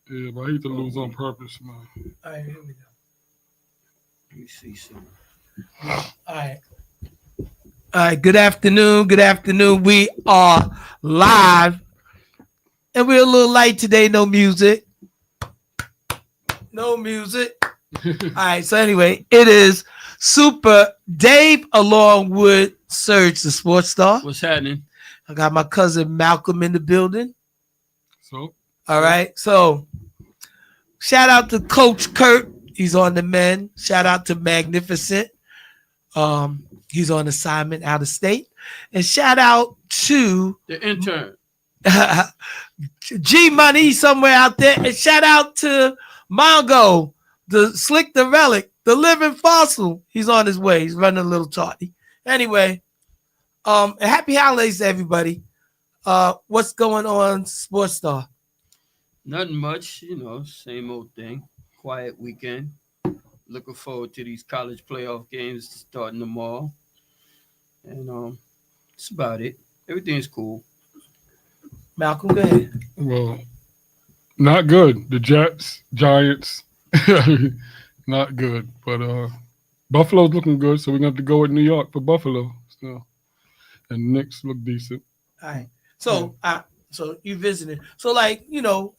Yeah, but I hate to lose on purpose, man. All right, here we go. Let me see something. All right. All right. Good afternoon. Good afternoon. We are live, and we're a little light today. No music. No music. All right. So anyway, it is Super Dave along with Serge, the sports star. What's happening? I got my cousin Malcolm in the building. So, All right. So shout out to Coach Kurt. He's on the men. Shout out to Magnificent. He's on assignment out of state. And shout out to The intern. G Money somewhere out there. And shout out to Mongo, the Slick the Relic, the living fossil. He's on his way. He's running a little tardy. Anyway, happy holidays to everybody. What's going on, Sports Star? Nothing much, same old thing. Quiet weekend. Looking forward to these college playoff games starting tomorrow. And that's about it. Everything's cool. Malcolm, go ahead. well, not good. The Jets, Giants, not good. But Buffalo's looking good, so we're gonna have to go with New York for Buffalo. So, and Knicks look decent. All right. So, so you visited. So,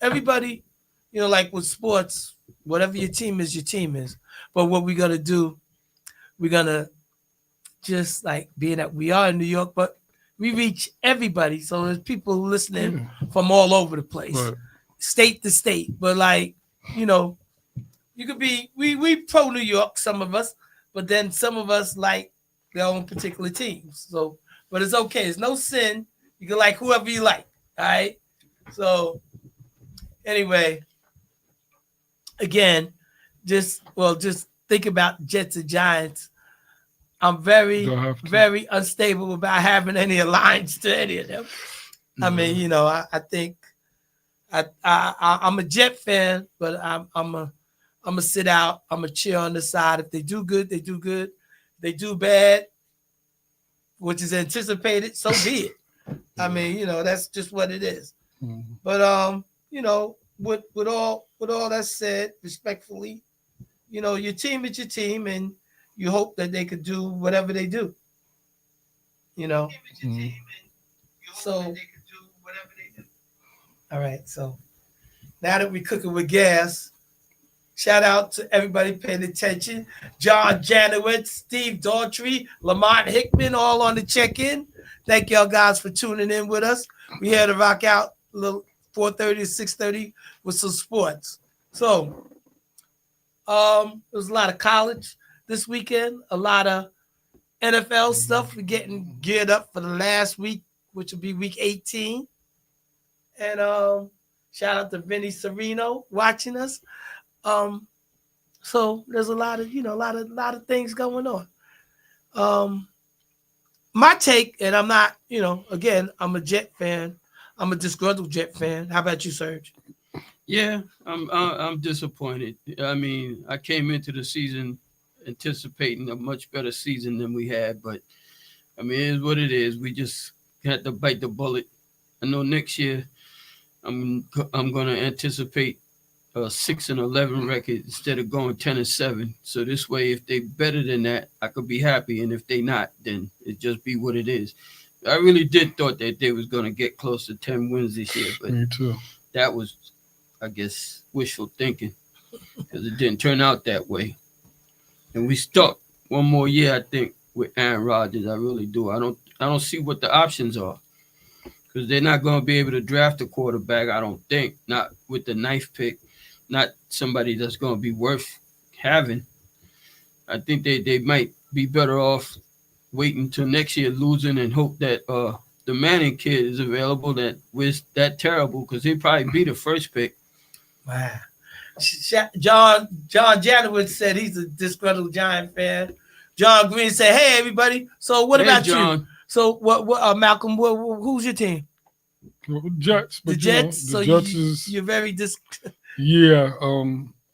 everybody, like with sports, whatever your team is, your team is. But what we're gonna do, we're gonna just like being that we are in New York, but we reach everybody. So there's people listening from all over the place, Right. state to state. But you could be we pro New York, some of us, but then some of us like their own particular teams. So, but it's okay. It's no sin. You can like whoever you like. All right. So anyway, again, just think about Jets and Giants. I'm very, Don't have to. very unstable about having any alliance to any of them. I mean, I think I'm a Jet fan, but I'm a sit out. I'm a cheer on the side. If they do good, they do good. If they do bad, which is anticipated, so be it. I mean, that's just what it is. Mhm. But with all that said, respectfully, your team is your team, and you hope that they could do whatever they do. Mhm. So, all right. So now that we're cooking with gas, shout out to everybody paying attention. John Janowitz, Steve Daughtry, Lamont Hickman, all on the check-in. Thank y'all guys for tuning in with us. We here to rock out a little 4:30 to 6:30 with some sports. So, there was a lot of college this weekend, a lot of NFL stuff. We're getting geared up for the last week, which will be week 18. And shout out to Vinny Sereno watching us. So there's a lot of a lot of things going on. My take, and I'm not, again, I'm a Jet fan. I'm a disgruntled Jet fan. How about you, Serge? Yeah, I'm disappointed. I mean, I came into the season anticipating a much better season than we had, but I mean, it is what it is. We just had to bite the bullet. I know next year I'm gonna anticipate a 6-11 record instead of going 10-7. So this way, if they better than that, I could be happy, and if they not, then it just be what it is. I really did thought that they was gonna get close to 10 wins this year, but Me too. that was, I guess, wishful thinking because it didn't turn out that way. And we stuck one more year, I think, with Aaron Rodgers. I really do. I don't see what the options are because they're not going to be able to draft a quarterback. I don't think, not with the ninth pick, not somebody that's going to be worth having. I think they might be better off waiting until next year, losing, and hope that the Manning kid is available that was that terrible because he'd probably be the first pick. Wow. John Janowitz said he's a disgruntled Giant fan. John Green said, "Hey everybody, so what Hey, about John. you? So what Malcolm? Who's your team? Well, Jets, The but Jets. the So Jets is you're very yeah.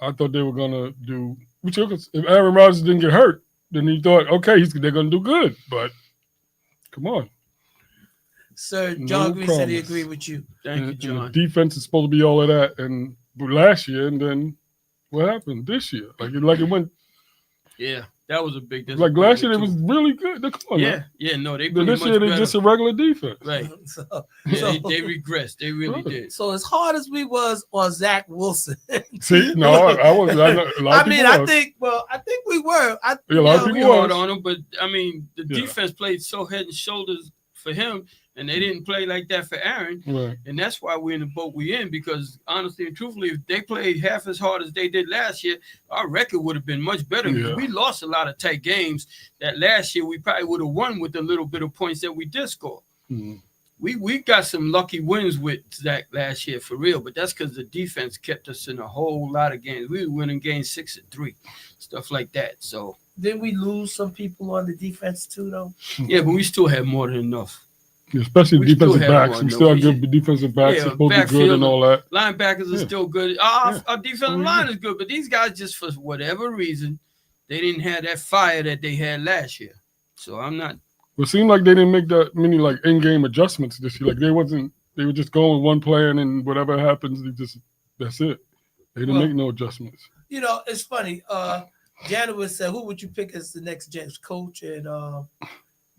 I thought they were gonna do. Which if Aaron Rodgers didn't get hurt, then he thought, okay, they're gonna do good. But come on, Sir no John Green said he promise. agreed with you. Thank you, And John. the defense is supposed to be all of that, and last year, and then what happened this year? Like it went. Yeah, that was a big Like last year, it was disappointment, really good. Come on, too. now. Yeah, no, they Then played this much year they better. just a regular defense. Right. So, Yeah, so, they regressed. They really Right. did. so as hard as we was on Zach Wilson, See, no, I was. I know, a lot I of mean, people I was. think. Well, I think we were. Yeah, a lot of We people hard was. on him, but I mean, the Yeah. defense played so head and shoulders for him, and they didn't play like that for Aaron. Right. And that's why we're in the boat we're in, because honestly and truthfully, if they played half as hard as they did last year, our record would have been much better. Yeah. We lost a lot of tight games that last year we probably would have won with the little bit of points that we did score. Mhm. We got some lucky wins with Zach last year for real, but that's because the defense kept us in a whole lot of games. We were winning games 6-3, stuff like that. So Did we lose some people on the defense too, though? yeah, but we still had more than enough. Especially We still defensive have backs. one, We though. still have We good defensive backs. Yeah, They're supposed to be good backfield- and all that. Linebackers are Yeah. still good. Yeah. Our defensive Yeah. line is good, but these guys just for whatever reason, they didn't have that fire that they had last year. So I'm not. It seemed like they didn't make that many like in-game adjustments this year. Like they were just going with one player, and then whatever happens, that's it. They didn't Well- make no adjustments. You know, it's funny. Janowitz said, "Who would you pick as the next Jets coach?" And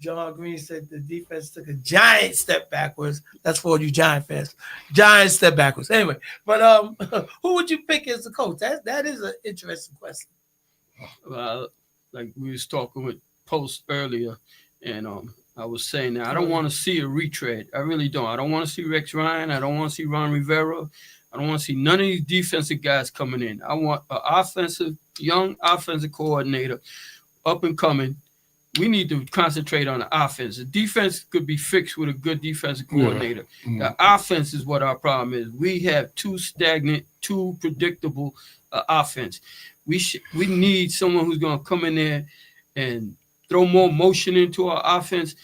John Green said the defense took a giant step backwards. That's for you Giant fans. Giant step backwards. Anyway, but who would you pick as the coach? That is an interesting question. Like we was talking with Post earlier, and I was saying that I don't want to see a retread. I really don't. I don't want to see Rex Ryan. I don't want to see Ron Rivera. I don't want to see none of these defensive guys coming in. I want an young offensive coordinator, up and coming. We need to concentrate on the offense. The defense could be fixed with a good defensive coordinator. Mhm. The offense is what our problem is. We have too stagnant, too predictable offense. We need someone who's going to come in there and throw more motion into our offense,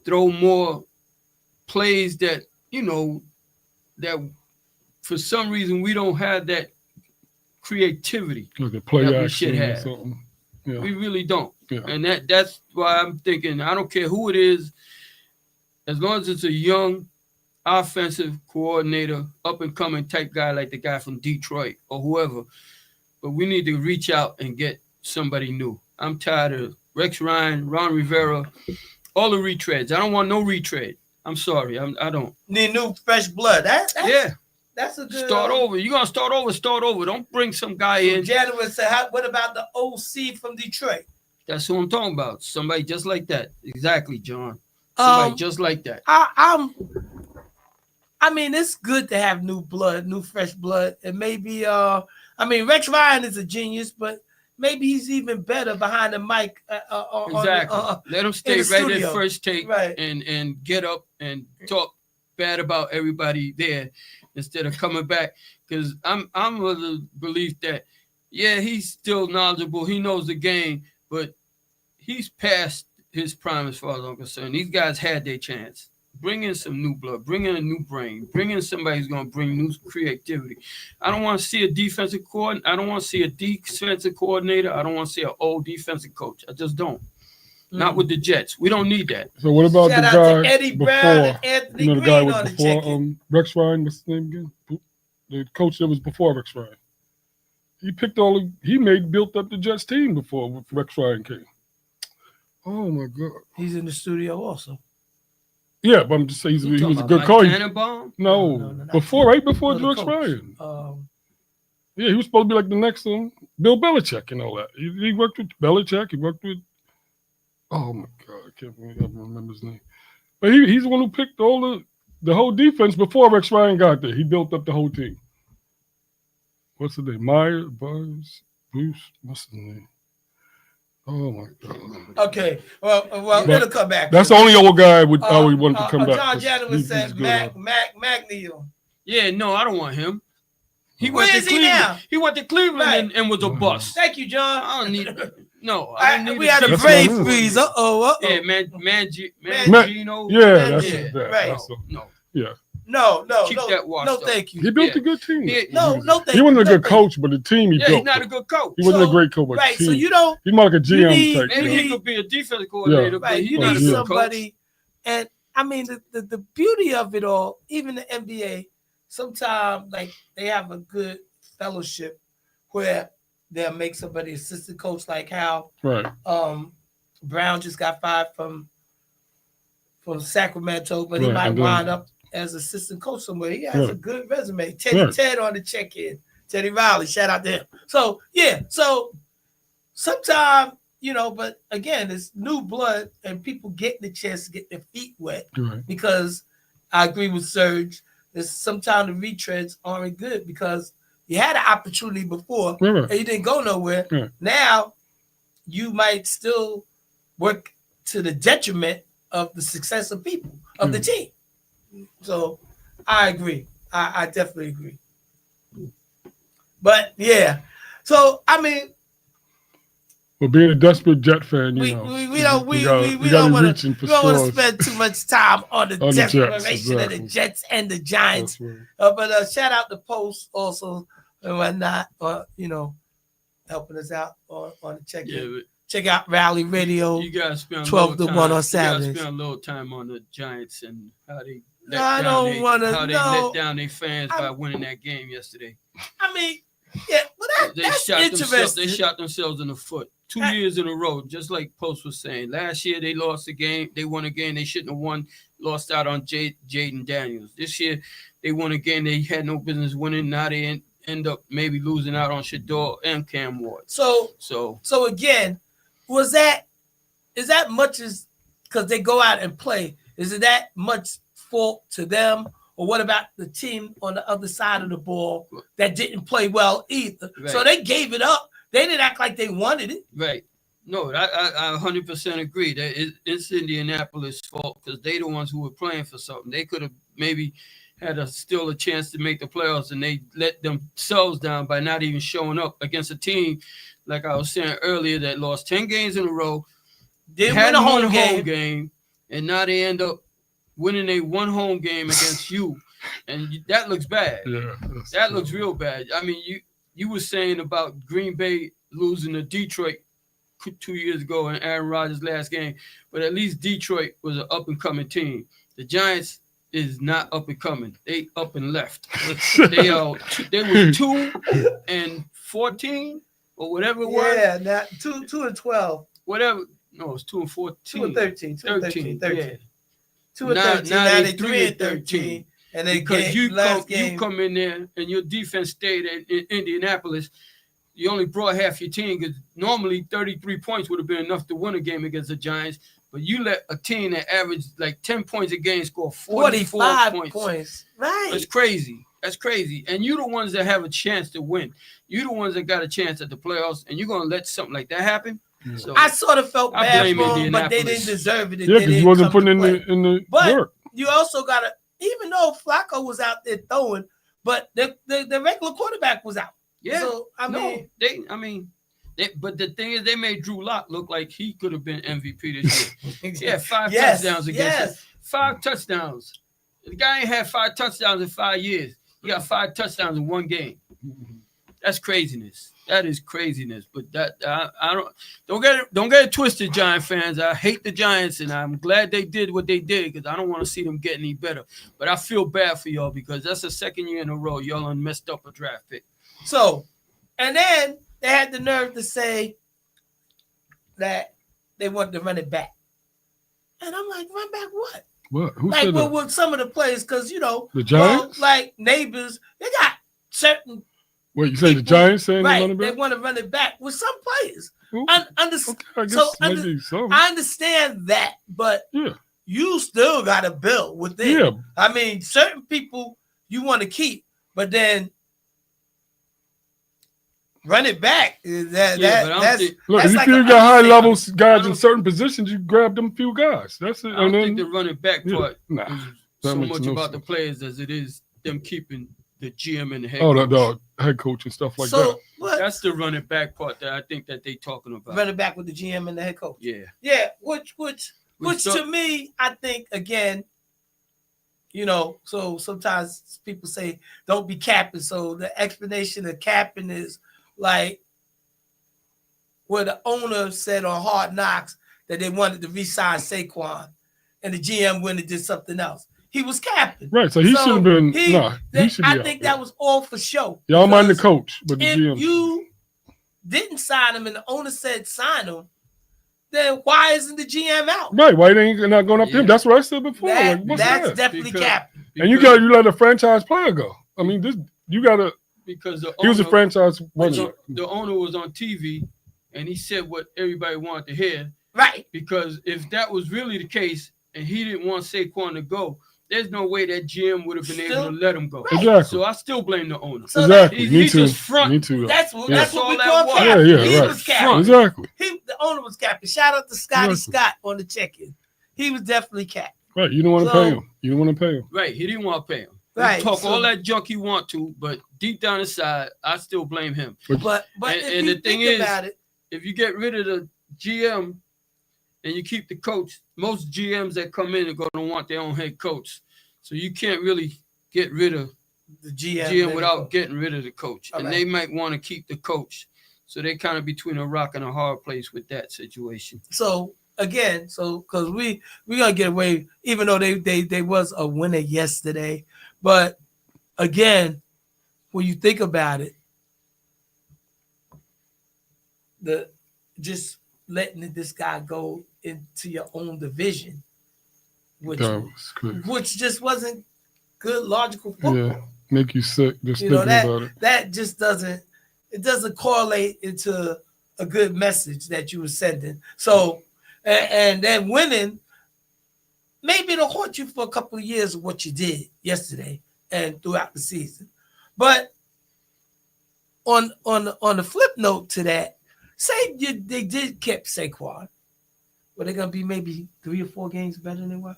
throw more plays that, that for some reason we don't have that creativity. Like a play that we should action or have. something. Yeah. We really don't. Yeah. And that's why I'm thinking, I don't care who it is, as long as it's a young offensive coordinator, up and coming type guy like the guy from Detroit or whoever. But we need to reach out and get somebody new. I'm tired of Rex Ryan, Ron Rivera, all the retreads. I don't want no retread. I'm sorry. I don't. Need new fresh blood. That's a good Start over. You're going to start over. Don't bring some guy in. Janowitz said, what about the OC from Detroit? That's who I'm talking about. Somebody just like that. Exactly, John. Somebody just like that. I mean, it's good to have new blood, new fresh blood, and maybe Rex Ryan is a genius, but maybe he's even better behind the mic. Exactly. Let him stay the right studio. at first take, Right. and get up and talk bad about everybody there instead of coming back. Because I'm of the belief that he's still knowledgeable, he knows the game, but he's past his prime as far as I'm concerned. These guys had their chance. Bring in some new blood. Bring in a new brain. Bring in somebody who's going to bring new creativity. I don't want to see a defensive coordinator. I don't want to see a defensive coordinator. I don't want to see an old defensive coach. I just don't. Not with the Jets. We don't need that. So what about Shout the out guy to Eddie before? Brown and Anthony You know the Green guy on was the before check-in. Rex Ryan. What's his name again? The coach that was before Rex Ryan. He built up the Jets team before Rex Ryan came. Oh my God. He's in the studio also. Yeah, but I'm just saying he was a good Mike coach. Tannenbaum? No, No, not right before No, the Rex coach. Ryan. Yeah, he was supposed to be like the next Bill Belichick and all that. He worked with Belichick. He worked with. Oh my God, I can't remember his name. But he's the one who picked all the whole defense before Rex Ryan got there. He built up the whole team. What's his name? Bruce. What's his name? Oh my God. Okay, well, But it'll come back. That's the only old guy I would want to come back. John 'cause Janowitz he's said good. Mac McNeil. Yeah, no, I don't want him. He Where went to is he Cleveland. now? He went to Cleveland Right. and was a bust. Thank you, John. I don't need. No, I don't need. We had a That's brain what I mean. freeze. Yeah, Mangino. Yeah, that's Yeah. it. Right. That's it. No, No, Keep that washed no, up. thank you. He built Yeah. a good team. Yeah. No, thank He you. wasn't a No, good thank coach, but the team he yeah, built. he's not a good coach. He wasn't So- a great coach, but Right, team. so you don't He's more like a GM need- type. Maybe guy. he could be a defensive coordinator, but right. he's You not need a good somebody, and I mean the beauty of it all. Even the NBA, sometimes like they have a good fellowship where they'll make somebody assistant coach, like how Right. Brown just got fired from Sacramento, but he Right, might and then- wind up as assistant coach somewhere. He has a Right. good resume. Teddy Right. Ted on the check-in. Teddy Riley, shout out to him. So yeah, so sometimes, but again, it's new blood and people getting the chance to get their feet wet, Right. because I agree with Serge. There's sometimes the retreads aren't good because you had an opportunity before Right. Right. and you didn't go nowhere. Right. Now you might still work to the detriment of the success of people, of the team. So I agree. I definitely agree. But yeah. So I mean, Well, being a desperate Jet fan, we know, don't we want reaching for to straws. spend too much time on the On the Jets, desperation of the exactly. Jets and the Giants. That's right. But shout out to Post also and whatnot, helping us out on the check-in. Yeah, but Check out Rally Radio. you guys spend 12 to 1 on You Saturdays. guys spend a little time on the Giants and how they No, I don't want to. how they No, let down their fans by winning that game yesterday. I mean, yeah, well, that's interesting. They shot themselves in the foot 2 years in a row, just like Post was saying. Last year they lost the game. They won a game they shouldn't have won. Lost out on Jaden Daniels. This year they won a game they had no business winning. Now they end up maybe losing out on Shador and Cam Ward. So again, is that much as because they go out and play? Is it that much fault to them? Or what about the team on the other side of the ball that didn't play well either? Right. So they gave it up. They didn't act like they wanted it. Right. No, I 100% agree. That it's Indianapolis' fault because they the ones who were playing for something. They could have maybe had still a chance to make the playoffs, and they let themselves down by not even showing up against a team, like I was saying earlier, that lost 10 games in a row, Didn't win a home game. and now they end up winning a one home game against you, and that looks bad. Yeah. That looks real bad. I mean, you were saying about Green Bay losing to Detroit 2 years ago in Aaron Rodgers' last game, but at least Detroit was an up and coming team. The Giants is not up and coming. They up and left. They were 2-14 or whatever it was. Yeah, not 2-12. Whatever. No, it's 2-14. 2-13. 2-13. 13. Yeah. 2-13. Now they 3-13. And they Because you game. come in there and your defense stayed in Indianapolis. You only brought half your team because normally 33 points would have been enough to win a game against the Giants. But you let a team that averaged like 10 points a game score 45 points. Right. That's crazy. That's crazy. And you're the ones that have a chance to win. You're the ones that got a chance at the playoffs, and you're going to let something like that happen? Yeah. So I sort of felt I bad blame for them, but they Indianapolis. didn't deserve it. Yeah, because he wasn't putting in the But work. you also got to, even though Flacco was out there throwing, but the regular quarterback was out. yeah. So, But the thing is, they made Drew Lock look like he could have been MVP this year. Yeah, 5 Yes, touchdowns against yes. us. 5 touchdowns. The guy ain't had 5 touchdowns in 5 years. He got 5 touchdowns in one game. That's craziness. That is craziness. But I don't get it twisted, Giant fans. I hate the Giants, and I'm glad they did what they did because I don't want to see them get any better. But I feel bad for y'all because that's the second year in a row y'all done messed up a draft pick. So, and then they had the nerve to say that they wanted to run it back. And I'm like, run back what? What? Who Like, said well, that? with some of the players, because, The Giants? like neighbors, they got certain, Wait, you say the people- Giants saying they right, want to they back? want to run it back with some players. Who? I Okay, so I guess maybe some. I understand that, but Yeah. you still got to build within. Yeah. I mean, certain people you want to keep, but then run it back. But I don't That's think- Look, that's if like you an got high understatement. level I guys in don't- certain positions, you grab them few guys. That's it. I don't And think then, the running back yeah, part nah, is that so makes much no about the sense. players as it is them keeping the GM and the head Oh, coach. the head coach and stuff like so that. what? That's the running back part that I think that they talking about. Run it back with the GM and the head coach. Yeah. Yeah, which so- to me, I think again, so sometimes people say don't be capping. So the explanation of capping is like where the owner said on Hard Knocks that they wanted to re-sign Saquon, and the GM went and did something else. he was capping. Right, so he should have been. he- He should be I out think there. that was all for show. Y'all mind the because coach, but the if GM. you didn't sign him and the owner said sign him, then why isn't the GM out? Right, why they ain't not going up to him? Yeah. That's what I said before. That- Like, what's that's that? definitely Because- capping. And you let a franchise player go. I mean, this you gotta. because the He was a owner- franchise running the, back. the owner was on TV and he said what everybody wanted to hear. Right. Because if that was really the case and he didn't want Saquon to go, there's no way that GM would have been able to let him go. Right. Exactly. So I still blame the owner. So Exactly. he- Me he too. just front. Me too. that's what Yeah. that's what we That's call all that was. capping. Yeah, He right. was capping. Exactly. The owner was capping. Shout out to Scotty Exactly. Scott on the check-in. He was definitely capping. Right. You don't want to So- pay him. You don't want to pay him. Right. He didn't want to pay him. He Right, talk so- all that junk you want to, but deep down inside, I still blame him. But And- if and you the thing think is- about it, If you get rid of the GM and you keep the coach, most GMs that come in are going to want their own head coach. So you can't really get rid of the GM, GM without getting rid of the coach. All And right. they might want to keep the coach. So they're kind of between a rock and a hard place with that situation. So again, because we gonna get away, even though they was a winner yesterday, but again, when you think about it, the just letting this guy go into your own division, which That was crazy. just wasn't good logical football. Yeah. Make you sick just You know, thinking about it. That just doesn't correlate into a good message that you were sending. So and then winning, maybe it'll haunt you for a couple of years of what you did yesterday and throughout the season. But on the flip note to that, say they did keep Saquon, were they gonna be maybe 3 or 4 games better than they were?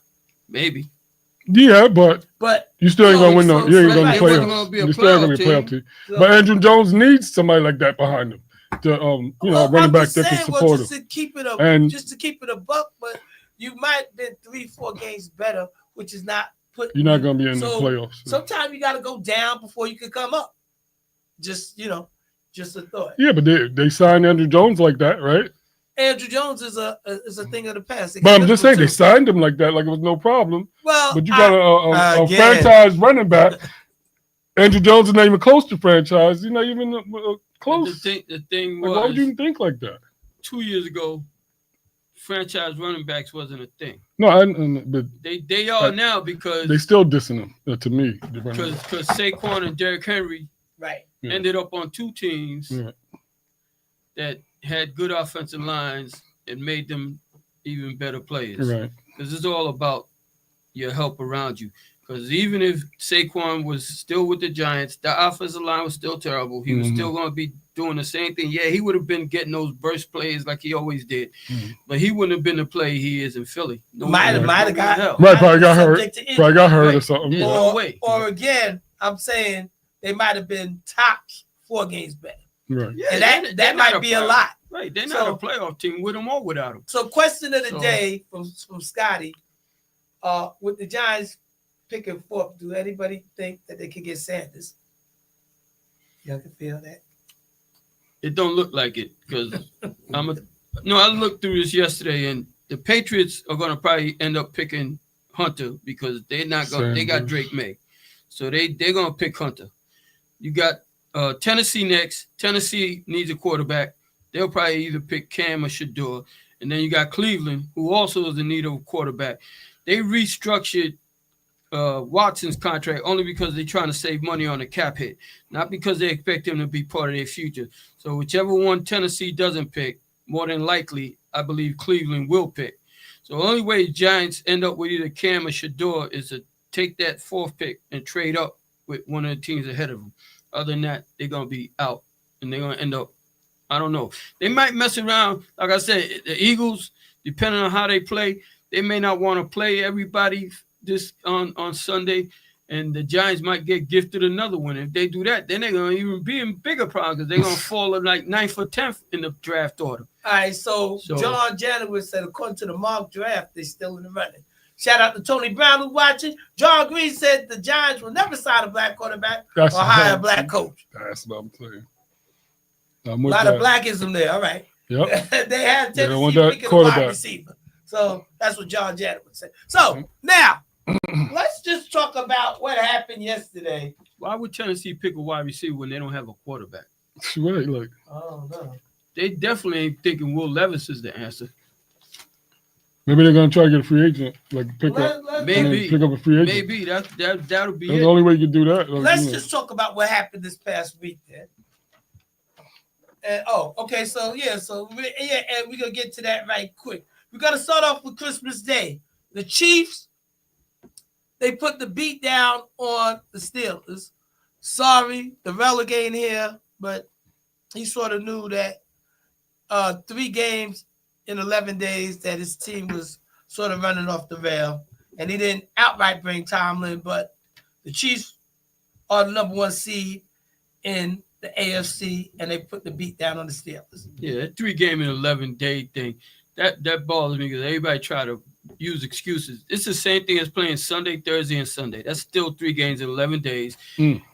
Maybe. Yeah, but But you still ain't So- gonna win no. so- You ain't so gonna it play wasn't gonna be a You still ain't gonna be a playoff playoff team. so- But Andrew Jones needs somebody like that behind him. To running I'm back just that can saying, support just him. to keep it And- just to keep it a buck, but you might have been 3-4 games better, which is not put. You're not gonna be in the So, playoffs. Sometimes you got to go down before you can come up. Just just a thought. Yeah, but they signed Andrew Jones like that, right? Andrew Jones is a thing of the past. They But can I'm just live saying with they too. signed him like that, like it was no problem. Well, But you got a again. franchise running back. Andrew Jones is not even close to franchise. He's not even close. The thing Like, why would was, you even think like that? 2 years ago, franchise running backs wasn't a thing. No, but They are now because they still dissing him. To me, the running back. because Saquon and Derrick Henry right. Yeah. ended up on 2 teams Yeah. that had good offensive lines and made them even better players. Right. Because it's all about your help around you. Because even if Saquon was still with the Giants, the offensive line was still terrible. He was Mhm. still going to be doing the same thing. Yeah, he would have been getting those burst plays like he always did. Mhm. But he wouldn't have been the player he is in Philly. No Might way. have No got hell. Right, probably got hurt. subject to injury. Probably got hurt or Right. something. Yeah. Yeah. No way. Or again, I'm saying they might have been tops 4 games better. Right. Yeah, And they're that not might be a playoff- lot. Right, they're So- not a playoff team with him or without him. So, question of the So- day from Scotty: with the Giants picking 4th, do anybody think that they could get Sanders? Y'all can feel that. It don't look like it because I looked through this yesterday and the Patriots are going to probably end up picking Hunter because they're not going. They got Sanders. Drake May, so they're going to pick Hunter. You got Tennessee next. Tennessee needs a quarterback. They'll probably either pick Cam or Shador, and then you got Cleveland, who also is in need of a quarterback. They restructured Watson's contract only because they're trying to save money on the cap hit, not because they expect him to be part of their future. So whichever one Tennessee doesn't pick, more than likely, I believe Cleveland will pick. So the only way Giants end up with either Cam or Shador is to take that 4th pick and trade up with one of the teams ahead of them. Other than that, they're going to be out, and they're going to end up, I don't know. They might mess around. Like I said, the Eagles, depending on how they play, they may not want to play everybody this on Sunday, and the Giants might get gifted another one. If they do that, then they're going to even be in bigger problems because they're going to fall in like 9th or 10th in the draft order. All right, so John Janowitz said, according to the mock draft, they're still in the running. Shout out to Tony Brown who's watching. John Green said the Giants will never sign a black quarterback That's or hire a black coach. That's what I'm saying. A lot of blackism there. All right. Yep. They had They don't Tennessee want that picking a wide quarterback. receiver. So that's what John Janowitz said. So now let's talk about what happened yesterday. Why would Tennessee pick a wide receiver when they don't have a quarterback? What they like? Oh no. They definitely ain't thinking Will Levis is the answer. Maybe they're gonna try to get a free agent, like pick up, Maybe. pick up a free agent. Maybe that'll be That's it. the only way you can do that. Like, Let's you know. just talk about what happened this past week then. And okay, so and we're gonna get to that right quick. We're gonna start off with Christmas Day. The Chiefs, they put the beat down on the Steelers. Sorry, the relegating here, but he sort of knew that 3 games in 11 days that his team was sort of running off the rail, and he didn't outright bring Tomlin, but the Chiefs are the number 1 seed in the AFC, and they put the beat down on the Steelers. Yeah, that 3 game in 11-day thing, that bothers me because everybody try to use excuses. It's the same thing as playing Sunday, Thursday, and Sunday. That's still 3 games in 11 days.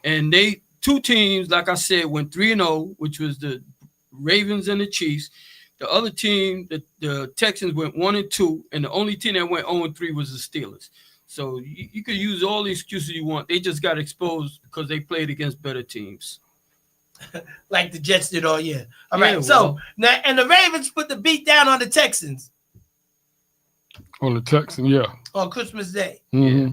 And 2 teams, like I said, went 3-0, which was the Ravens and the Chiefs. The other team, the Texans, went 1-2, and the only team that went 0-3 was the Steelers. So you could use all the excuses you want. They just got exposed because they played against better teams. Like the Jets did all year. All right, so now, and the Ravens put the beat down on the Texans On the Texans, yeah. on Christmas Day. Mhm.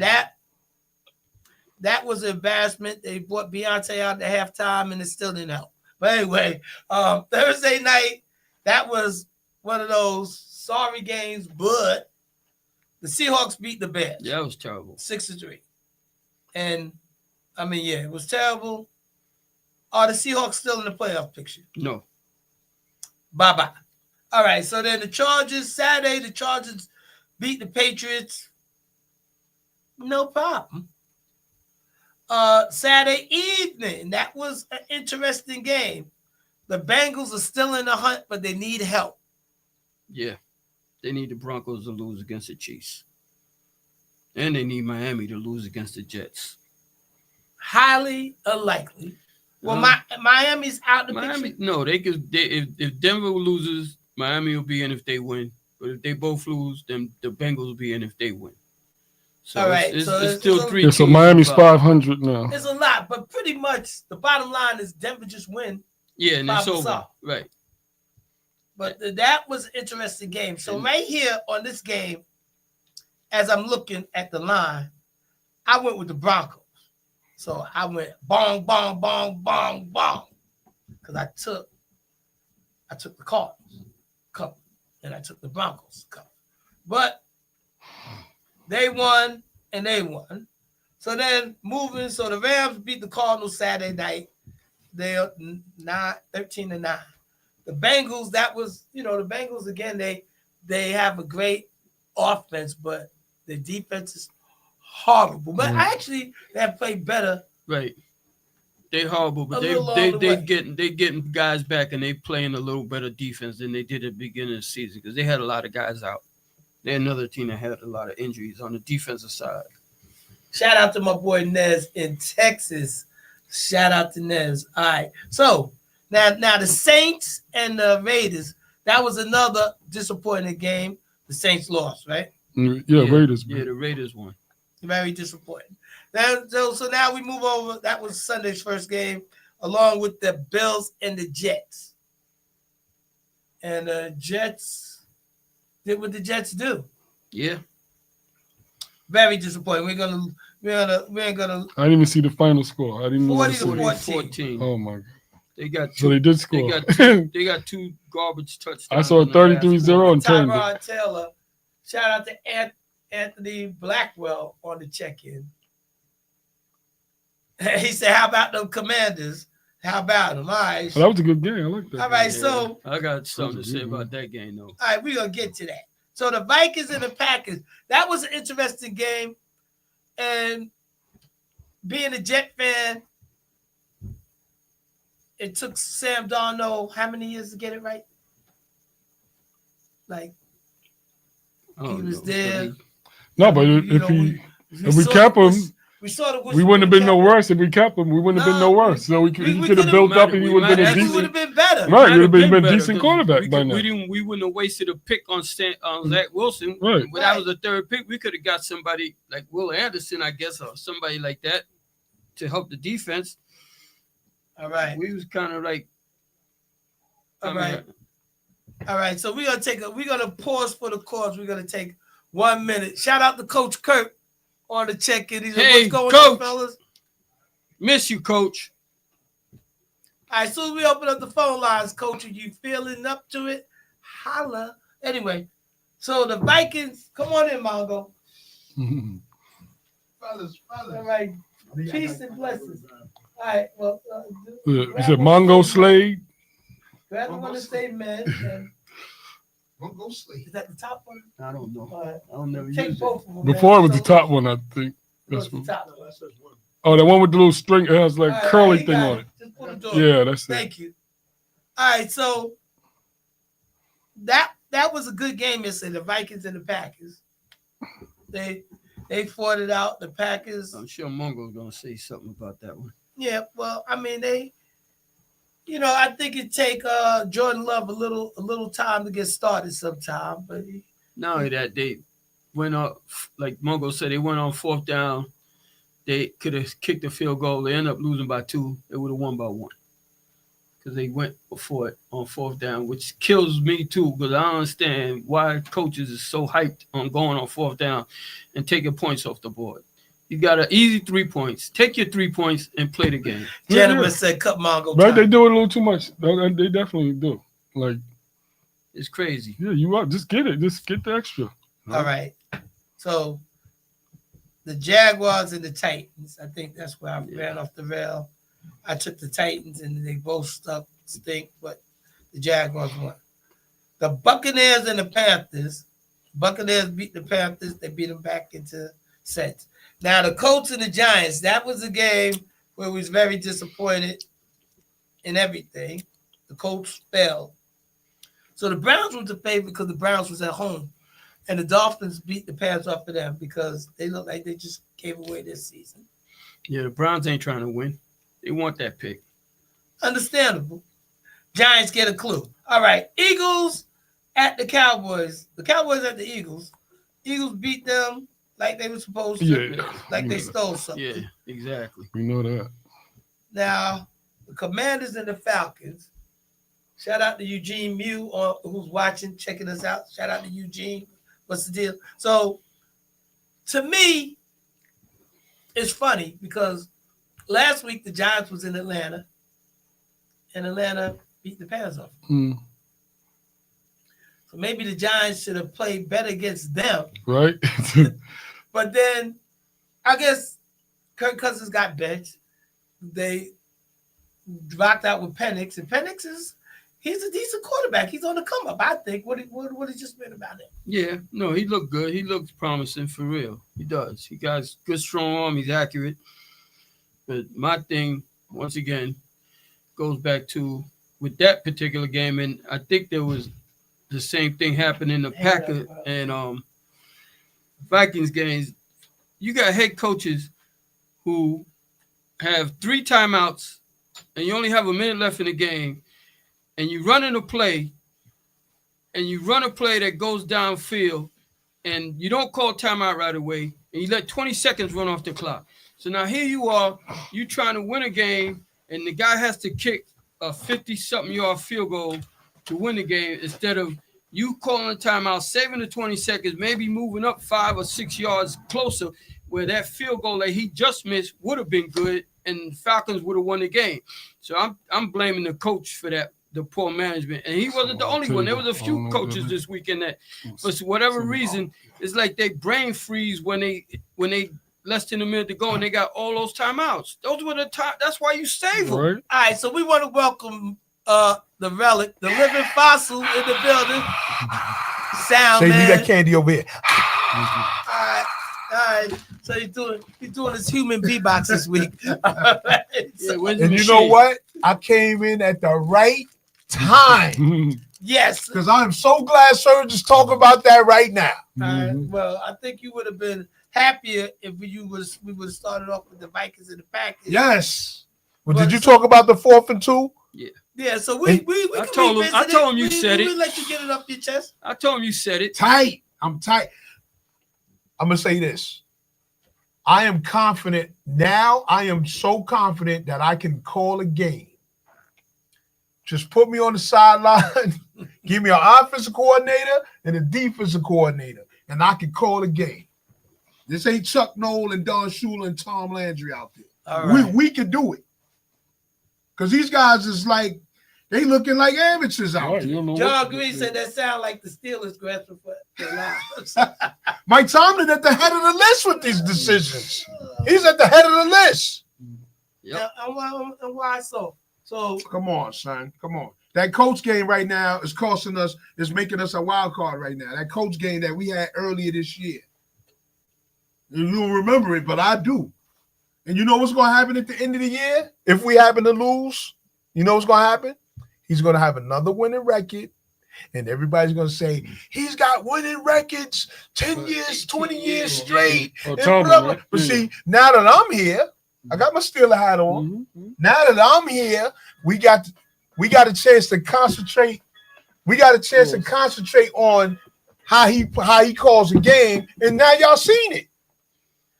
That was an embarrassment. They brought Beyonce out at halftime, and it still didn't help. But anyway, Thursday night, that was one of those sorry games, but the Seahawks beat the Bears. Yeah, that was terrible. 6-3. And, I mean, yeah, it was terrible. Are the Seahawks still in the playoff picture? No. Bye-bye. All right, so then the Chargers, Saturday, the Chargers beat the Patriots. No problem. Saturday evening, that was an interesting game. The Bengals are still in the hunt, but they need help. Yeah. They need the Broncos to lose against the Chiefs. And they need Miami to lose against the Jets. Highly unlikely. Well, Miami's out the picture. No, if Denver loses, Miami will be in if they win. But if they both lose, then the Bengals will be in if they win. So all right, it's so still 3 Yeah, so teams Miami's involved. 500 now. It's a lot, but pretty much the bottom line is Denver just win. Yeah, and it's Problem over. solved. Right. But that was an interesting game. So right here on this game, as I'm looking at the line, I went with the Broncos. So I went bong, bong, bong, bong, bong. Because I took the Cardinals cover, and I took the Broncos cover. But they won, and they won. So then moving, so the Rams beat the Cardinals Saturday night. They're 13-9. The Bengals, that was, the Bengals, again, they have a great offense, but the defense is horrible. But actually, they have played better. Right. They horrible, but they getting guys back, and they playing a little better defense than they did at the beginning of the season because they had a lot of guys out. They're another team that had a lot of injuries on the defensive side. Shout out to my boy Nez in Texas. Shout out to Nez. All right. So now the Saints and the Raiders, that was another disappointing game. The Saints lost, right? Yeah, Raiders. Yeah, the Raiders won. Very disappointing. So now we move over. That was Sunday's first game, along with the Bills and the Jets. And the Jets did what the Jets do. Yeah. Very disappointing. We're gonna. I didn't even see the final score. I didn't know. 40-14. Oh my god. They got two, so they did score. They got 2 garbage touchdowns. I saw 33-0 and turned it. Tyrod Taylor. Shout out to Anthony Blackwell on the check-in. He said, "How about them Commanders? How about them?" All right. Well, that was a good game. I like that. All right. Yeah, So I got something to say about that game, though. all right, we're gonna get to that. So the Vikings and the Packers. That was an interesting game. And being a Jet fan, it took Sam Darnold how many years to get it right? Like he was there. No, but if we cap him, We saw the. We wouldn't have been no worse if we kept him. We wouldn't have been no worse. So he could have built up, and he would have been a We decent. would have been better. Right, he would have been a better, decent 'cause quarterback by now. We wouldn't have wasted a pick on Zach Wilson. Right. But that was the third pick. We could have got somebody like Will Anderson, I guess, or somebody like that to help the defense. All right. We was kind of like. All right. All right. So we're gonna pause for the cause. We're gonna take 1 minute. Shout out to Coach Kirk on the check-in. Hey, what's going Coach. on, fellas? Miss you, Coach. All right, as soon as we open up the phone lines, Coach, are you feeling up to it? Holla. Anyway, so the Vikings, come on in, Mongo. Fellas. All right, peace and blessings. All right, well, You said Mongo Slade. grab the one to say man. And Don't go sleep. is that the top one? I don't know. All right, I don't never take use both of them. Before it man. was the top one, I think. What's That's the one. top one? Oh, the one with the little string. It has like All right, curly you thing got on it. Just put it door. Yeah, that's it. Thank you. All right, so that was a good game yesterday. The Vikings and the Packers. They fought it out. The Packers. I'm sure Mongo's gonna say something about that one. Yeah, well, I mean I think it take Jordan Love a little time to get started sometime, but Not only that, they went up, like Mongo said, they went on fourth down. They could have kicked the field goal. They ended up losing by 2. They would have won by 1. Because they went for it on fourth down, which kills me too, because I don't understand why coaches is so hyped on going on fourth down and taking points off the board. You got an easy 3 points. Take your 3 points and play the game. gentlemen said cut Mongo. Right, they time. do it a little too much. They definitely do. Like, It's crazy. yeah, you are. Just get it. Just get the extra. All right. So the Jaguars and the Titans, I think that's where I ran off the rail. I took the Titans and they both stink, but the Jaguars won. The Buccaneers and the Panthers. Buccaneers beat the Panthers. They beat them back into sense. Now the Colts and the Giants, that was a game where we was very disappointed in everything. The Colts failed. So the Browns was the favorite because the Browns was at home. And the Dolphins beat the Panthers off of them because they look like they just gave away this season. Yeah, the Browns ain't trying to win. They want that pick. Understandable. Giants get a clue. All right. Eagles at the Cowboys. The Cowboys at the Eagles. Eagles beat them like they were supposed to. Yeah. Like they stole something. Yeah, exactly. We know that. Now, the Commanders and the Falcons. Shout out to Eugene Mew who's watching, checking us out. Shout out to Eugene. What's the deal? So, to me, it's funny because last week the Giants was in Atlanta, and Atlanta beat the Panthers off. Mm, So maybe the Giants should have played better against them. right? But then, I guess Kirk Cousins got benched. They rocked out with Penix, and Penix he's a decent quarterback. He's on the come up, I think. What has just been about him? Yeah, no, he looked good. He looks promising for real. He does. He got good, strong arm. He's accurate. But my thing, once again, goes back to with that particular game, and I think there was the same thing happened in the Packers and Vikings games. You got head coaches who have 3 timeouts, and you only have a minute left in the game, and you run in a play, and you run a play that goes downfield, and you don't call timeout right away, and you let 20 seconds run off the clock. So now here you are, you trying to win a game, and the guy has to kick a 50-something yard field goal to win the game instead of you calling a timeout, saving the 20 seconds, maybe moving up 5 or 6 yards closer where that field goal that he just missed would have been good and Falcons would have won the game. So I'm blaming the coach for that, the poor management. And he wasn't the only one. There was a few coaches this weekend that, for whatever reason, it's like they brain freeze when they less than a minute to go and they got all those timeouts. Those were the time. That's why you save them. Right? All right, so we want to welcome the relic, the living fossil in the building. Sound Say, man. leave that candy over here. All right. So he's doing his human beatbox this week. All right. Yeah, where's And the you know machine? what? I came in at the right time Yes. because I'm so glad Surge is talking about that right now. All right. Mhm. Well, I think you would have been happier if we would have started off with the Vikings and the Packers. Yes. Well, But did you so- talk about the 4th and 2? Yeah, so we can I told him you said it. We let you get it off your chest. I told him you said it. Tight. I'm tight. I'm gonna say this. I am confident now. I am so confident that I can call a game. Just put me on the sideline, give me an offensive coordinator and a defensive coordinator, and I can call a game. This ain't Chuck Noll and Don Shula and Tom Landry out there. All right. We can do it. Because these guys is like, they looking like amateurs out Right, there. you don't know John what- Green said that sound like the Steelers grasping for their lives. Mike Tomlin at the head of the list with these decisions. He's at the head of the list. Yep. And why so? So Come on, son. Come on. That coach game right now is costing us, is making us a wild card right now. That coach game that we had earlier this year. You don't remember it, but I do. And you know what's going to happen at the end of the year? If we happen to lose, you know what's going to happen? He's going to have another winning record. And everybody's going to say, he's got winning records 10 years, 20 years straight. Oh, and Tomlin, blah, blah. right? But Yeah. see, now that I'm here, I got my Steeler hat on. Mhm. Now that I'm here, we got a chance to concentrate. We got a chance to concentrate on how he calls a game. And now y'all seen it.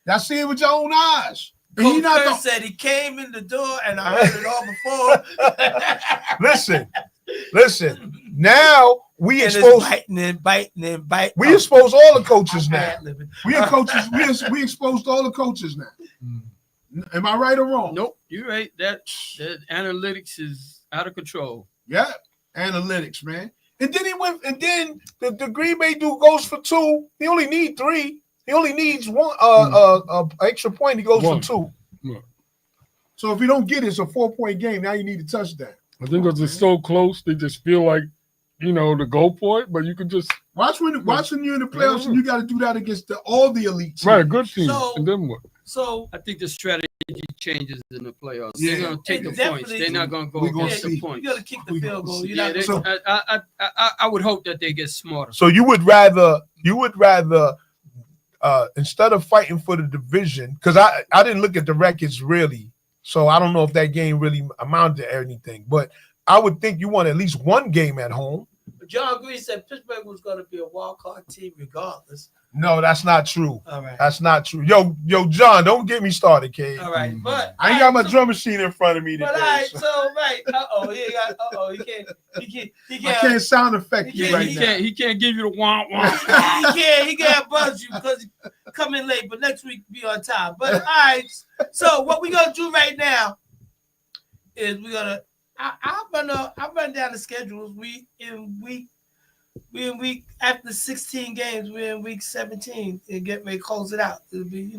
Y'all see it with your own eyes. And he Coach not Kurtz the, said he came in the door, and I heard it all before. listen. Now we And it's expose biting and biting. we expose all the coaches now. Ad-libbing. We are coaches. We exposed all the coaches now. Am I right or wrong? Nope, you're right. That analytics is out of control. Yeah, analytics, man. And then he went, and then the Green Bay dude goes for 2. He only need 3. He only needs one extra point. He goes One. for 2. Yeah. So if you don't get it, it's a 4-point game. Now you need a touchdown. I think because it's so close, they just feel like, to go for it. But you can just Watch when you're in the playoffs and you got to do that against all the elite teams. right a good team, So- and then what? So I think the strategy changes in the playoffs. Yeah. They're gonna take It the points. definitely- They're not gonna go We gonna against see. the points. you got to kick the We field gonna goal. see. You're Yeah, not they, So- I would hope that they get smarter. So you would rather instead of fighting for the division, because I didn't look at the records really, so I don't know if that game really amounted to anything. But I would think you want at least one game at home. But John Green said Pittsburgh was going to be a wild card team regardless. No, that's not true. All right. That's not true. Yo, John, don't get me started, kid. All right. But I ain't got my drum machine in front of me today. But all right. so So right. He I can't. can't sound effect He you can't- right he now. can't. He can't give you the wah wah. He can't buzz you because he come in late. But next week be on time. But all right. So what we gonna do right now is we're gonna. I'll run down the schedules. We in week after 16 games. We're in week 17 and get ready to close it out. It'll be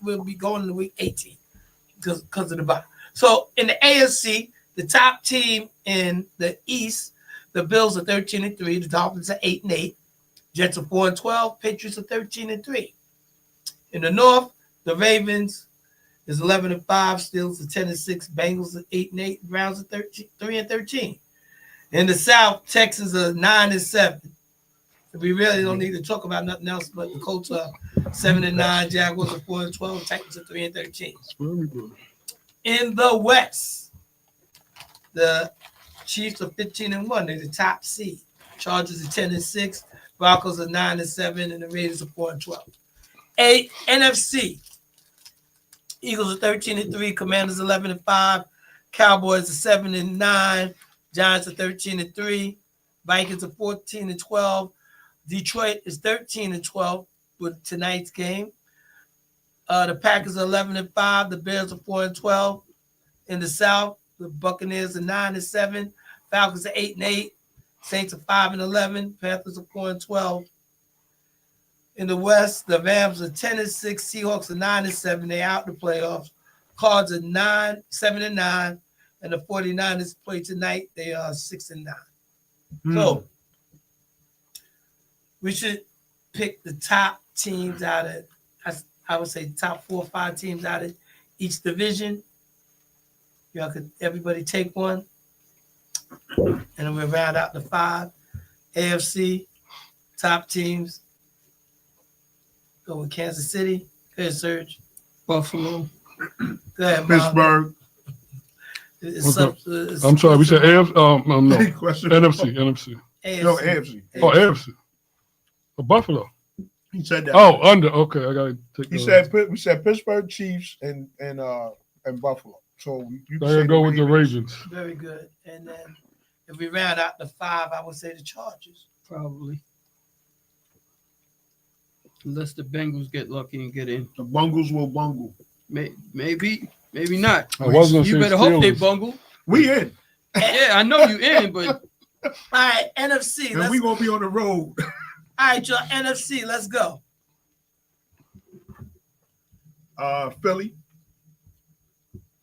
we'll be going to week 18 because of the bye. So in the AFC, the top team in the East, the Bills are 13-3, the Dolphins are 8-8, Jets are 4-12, Patriots are 13-3. In the North, the Ravens is 11-5, Steelers are 10-6, Bengals are 8-8, Browns are 3-13. In the South, Texans are 9-7. We really don't need to talk about nothing else, but the Colts are 7-9, Jaguars are 4-12, Titans are 3-13. It's very good. In the West, the Chiefs are 15-1. They're the top seed. Chargers are 10-6, Broncos are 9-7, and the Raiders are 4-12. NFC, Eagles are 13-3, Commanders 11-5, Cowboys are 7-9, Giants are 13-3, Vikings are 14-12, Detroit is 13-12 with tonight's game. The Packers are 11-5, the Bears are 4-12. In the South, the Buccaneers are 9-7, Falcons are 8-8, Saints are 5-11, Panthers are 4-12. In the West, the Rams are 10-6, Seahawks are 9-7. They out the playoffs. Cards are 7-9, and the 49ers play tonight. They are 6-9. So we should pick the top teams out of, I would say, top 4 or 5 teams out of each division. Y'all could everybody take one, and then we'll round out the 5. AFC top teams. Go with Kansas City. Go ahead, Serge. Buffalo. Go ahead, Bob. Pittsburgh. I'm sorry. We said AFC. No. Question. NFC. No, AFC. Oh, AFC. Oh, Buffalo. He said that. Oh, under. Okay, I gotta take. He said we said Pittsburgh, Chiefs, and Buffalo. So you I can gotta say go with the Ravens. Very good. And then if we round out the 5, I would say the Chargers. Probably. Unless the Bengals get lucky and get in. The Bungles will bungle. Maybe not. I was gonna You say better hope they Steelers. bungle. We in, Yeah, I know you in, but All right, NFC. and Let's, we gonna be on the road. all right, y'all. NFC. Let's go. Philly.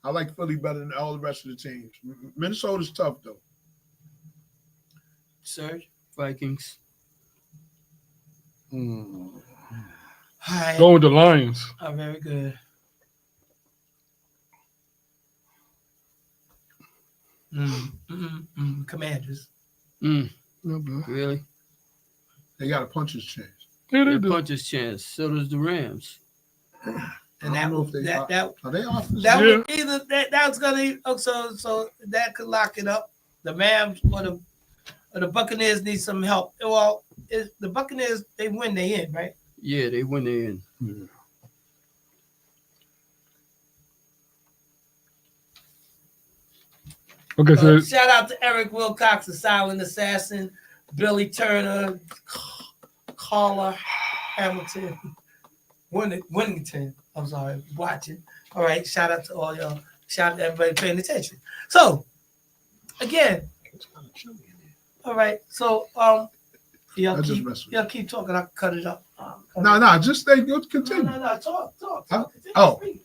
I like Philly better than all the rest of the teams. Minnesota's tough though. Serge. Vikings. All right. Go with the Lions. Oh, very good. Commanders. Mm, Not bad. really? They got a puncher's chance. Yeah, they Their do. puncher's chance. So does the Rams. And I that don't know would if they that that are they off this? that Yeah. would either that was gonna so that could lock it up. The Rams or the Buccaneers need some help. Well, the Buccaneers they win, they in, right? Yeah, they win the end. Yeah. Okay, so Shout out to Eric Wilcox, the silent assassin, Billy Turner, Carla Hamilton, Winnington. I'm sorry, watching. All right, shout out to all y'all. Shout out to everybody paying attention. So, again, all right. So, y'all I just keep messed with y'all keep talking. I'll cut it up. No, just stay. Go no, continue. talk. Huh? Continue Oh. to speak.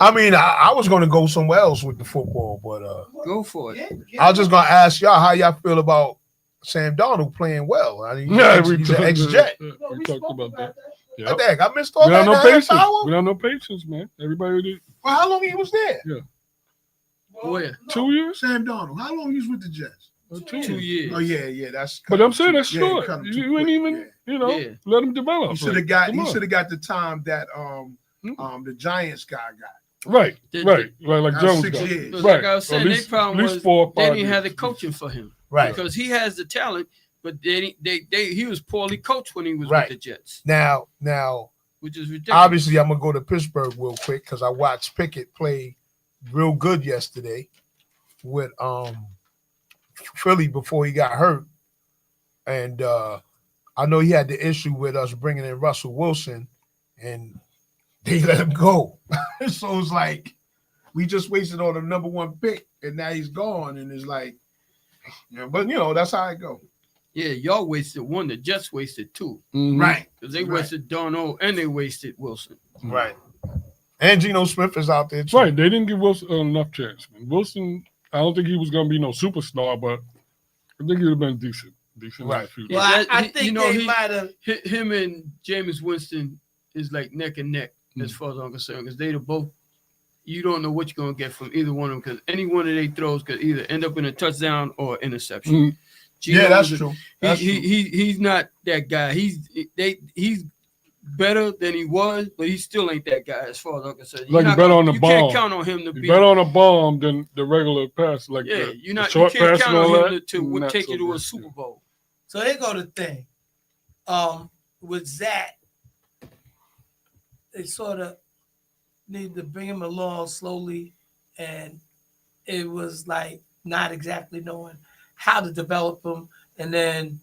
I mean, I was gonna go somewhere else with the football, but Go for it. I was just gonna ask y'all how y'all feel about Sam Darnold playing well. I mean, yeah, he's an ex-Jet. we talked about that. I Yep. think I missed all We that. don't know half patience. hour. We don't know patience, man. Everybody did Well, how long he was there? Where? 2 years. Sam Darnold. How long he was with the Jets? 2 2 years. years. Oh yeah. That's. But I'm saying that's yeah, short. cut him too You ain't quick, even, Yeah. let him develop. He should have Like, got. come He on. should have got the time that the Giants guy got. Right, The- right, like That's Jones 6 got. years. Because Right. like I was saying, At least- their problem at least was 4 or 5 they didn't have the years. coaching for him. Right. Because he has the talent, but he was poorly coached when he was Right. with the Jets, Now, which is ridiculous. obviously, I'm gonna go to Pittsburgh real quick because I watched Pickett play real good yesterday with Philly before he got hurt, and I know he had the issue with us bringing in Russell Wilson, and they let him go. So it's like we just wasted on the number 1 pick, and now he's gone, and it's like, but that's how it go. Yeah, y'all wasted one. The Jets wasted 2 Mhm. Right, because they Right. wasted Darnold and they wasted Wilson. right. And Geno Smith is out there too. Right, they didn't give Wilson enough chance. Man. Wilson, I don't think he was gonna be no superstar, but I think he would have been decent in the Right. future. Well, Yeah, I he- think you know, they he- might have. Him and Jameis Winston is like neck and neck as Mm. far as I'm concerned because they both. You don't know what you're gonna get from either one of them because any one of their throws could either end up in a touchdown or interception. Mhm. Yeah, that's Geno true. is That's he's not that guy. He's better than he was, but he still ain't that guy as far as I'm concerned. Like he's better on the you ball. can't count on him to He's be. better on a bomb than the regular pass, like Yeah, the, you're the not. You short can't pass count and all on him that. to Not take so you to a good, Super Bowl. So here go the thing. With Zach, they sort of need to bring him along slowly, and it was like not exactly knowing how to develop him, and then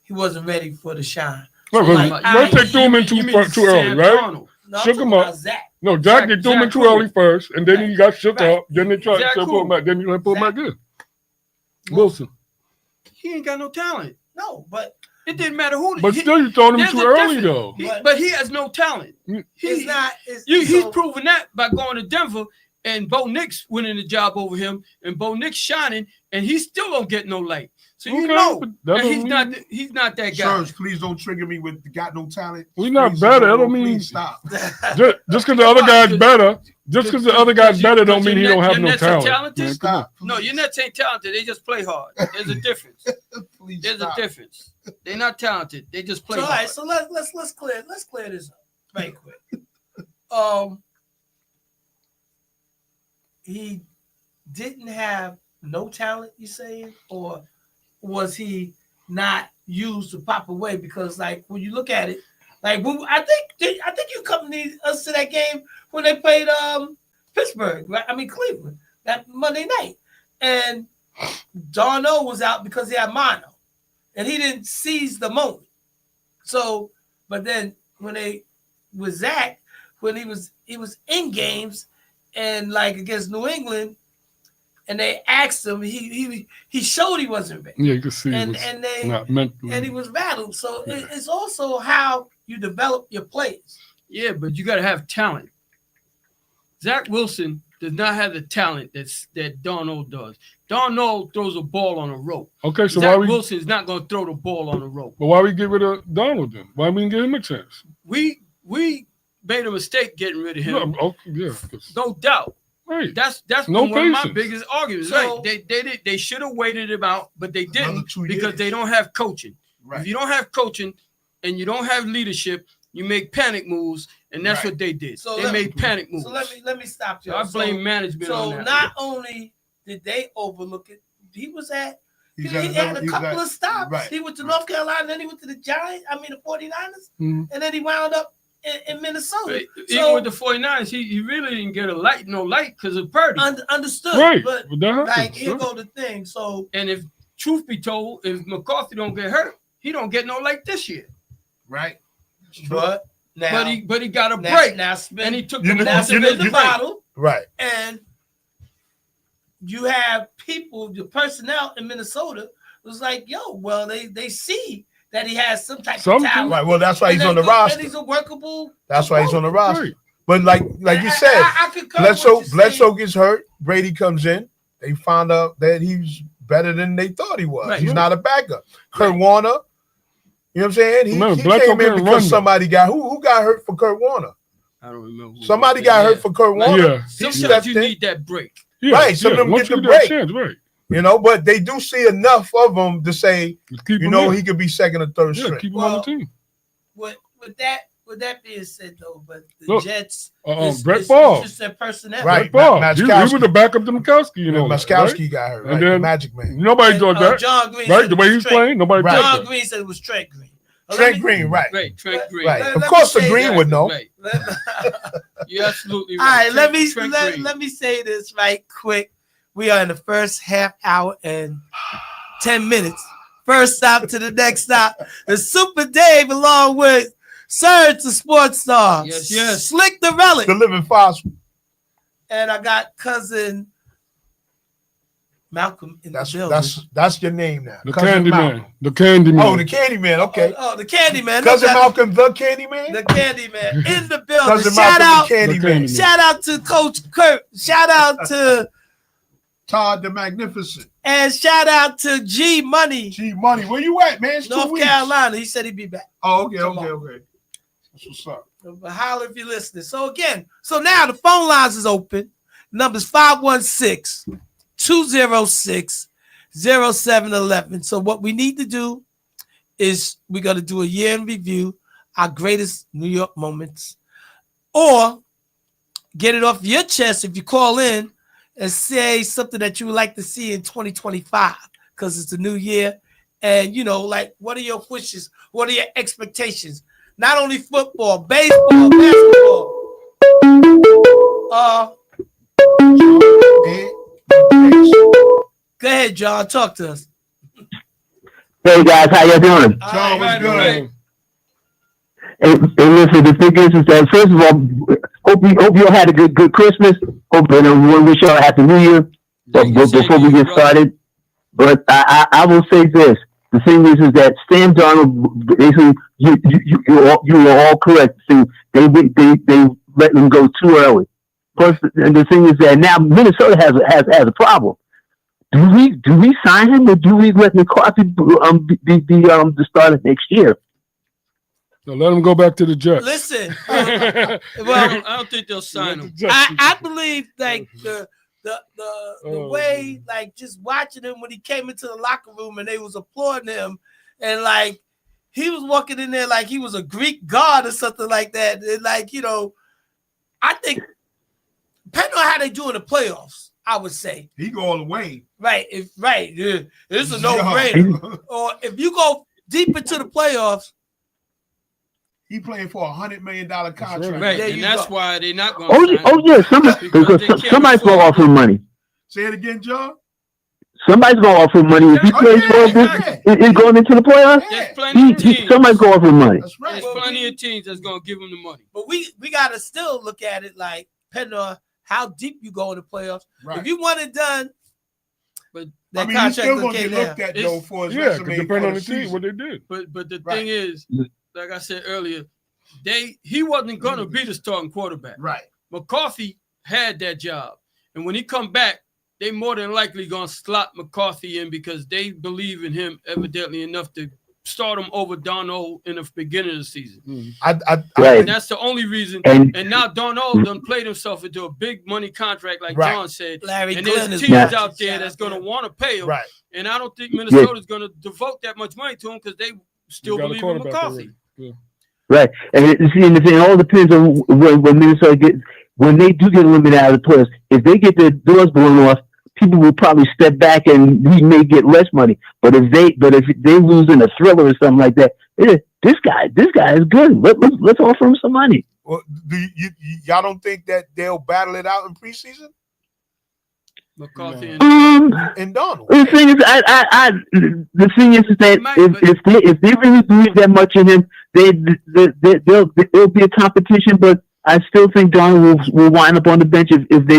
he wasn't ready for the shine. Right, Like, right. I- First they threw him in too You mean too early, Sam right? Darnold. No, I'm Shook talking him up. about Zach. No, Jack, they Zach- threw him in Zach too who? early first, and then he got shook Right. up. Then they tried Zach to pull him who? back. Then you pull him Zach. back in. Wilson. He ain't got no talent. No, but It didn't matter who. But still, you throwing him there's too a early, difference. though. But he has no talent. it's He, not. It's, he's so- proven that by going to Denver and Bo Nix winning the job over him, and Bo Nix shining, and he still don't get no light. So you Okay, know but that that don't he's not that guy. Serge, please don't trigger me with got no talent. We're not Please, better. That Zero, don't mean please stop. just because the other guy's better. Just because the other guy's better don't mean he don't have no talent. Talented? Man, come on. Stop. No, your Nets ain't talented. They just play hard. There's a difference. Please There's stop. a difference. They're not talented. They just play So, all hard. right, so let's clear this up right quick. He didn't have no talent, you saying, or was he not used the proper way? Because like when you look at it, like when, I think you accompanied us to that game when they played Pittsburgh, right? I mean Cleveland that Monday night, and Darno was out because he had mono, and he didn't seize the moment. So, but then when they with Zach, when he was in games, and like against New England, and they asked him, he showed he wasn't ready. Yeah, you can see And it was they not meant to. and he was rattled. So Yeah. it's also how you develop your players. Yeah, but you got to have talent. Zach Wilson does not have the talent that Darnold does. Darnold throws a ball on a rope. Okay, so Zach why we Wilson is not going to throw the ball on a rope. but why we get rid of Donald then? Why we didn't give him a chance? We made a mistake getting rid of him, Yeah, okay, yeah, 'cause- no doubt. right. That's No been one of my patience. biggest arguments. So- Right? They should have waited him out, but they Another didn't 2 because years. they don't have coaching. Right. If you don't have coaching and you don't have leadership, you make panic moves, and that's Right. what they did. So They let me- made panic moves. So let me stop you. So I blame management So on that. not only did they overlook it, he was at he He's at had another- a he's couple at- of stops. right. He went to North Carolina, then he went to the Giants. I mean the 49ers, Mhm. and then he wound up in Minnesota. But So even with the 49ers, he really didn't get no light because of Purdy. understood, Right. but But that happens. like here sure. go the thing. So And if truth be told, if McCarthy don't get hurt, he don't get no light this year. Right. but now But he got a now, break, now spin, and he took You the know- now ball spin to the the bottle. Right. And you have people, the personnel in Minnesota was like, yo, well, they see that he has some type Something. of talent. Right. Well, that's why he's And on the they- roster. And he's a workable. That's why he's on the roster. Right. But like you said, I concur with what Bledsoe you're gets hurt. Brady comes in. They found out that he's better than they thought he was. Right. He's not a backup. Kurt Warner. You know what I'm saying? He, Remember, he Bledsoe came in couldn't because run, somebody got who got hurt for Kurt Warner. I don't remember. who Somebody it was. got Yeah. hurt for Kurt Like, Warner. Yeah. He Sometimes stepped you in. need that break. Yeah, Right, some of them once get you the get that break. chance, right. You know, but they do see enough of him to say, Just keep you him know, in. he could be second or third yeah, string. keep him on the Well, team. With that being said, though, but the Look, Jets, Brett it's Favre. just their personnel. Right. Brett Favre. Ma- He Maskowski. was the backup to Mikowski, you know. Muskowski Right? got hurt, And right? then- The Magic Man. Nobody thought that. John Green Right? said The it way was he's Trent. playing, nobody Right. thought John that. Green said it was Trent Green. Let Trent me- Green, right. Right, Trent Green. Right. Let Of me course, the say Green that. would know. Right. Let- You're absolutely All right. right, let me Trent let, Green. let me say this right quick. We are in the first half hour and 10 minutes. First stop to the next stop. The Super Dave along with Serge the Sports Star. Yes. Slick the Relic. The living fossil. And I got cousin Malcolm in the building. That's your name now. The Cousin Candy Malcolm. Man. The Candy Man. Oh, the Candy Man. Okay. Oh, the Candy Man. Cousin No, Malcolm, the Candy Man. the Candy Man in the building. Cousin Shout Malcolm, out, the Candy The Man. Candy Man. shout out to Coach Kurt. Shout out to Todd the Magnificent. and shout out to G Money, G Money, where you at, man? It's 2 North weeks. Carolina. He said he'd be back. Oh, okay, Come okay, on. okay. That's what's up. But holler if you're listening. So again, so now the phone lines is open. Numbers 516-206-0711. So what we need to do is we got to do a year in review, our greatest New York moments, or get it off your chest if you call in and say something that you would like to see in 2025 because it's a new year. And, you know, like, what are your wishes? What are your expectations? Not only football, baseball, basketball. Go ahead, John. Talk to us. Hey guys, how y'all doing? John, what's Right, good? right. Hey, listen, the thing is that first of all, hope you all had a good Christmas. Hope and I want to wish y'all a happy New Year. But Thank you, before we same to you, get started, but I will say this: the thing is that Sam Darnold, basically, you were all correct. See, they let them go too early. Plus, and the thing is that now Minnesota has a problem. do we sign him or do we let McCarthy be the starter next year? So let him go back to the Jets. Listen, I well, don't think they'll sign him. I believe like the Oh, way like just watching him when he came into the locker room and they was applauding him and like he was walking in there like he was a Greek god or something like that. And like, I think depending on how they do in the playoffs, I would say. He go all the way. Right. Yeah, it's a no-brainer. Or if you go deep into the playoffs, He playing for $100 million contract. Right, There and you that's go. why they're not going to Oh yeah, somebody's gonna offer him money. Say it again, John. Somebody's gonna offer him money if he Oh, plays yeah, well yeah. in going into the playoffs. There's Yeah, plenty of teams. Somebody's gonna offer him money. that's right. There's plenty of teams that's going to give him the money. but we gotta still look at it like depending on how deep you go in the playoffs. Right. If you want it done, But that I mean, he's contract still gonna gonna get down. looked at It's- though for his Yeah, resume. depending for on the the team, season. what they did. But the Right. thing is, like I said earlier, he wasn't going to be the starting quarterback. Right. McCarthy had that job, and when he come back, they more than likely going to slot McCarthy in because they believe in him evidently enough to start him over Darnold in the beginning of the season. Right. And that's the only reason. And And now Darnold done played himself into a big money contract, like Right. John said. Larry And Glenn there's is teams Yeah. out there that's going to want to pay him. Right. And I don't think Minnesota's going to devote that much money to him because they still You got a believe in quarterback McCarthy. already. Yeah. right, and it all depends on when Minnesota get when they do get eliminated out of the playoffs. If they get their doors blown off, people will probably step back and we may get less money. But if they lose in a thriller or something like that, this guy is good. Let's offer him some money. Well, y'all don't think that they'll battle it out in preseason? McCarthy No. and And Donald. The thing is, the thing is that Mike, if they really believe that much in him, there'll be a competition. But I still think Donald will wind up on the bench if they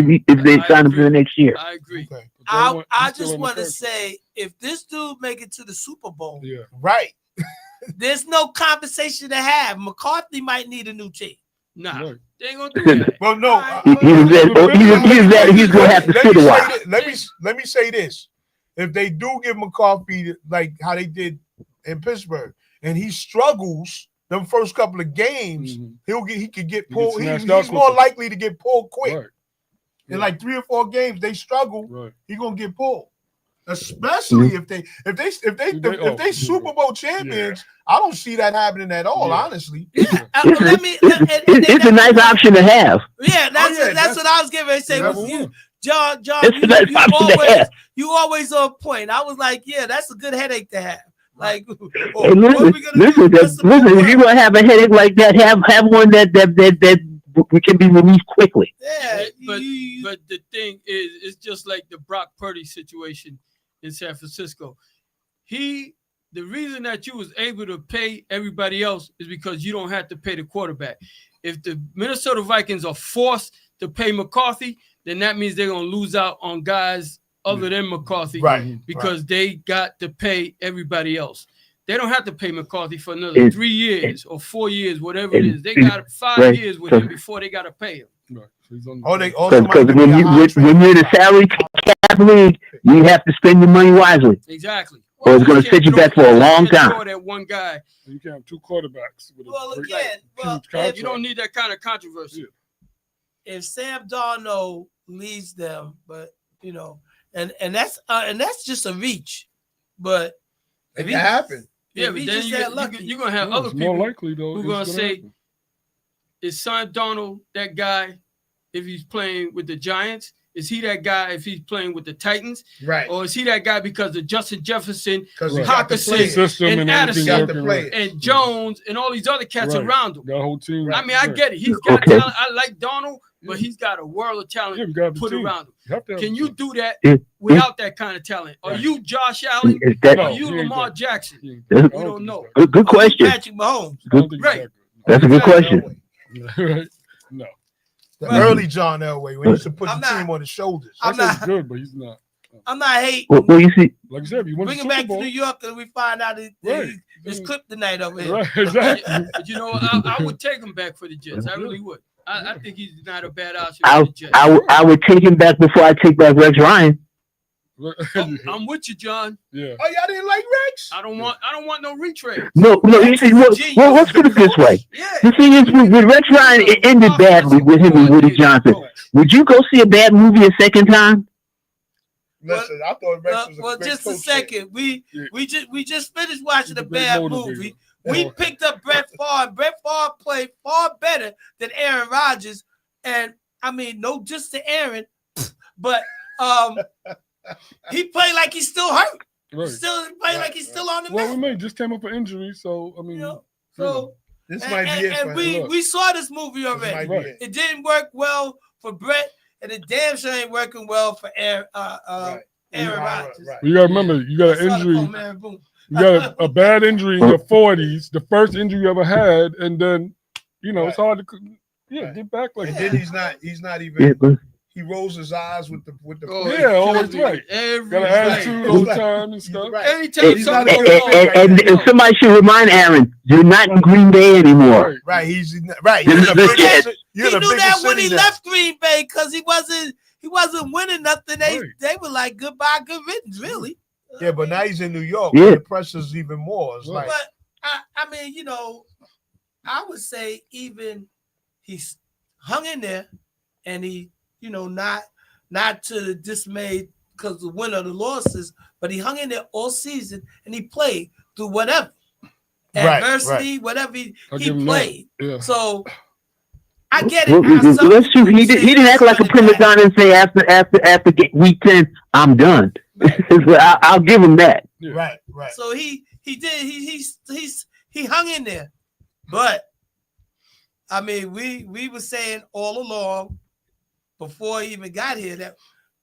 I sign him for agree. the next year. I agree. Okay. I He's still just on the want to fence. say if this dude make it to the Super Bowl, Yeah. Right. there's no conversation to have. McCarthy might need a new team. Nah, Right. they ain't gonna do that. Well, no. He's gonna have to sit a while. Let me say this: if they do give McCarthy like how they did in Pittsburgh, and he struggles them first couple of games, Mhm. he could get He pulled. gets He's snatched out more quicker. likely to get pulled quick. Right. In like 3 or 4 games, they struggle. Right. He's gonna get pulled. Especially if they They Super Bowl champions, I don't see that happening at all. Yeah. Honestly, It's a nice option to have. Yeah, that's yeah, that's what I was getting ready to say. Number Was you, one. John, It's a nice option to have. you always on point. I was like, yeah, that's a good headache to have. Like, Hey, what are we gonna listen, do? What's the if you're gonna have a headache like that, have one that can be released quickly. Yeah, But the thing is, it's just like the Brock Purdy situation in San Francisco. The reason that you was able to pay everybody else is because you don't have to pay the quarterback. If the Minnesota Vikings are forced to pay McCarthy, then that means they're gonna lose out on guys other than McCarthy, right? because they got to pay everybody else. They don't have to pay McCarthy for another 3 years or 4 years, whatever it is. They got 5 right. years with him before they got to pay him. Right. So he's on the Oh, they also Because might when give you a high when you're in a salary cap league, you have to spend your money wisely. Exactly. Or it's gonna You can't set you back throw- for a you long can't time. throw That one guy. You can't have 2 quarterbacks. With Well, a great, again, well, huge contract. You don't need that kind of controversy. Yeah. if Sam Darnold leads them, but and that's just a reach. But It if can happen. Yeah, if but he then just that lucky, you're gonna have No, other it's more people likely though. who it's gonna say, happen. is Sam Darnold that guy if he's playing with the Giants? Is he that guy if he's playing with the Titans? Right. Or is he that guy because of Justin Jefferson Because Right. you got the Hawkinson, players. system and and Addison, everything got the working right. players. and Jones and all these other cats Right. around him? Got a whole team. I mean, I right. get it. He's got Okay. talent. I like Darnold, but he's got a world of talent Yeah, we got the put team. around him. You have to have Can the you team. do that Yeah. without that kind of talent? Are Right. you Josh Allen? Is that, Are No, you he ain't Lamar that. Jackson? Yeah. That's- I We don't think know. he's good question. Patrick Mahomes. that good. I don't think he's Right. That's a good question. right? No. The Well, early John Elway when he used to put I'm the not- team on his shoulders. I'm I said he's not- good, but he's not. I'm not hating. Well, you see, Like I said, you won the Bring him Super back to Bowl. New York and we find out it's Right. kryptonite over here. Right, exactly. But you know, I would take him back for the Jets. I really would. I think he's not a bad option I for the Jets. I would take him back before I take back Rex Ryan. I'm with you, John. Yeah. Oh, y'all didn't like Rex? I don't want no retread. No, you see, well, let's put it this way. Yeah. The thing is, with Rex Ryan, it ended badly with him and Woody Johnson. Would you go see a bad movie a second time? Listen, I thought Rex was a Well, great just a coach. second. We just finished watching He's a a great bad motivator. movie. We picked up Brett Favre. Brett Favre played far better than Aaron Rodgers. And I mean, no just to Aaron, but he played like he's still hurt. Right. Still playing like he's still on the Well, we mat. may just came up with injury, so I mean, You know? So This might be it. and for we him. we saw this movie This might already. be Right. it. It didn't work well for Brett, and it damn sure ain't working well for Aaron Right. Rodgers. Right. you gotta remember, you got an That's why they injury. call him Aaron Boone. You got a bad injury in your 40s, the first injury you ever had, and then it's hard to Right. get back like And that. then he's not Yeah, even. but He rolls his eyes with the. Oh, Yeah, he always kills me right. Every Got an night. attitude all the time and stuff. Right. Anytime He's not something a goes good wrong, and somebody should remind Aaron, you're not in Green Bay anymore. Right. Right. He's right. This You're is in a the bigger kid. ci- He you're in a knew bigger that when city he now. left Green Bay because he wasn't winning nothing. Right. They were like goodbye, good riddance, really. Yeah, but now he's in New York. Yeah. Where the pressure's even more. It's Right. like But I mean, I would say even he's hung in there, and he, not to the dismay because the win or the losses, but he hung in there all season and he played through whatever Right, adversity, whatever he I'll give him that. played. Yeah. So I get it. Well, how some that's true. people He say didn't act like a he's prima running back. donna and say after week 10, I'm done. So I'll give him that. Yeah. right. So he hung in there, but I mean we were saying all along before he even got here that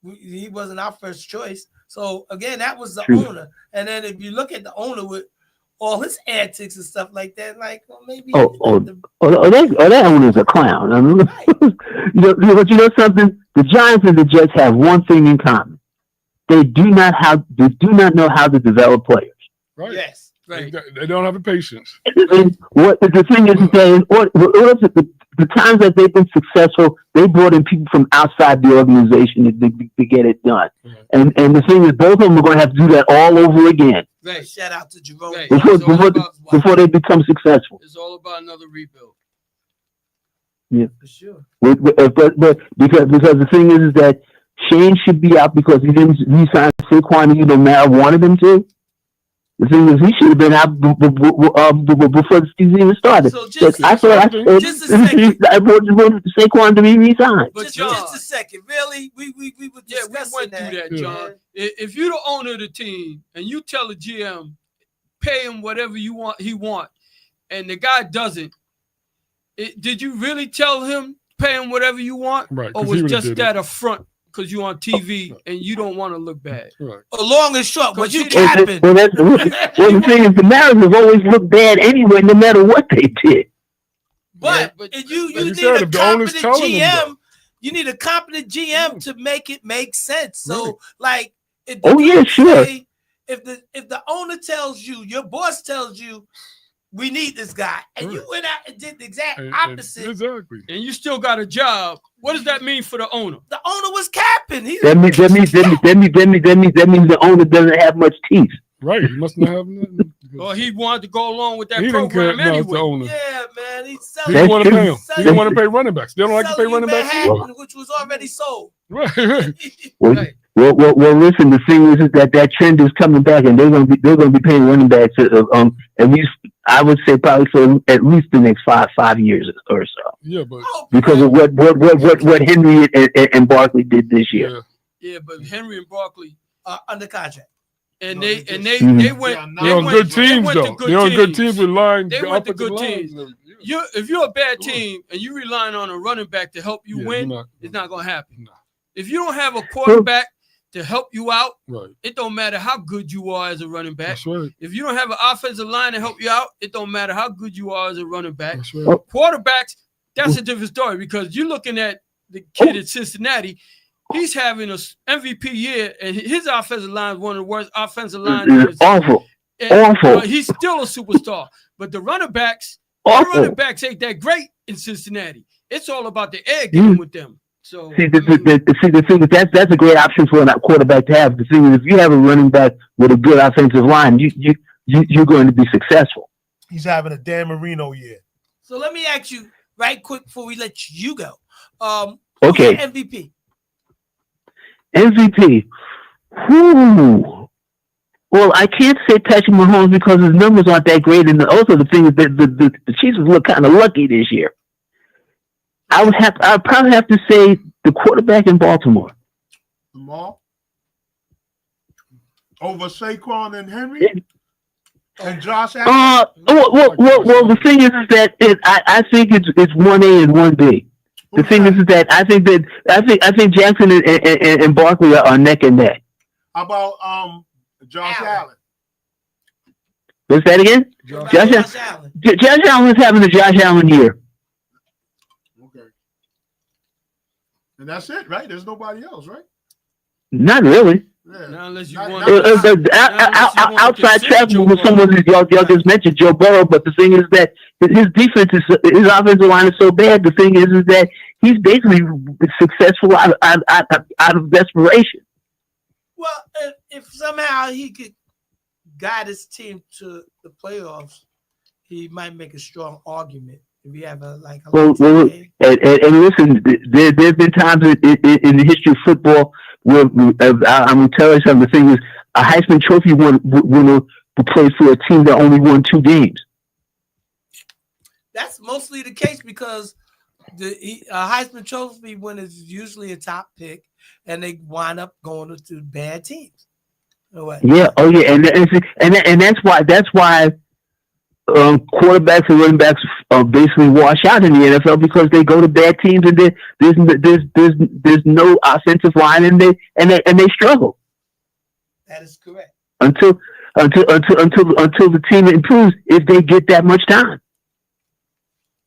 he wasn't our first choice. So again, that was the True. owner, and then if you look at the owner with all his antics and stuff like that, like maybe Oh, that owner's a clown. I mean, but you know something? The Giants and the Jets have one thing in common. They do not know how to develop players. Right. yes, Right. They don't have the patience. And what the thing is that the times that they've been successful, they brought in people from outside the organization to get it done. Right. And the thing is, both of them are going to have to do that all over again Right. shout out to Jerome. Right. before, It's all before, about- before they become successful. It's all about another rebuild. For sure. But because the thing is that Shane should be out because he didn't re-sign Saquon even though Mara wanted him to. The thing is, he should have been out before the season even started. So just I thought just a second. I voted Saquon to be re-signed. But just, John, just a second. Really, we were yeah, we discussing went through that, Yeah. John. If you're the owner of the team and you tell the GM, pay him whatever he want, and the guy doesn't, did you really tell him pay him whatever you want, Right. or 'cause he was would've just did that a front because you're on TV and you don't want to look bad? it. Right. Long and short, but you Well, capping. Well, the thing is, the Mariners have always looked bad anyway, no matter what they did. But, Yeah, but- you like you need said, a if the owner's competent telling them, GM. You need a competent GM to make it make sense. So, Right. like, if the Oh, yeah, Cubs sure. say- if the owner tells you, your boss tells you, we need this guy, and you Right. went out and did the exact And- opposite. exactly. And you still got a job. What does that mean for the owner? The owner was capping. He That means the owner doesn't have much teeth. Right. He must not have nothing. Or he wanted to go along with that He didn't care. program No, it's the anyway. owner. yeah, man. He's He selling. didn't want to pay him. Sell He didn't you- want to pay running backs. They don't like to pay selling you running backs. either. Manhattan, which was already sold. Right. Right. Well, Right. well, listen. The thing is that trend is coming back, and they're going to be paying running backs at least, I would say, probably for at least the next five years or so, Yeah, but Oh, because of what Henry and Barkley did this year. yeah. Yeah, but Henry and Barkley, under contract. and No, they they and just- they Mhm. they went. Yeah, they They're on went- good they teams went to though. good They're on good teams. teams with line. They went to offensive good lines teams. and everything. Yeah. If you're a bad Sure. team and you relying on a running back to help you Yeah, win, you're not- it's not gonna happen. No. If you don't have a quarterback to help you out, Right. it don't matter how good you are as a running back. That's right. If you don't have an offensive line to help you out, it don't matter how good you are as a running back. That's right. Quarterbacks, that's a different story because you're looking at the kid at Cincinnati. He's having a MVP year, and his offensive line is one of the worst offensive lines. It's awful, awful. But he's still a superstar. But the running backs ain't that great in Cincinnati. It's all about the air getting with them. So See, the thing is that's a great option for a quarterback to have. The thing is, if you have a running back with a good offensive line, you're going to be successful. He's having a Dan Marino year. So let me ask you right quick before we let you go. Okay. Who's your MVP? MVP. Whew. Well, I can't say Patrick Mahomes because his numbers aren't that great, and also the thing is that the Chiefs look kind of lucky this year. I'd probably have to say the quarterback in Baltimore. Lamar over Saquon and Henry and Josh Allen. Well, the thing is that I think it's 1A and 1B. The thing is that I think Jackson and Barkley are neck and neck. How about Josh Allen? What's that again? Josh Allen. Josh Allen is having a Josh Allen year. Okay. And that's it, right? There's nobody else, right? Not really. Yeah. now unless you Not- want not- Outside travel with someone that y'all just mentioned, Joe Burrow. But the thing is that his defense his offensive line is so bad. The thing is that he's basically successful out of desperation. Well, if somehow he could guide his team to the playoffs, he might make a strong argument. If you have a Well, game. and listen, there have been times in the history of football where I'm going to tell you something. The thing is, a Heisman Trophy winner will play for a team that only won 2 games. That's mostly the case because the Heisman Trophy winner is usually a top pick, and they wind up going to bad teams. Yeah. Oh, yeah. And that's why quarterbacks and running backs basically wash out in the NFL because they go to bad teams and there's no offensive line and they struggle. That is correct. Until the team improves, if they get that much time.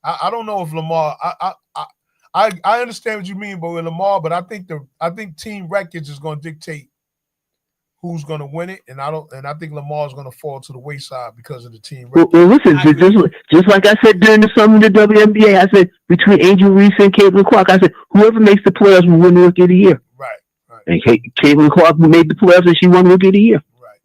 I don't know if Lamar. I understand what you mean, but with Lamar, but I think team records is going to dictate who's going to win it, and I think Lamar's going to fall to the wayside because of the team record. Well, listen, just like I said during the summer in the WNBA, I said between Angel Reese and Caitlin Clark, I said whoever makes the playoffs will win Rookie of the Year. Right. And Caitlin Clark made the playoffs and she won Rookie of the Year. Right.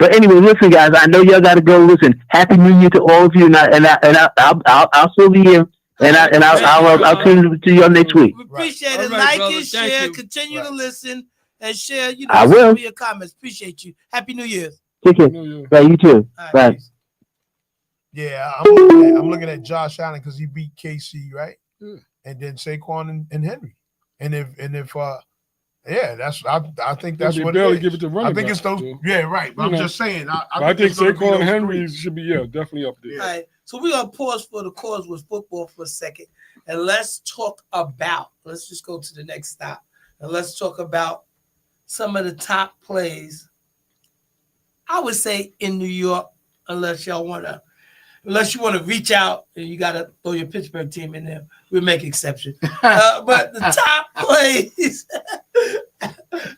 But anyway, listen, guys, I know y'all got to go. Listen, Happy New Year to all of you, and I'll still be here. And I'll tune to y'all next week. We appreciate it. All right, Like brother. and Thank share. you. Continue to listen and share. I will. Some of your comments. Appreciate you. Happy New Year. Take care. Bye, you too. All right, Bye. peace. Yeah, I'm looking at Josh Allen because he beat KC, right? Yeah. And then Saquon and Henry. And if that's I think that's They what barely it is. give it to running I think it's back, those. so. Yeah, right. But You I'm know. just saying. I think it's gonna be Saquon those Henry three. should be definitely up there. All right. So we're gonna pause for the cause with football for a second, and let's talk about. Let's just go to the next stop, and let's talk about some of the top plays. I would say in New York, unless you want to reach out and you got to throw your Pittsburgh team in there, we'll make exception. But the top plays,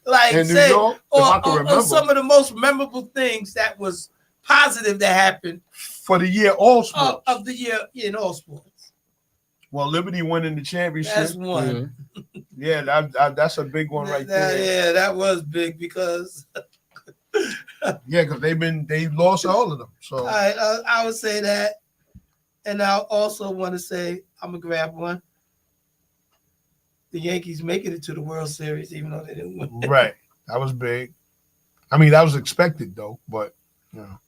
like In New say, York, if I can or remember. some of the most memorable things that was positive that happened For the year, all sports. of the year in all sports. Well, Liberty winning the championship. That's one. Yeah, that's a big one right there. Yeah, that was big because Yeah, because they lost all of them. So I would say that, and I also want to say I'm gonna grab one. The Yankees making it to the World Series, even though they didn't win. right, that was big. I mean, that was expected though, but you know.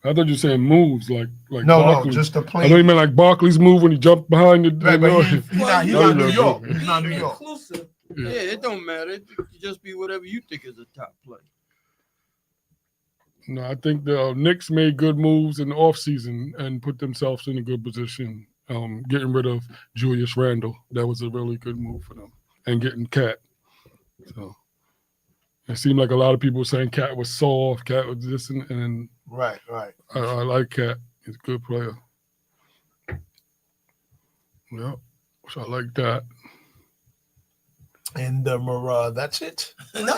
I thought you were saying moves like No, Barkley. just the I thought plane. you meant like Barkley's move when he jumped behind the. Right, but he's Well, not New York. He's not New Being York. inclusive. Yeah, it don't matter. It could just be whatever you think is a top play. No, I think the Knicks made good moves in the offseason and put themselves in a good position. Getting rid of Julius Randle, that was a really good move for them, and getting Cat. So it seemed like a lot of people were saying Cat was soft, Cat was this, and Right. I like Cat. He's a good player. Yeah, so I like that. And that's it. No,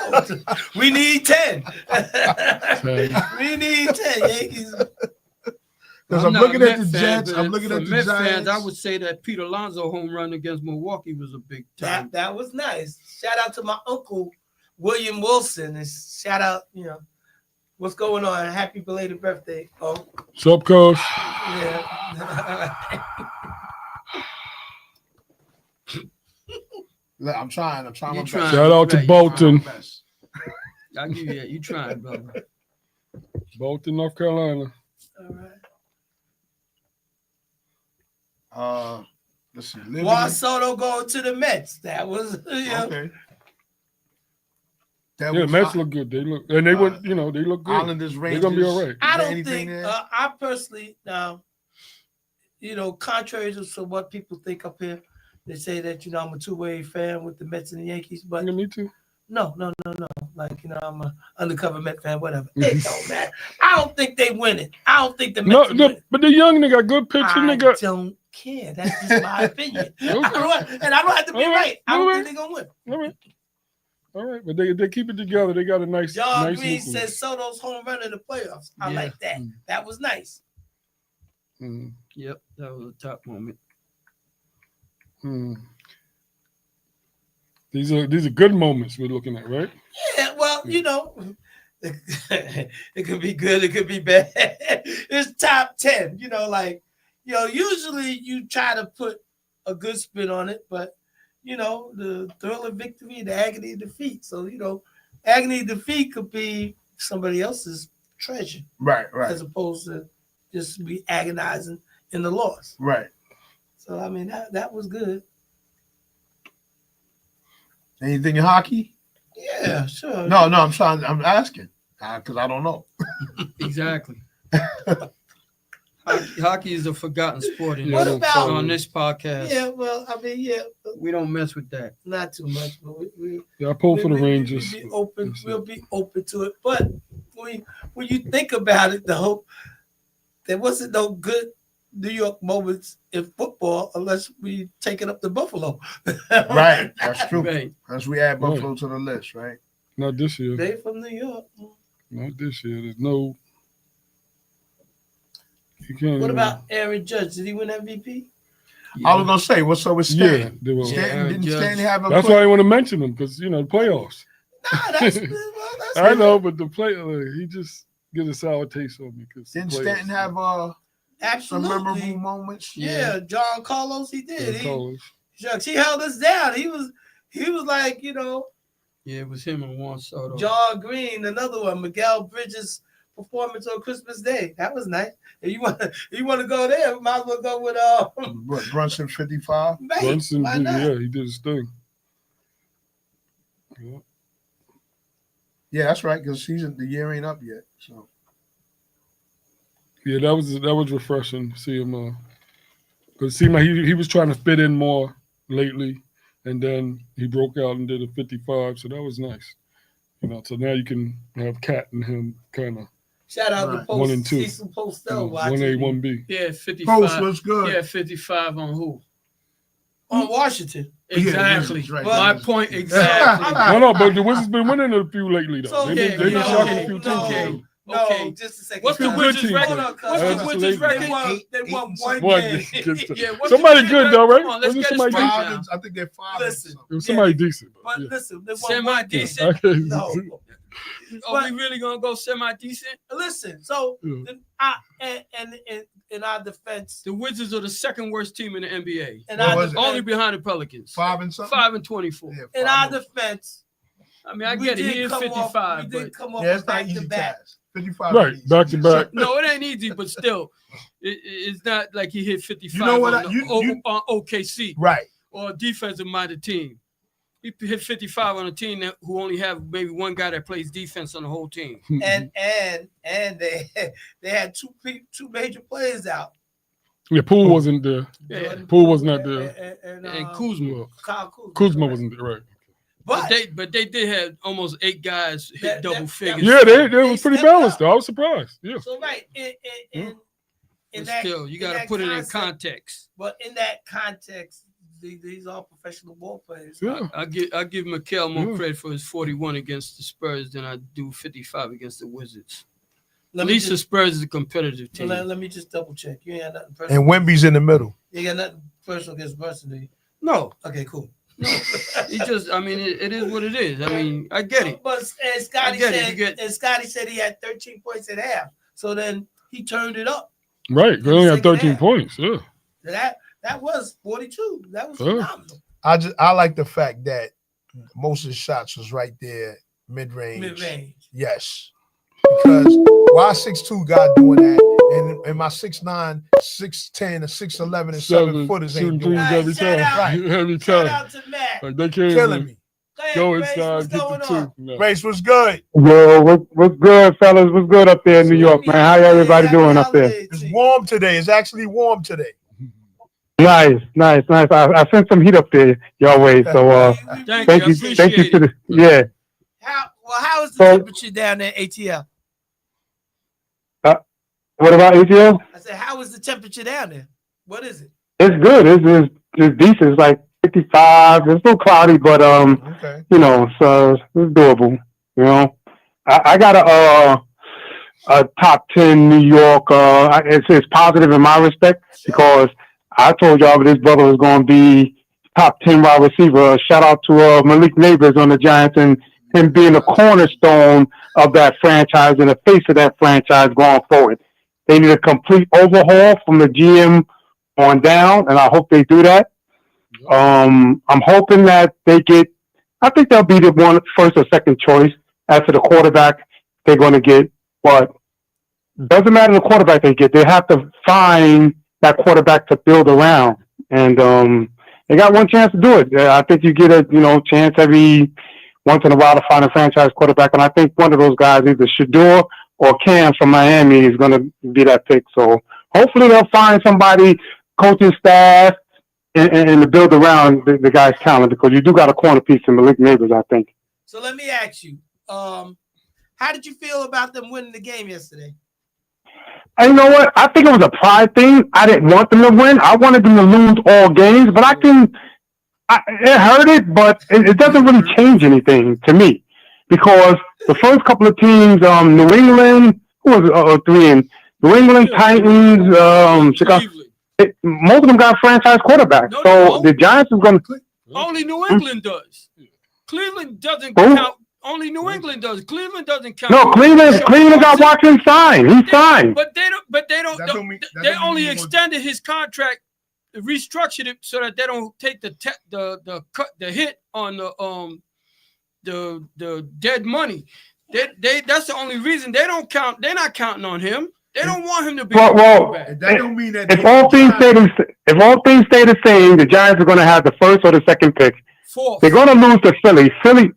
we need 10. Ten. We need 10 Yankees. Because I'm not a looking at Met the fan, Jets. but I'm looking for at the Met Giants. fans, I would say that Pete Alonso home run against Milwaukee was a big time. That was nice. Shout out to my uncle William Wilson, and shout out, what's going on? Happy belated birthday. Oh, Sup, coach? yeah. Look, I'm trying. You my trying. best. Shout out to Right, you Bolton. My best. I give you that. You trying, brother. Bolton, North Carolina. All right. Let's see. Liberty. Juan Soto going to the Mets. That was, Okay. That Yeah, was Mets look good. They look, and they would, they look good. Islanders, They're Rangers. gonna be all right. I Is there don't anything think, there? I personally, now, contrary to what people think up here, they say that, I'm a two-way fan with the Mets and the Yankees, but Yeah, me too. no. Like, I'm an undercover Met fan, whatever. It don't matter. I don't think they win it. I don't think the Mets win it. But the young, they got good pitching. I They got don't care. That's just my opinion. Okay. I don't have to be All right. I don't all think they're going to win. all right, but they keep it together. They got a nice, John nice Green nucleus. says Soto's home run in the playoffs. I Yeah. like that. That was nice. Mm, Yep, that was a top moment. mm. These are good moments we're looking at, right? Yeah, well, it could be good, it could be bad. It's top 10, usually you try to put a good spin on it, but the thrill of victory, the agony of defeat. So, agony of defeat could be somebody else's treasure Right. as opposed to just be agonizing in the loss. Right. So, I mean, that was good. Anything in hockey? Yeah, sure. No. I'm asking because I don't know. Exactly. Hockey is a forgotten sport in What this- about- on this podcast. Yeah, well, I mean, We don't mess with that. not too much, but we Yeah, I pulled for the we- Rangers. We'll be open. That's it. We'll be open to it. But when you think about it, there wasn't no good New York moments in football unless we take it up to Buffalo. Right. That's true. Right. As we add Right. Buffalo to the list, right? Not this year. They from New York. Not this year. There's no. You can't. What even- about Aaron Judge? Did he win MVP? I was gonna say, what's up with Yeah, Stan? they were. Yeah. Stanton, Aaron didn't Judge. Stanton have a That's play? why I want to mention them because the playoffs. Nah, that's that's I know, but the play he just get a sour taste on me because Didn't Stanton have some absolutely. memorable moments? Yeah, John Carlos, he did. college. Shucks, he held us down. He was like, Yeah, it was him and Juan Soto. John Green, another one, Miguel Bridges' performance on Christmas Day. That was nice. If you want to go there, might as well go with What, Brunson 55? May. Brunson, Why not? yeah, he did his thing. Yeah. Yeah, that's right. Because the year ain't up yet. So Yeah, that was refreshing to see him. Because it seemed like he was trying to fit in more lately, and then he broke out and did a 55. So that was nice. So now you can have Cat and him kind of Shout out to Right. Post, 1 and 2. Cecil Postel watching 1A, 1B. Yeah, 55. Post was good. Yeah, 55 on who? on Washington. Exactly. Wizards, right. My Wizards. point exactly. No, but the Wizards been winning a few lately though. So, They've been yeah, shocking a few no, teams. no. too. No, Okay. just a second. What's the Good Wizards team, record? but- Hold on, cuz. What's the That's Wizards lazy. They record? won, Eight- they eight won and one Boy, game. Yeah, what's Somebody the good Wizards though, record? right? Come on, let's Wasn't get it somebody straight decent? now. I think they're 5. Listen, It was somebody decent. But Yeah. listen, they won Semi one game. decent. Okay. No, Are we really gonna go semi decent? listen. So, Yeah. in our defense, The Wizards are the second worst team in the NBA, in What our was it? only defense, behind the Pelicans. 5 and something? 5 and 24. Yeah, in 5 our and- defense, I mean, I we get it. did He is come 55, we but did come off Yeah, it's not back easy to back. task. 55. Right, is easy. back to back. no, it ain't easy. But still, it's not like he hit 55 You know what on, I- you- on OKC Right. or a defensive minded team. He hit 55 on a team who only have maybe one guy that plays defense on the whole team. And they had two major players out. Yeah, Poole wasn't there. Yeah. Jordan Poole was not there. And And Kuzma. Kyle Kuzma. Kuzma wasn't there, right? But But they did have almost 8 guys hit That- double that- figures. Yeah, they They was pretty stepped balanced up. though. I was surprised. Yeah. so right in But that, still, you in got to that put it in concept- context. But in that context, these are professional ball players. Yeah. I give Mikel more Yeah. credit for his 41 against the Spurs than I do 55 against the Wizards. At least the Spurs is a competitive team. Let me just double check. You ain't got nothing personal. And Wemby's in the middle. You got nothing personal against Brunson, do you? No, Okay, cool. it just, I mean, it is what it is. I mean, I get it. But and Scotty I get it, said, you get- and Scotty said he had 13 points at half. So then he turned it up. Right. They only had Second 13 half. points. Yeah. That was 42. That was Huh. phenomenal. I like the fact that most of the shots was right there, mid-range. Mid-range. Yes. Because why 6'2" guy doing that? And my 6'9", 6'10", and 6'11", and 7 footers shooting ain't doing threes that. every Shout time. out. Every Shout time. out to Matt. Like they can't Killing even me. Go ahead, go Grace. inside, What's get going the on? two. No. Grace was good. Yo, what's good, fellas? What's good up there in New York, man? How everybody doing up there? It's warm today. It's actually warm today. Nice. I sent some heat up there your way, so Thank thank you. I you appreciate to it. the yeah. How is the So- temperature down there at ATL? What about ATL? I said, how is the temperature down there? What is it? It's good. It's decent. It's like 55. It's a little cloudy, but Okay. you know, so it's doable. You know, I got a top 10 New York. It's positive in my respect because I told y'all this brother was going to be top 10 wide receiver. Shout out to Malik Neighbors on the Giants and him being a cornerstone of that franchise and the face of that franchise going forward. They need a complete overhaul from the GM on down, and I hope they do that. I'm hoping that they get. I think they'll be the first or second choice after the quarterback they're going to get. But doesn't matter the quarterback they get. They have to find that quarterback to build around, and they got one chance to do it. I think you get a chance every once in a while to find a franchise quarterback, and I think one of those guys, either Shador or Cam from Miami, is going to be that pick. So hopefully they'll find somebody, coaching staff, and to build around the guy's talent, because you do got a corner piece in Malik Neighbors, I think. So let me ask you, how did you feel about them winning the game yesterday? And you know what? I think it was a pride thing. I didn't want them to win. I wanted them to lose all games, but it hurt it, but it doesn't really change anything to me, because the first couple of teams, New England, who was 3-in? New England, Titans, Chicago. Cleveland. Most of them got franchise quarterbacks. No, So no. the Giants is going to. Only New England does. Cleveland doesn't Who? count. Only New England does. Cleveland doesn't count. No, Cleveland got Watson signed. He signed. But they don't. But they don't. That don't mean- that they don't mean only he wants- extended his contract, restructured it so that they don't take the hit on the dead money. That's the only reason they don't count. They're not counting on him. They don't want him to be. Well, quarterback. That don't mean that. If all things stay the same, the Giants are going to have the first or the second pick. Fourth. They're going to lose to Philly. Philly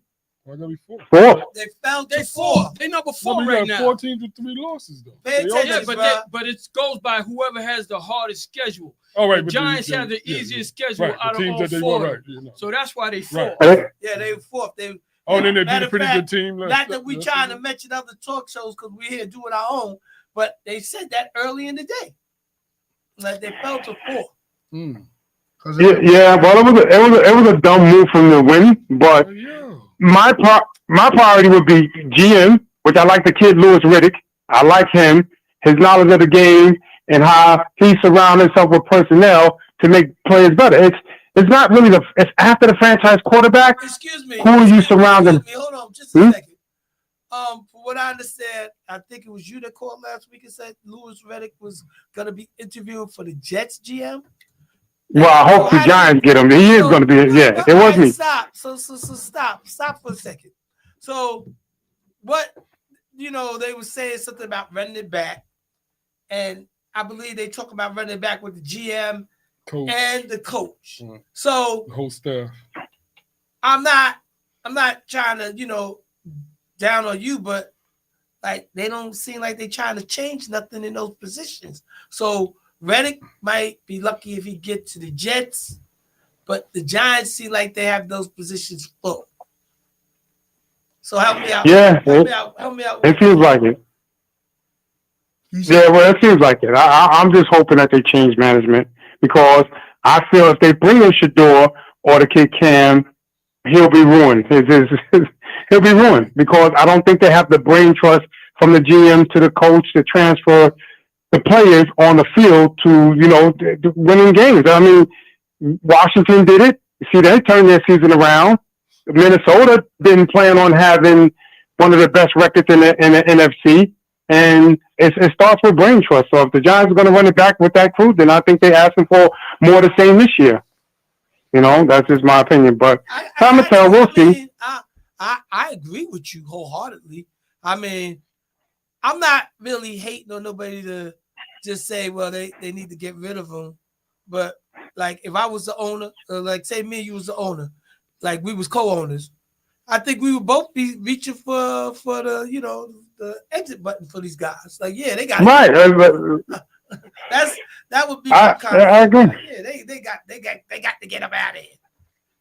Why gotta be four? fourth. They fell to They four. four. They number Well, 4 we right got now. 14 to 3 losses though. Pay They all attention. got- Yeah, but it goes by whoever has the hardest schedule. all right, The but Giants yeah, have the yeah, easiest yeah. schedule Right, out the of teams all that they four. were right. You know. So that's why they fourth. Right. Yeah, they were fourth. They Oh, and then they beat Matter a of pretty fact, good team. not that we trying to mention other talk shows because we're here doing our own, but they said that early in the day. Like they fell to four. Mm. Yeah. Well, it was a dumb move from the win, but Oh, yeah. my priority would be GM, which I like the kid Louis Riddick. I like him, his knowledge of the game, and how he surrounds himself with personnel to make players better. It's not really it's after the franchise quarterback. Excuse me. Who are you surrounding? Hold on, just a Hmm? second. For what I understand, I think it was you that called last week and said Louis Riddick was gonna be interviewing for the Jets GM. Well, I hope the Giants get him. He is going to be. Yeah, it was me. Stop. So stop for a second. So what they were saying something about running it back, and I believe they talk about running it back with the GM Coach, and the coach. Mhm. So the whole staff. I'm not trying to, down on you, but like they don't seem like they're trying to change nothing in those positions. So Reddick might be lucky if he gets to the Jets, but the Giants seem like they have those positions full. So help me out. Yeah, Help me out. it feels like it. Yeah, well, it feels like it. I'm just hoping that they change management, because I feel if they bring in Shador or the kid Cam, he'll be ruined. He'll be ruined, because I don't think they have the brain trust from the GM to the coach to transfer the players on the field to, to winning games. I mean, Washington did it. See, they turned their season around. Minnesota didn't plan on having one of the best records in the NFC. And it starts with brain trust. So if the Giants are going to run it back with that crew, then I think they're asking for more of the same this year. That's just my opinion. But time will tell. We'll see. I agree with you wholeheartedly. I mean, I'm not really hating on nobody to just say, well, they need to get rid of them. But like, if I was the owner, or like say me and you was the owner, like we was co-owners, I think we would both be reaching for the the exit button for these guys. Like, yeah, they got right. That would be my comment. I agree. Like, yeah, they got to get them out of here.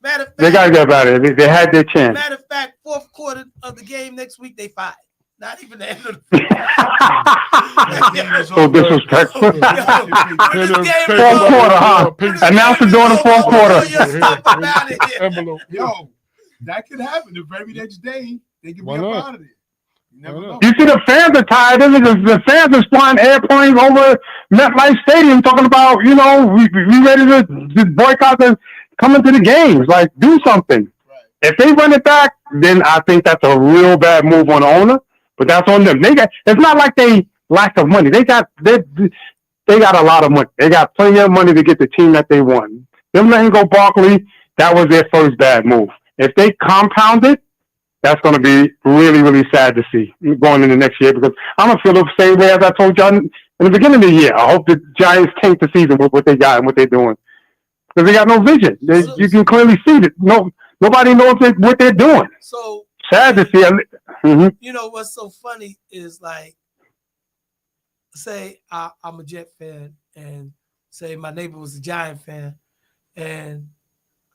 Matter of fact, They got to get about it. They had their chance. Matter of fact, fourth quarter of the game next week, they fired. Not even the end of the So disrespectful. When this game is Fourth over, quarter, huh? Announcer during the fourth quarter. Envelope. Yo, that could happen. The very next day, they can be Why up not? out of there. You never Why know. not? You see, the fans are tired of it. The fans are flying airplanes over MetLife Stadium talking about, we ready to boycott the coming to the games. Like, do something. Right. If they run it back, then I think that's a real bad move on the owner. But that's on them. It's not like they lack of money. They got a lot of money. They got plenty of money to get the team that they want. Them letting go Barkley, that was their first bad move. If they compound it, that's going to be really, really sad to see going into next year, because I'm going to feel the same way as I told you in the beginning of the year. I hope the Giants tank the season with what they got and what they're doing, because they got no vision. You can clearly see that nobody knows what they're doing. So Sad to see. you know what's so funny is, like, say I'm a Jet fan, and say my neighbor was a Giant fan, and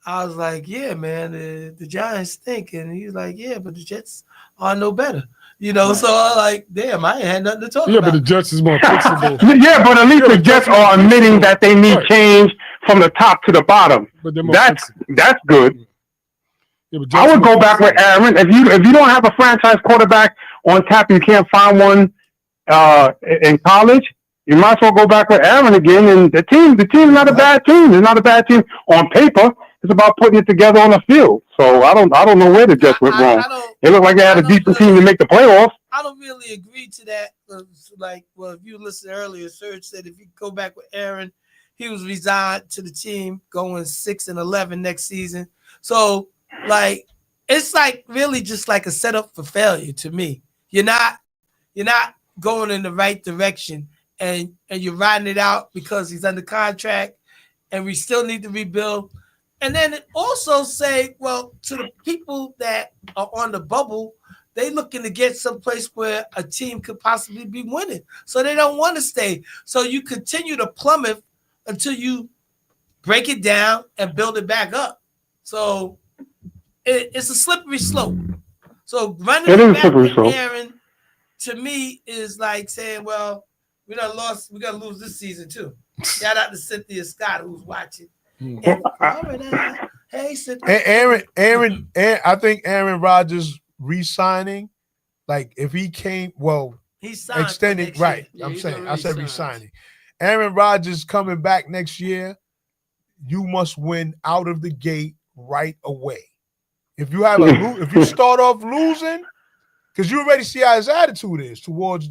I was like, yeah, man, the Giants stink. And he's like, yeah, but the Jets are no better. So I was like, damn, I ain't had nothing to talk Yeah, about. but the Jets is more fixable. Yeah, but at least the Jets are admitting that they need Right. change from the top to the bottom. But they're more That's fixable. good. Yeah, but I Jets would more go back with fixable. Aaron. If you don't have a franchise quarterback on tap, you can't find one in college. You might as well go back with Aaron again. And the team's not a bad team. It's not a bad team on paper. It's about putting it together on the field. So I don't know where the Jets went wrong. It looked like they had a decent team to make the playoffs. I don't really agree to that. Like, well, if you listened earlier, Serge said if you go back with Aaron, he was resigned to the team going 6-11 next season. So, like, it's like really just like a setup for failure to me. You're not going in the right direction, and you're riding it out because he's under contract, and we still need to rebuild. And then it also say, well, to the people that are on the bubble, they looking to get someplace where a team could possibly be winning. So they don't want to stay. So you continue to plummet until you break it down and build it back up. So it's a slippery slope. So running It is it a back slippery with slope. Aaron, to me, is like saying, well, we got to lose this season too. Shout out to Cynthia Scott, who's watching. Mm. In Florida. Hey, Cynthia. Aaron, I think Aaron Rodgers re-signing, like if he came, He signed for extended, next right? year. Yeah, he's I already said signed. re-signing. Aaron Rodgers coming back next year, you must win out of the gate right away. If you have if you start off losing, because you already see how his attitude is towards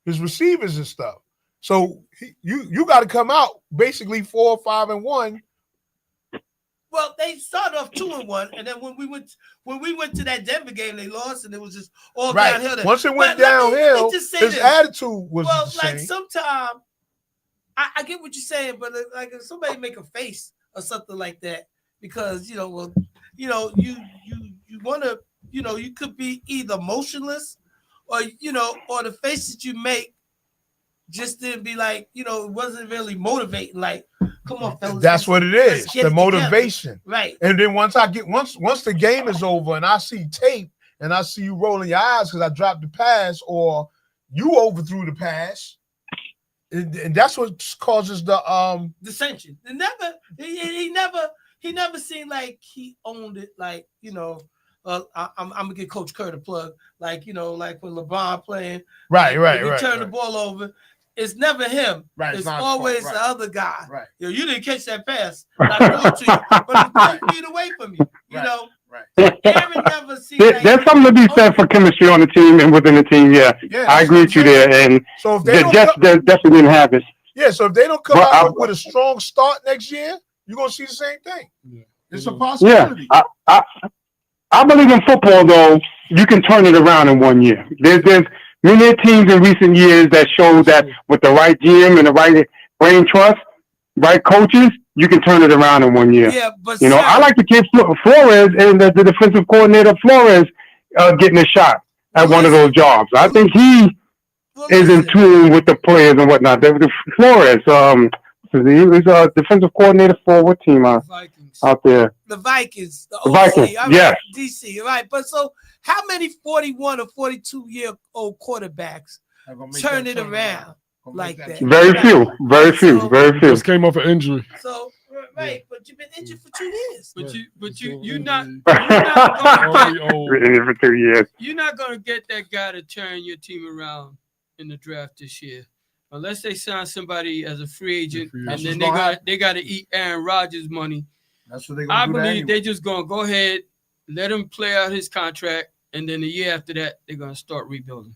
his receivers and stuff. So you got to come out basically 4-5-1. Well, they started off 2-1, and then when we went to that Denver game, they lost, and it was just all Right. downhill. there. Once it went But let me downhill, just say his this. attitude was Well, the like same. sometimes I get what you're saying, but like if somebody make a face or something like that, because you want to, you could be either motionless or or the face that you make just didn't be like, it wasn't really motivating. Like, come on, fellas. That's what it is. let's get The it together. motivation. Right. And then once the game is over and I see tape and I see you rolling your eyes because I dropped the pass or you overthrew the pass, and that's what causes the Dissension. He never seemed like he owned it. Like, I'm gonna give Coach Kerr the plug, like like when LeBron playing, Right. if he turn the ball over, it's never him. Right, It's not his always fault, the right. other guy. Right. You didn't catch that pass. I threw it to you, but it's 3 feet away from you. You Right. know, Right. Aaron never seen There's something to be said for chemistry on the team and within the team. Yeah, Yeah, I agree with you there. And So if they the don't Jets come, definitely didn't have it. so if they don't come Well, out with a strong start next year, you're gonna see the same thing. Yeah. It's a Yeah. possibility. Yeah, I believe in football though. You can turn it around in 1 year. There's many teams in recent years that show that with the right GM and the right brain trust, right coaches, you can turn it around in 1 year. Yeah, but You know, Sarah, I like the kid Flores and the defensive coordinator Flores getting a shot at one of those jobs. I think he well, is in listen, tune with the players and whatnot. The Flores, he's a defensive coordinator for what team Vikings. out there? the Vikings, the The OC, Vikings, all right, yes. DC, right? But so, how many 41 or 42-year-old quarterbacks They're gonna make turn that it turnaround. around Gonna like make that? Very few, very few, very few. Just came off an injury. So, right, but you've been injured for 2 years. But Still you're not injury. gonna Already old. In it for 2 years. you're not gonna get that guy to turn your team around in the draft this year, unless they sign somebody as a free agent, Free and agent. then That's what's they got to eat Aaron Rodgers' money. That's what they're gonna I do. believe they just gonna go ahead, let him play out his contract, and then the year after that they're gonna start rebuilding.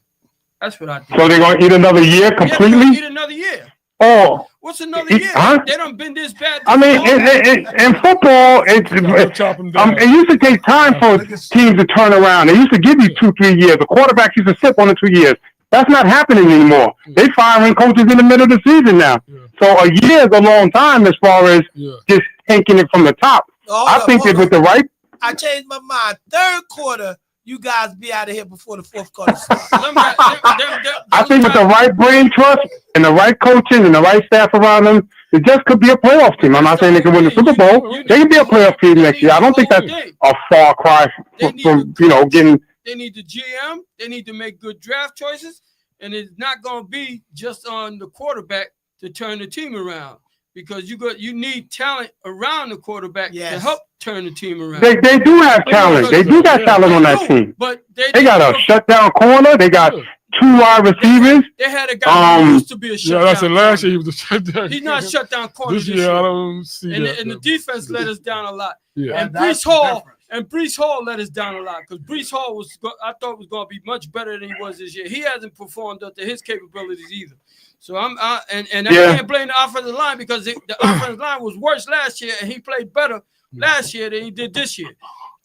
That's what I think. So they're going to eat another year Yeah, they're gonna completely? eat another year. Oh, What's another It- year? huh? They done been this bad. I mean, in football, Gotta chop him down. it used to take time for teams to turn around. They used to give you 2-3 years. The quarterbacks used to sit 1 or 2 years. That's not happening anymore. They firing coaches in the middle of the season now. Yeah. So a year is a long time as far as Yeah. just taking it from the top. I think that with the right, I changed my mind. 3rd quarter, you guys be out of here before the 4th quarter starts. I think with the right brain trust and the right coaching and the right staff around them, the Jets could be a playoff team. I'm not saying they can win the Super Bowl. They can be a playoff team next year. I don't think that's a far cry from getting. They need the GM. They need to make good draft choices, and it's not going to be just on the quarterback to turn the team around, because you need talent around the quarterback to Yes. help turn the team around. They do have talent. They do got talent on that team. But They got a shutdown corner. They got 2 wide receivers. They had a guy who used to be a Yeah, shutdown. that's it. Last year corner. he was a shutdown. He's not shutdown corner This year, I don't see and, that. and the defense let us down a lot. Yeah. And That's Brees the Hall difference. and Brees Hall let us down a lot, because Brees Hall I thought was going to be much better than he was this year. He hasn't performed up to his capabilities either. So I can't blame the offensive line, because the offensive line was worse last year, and he played better last year than he did this year.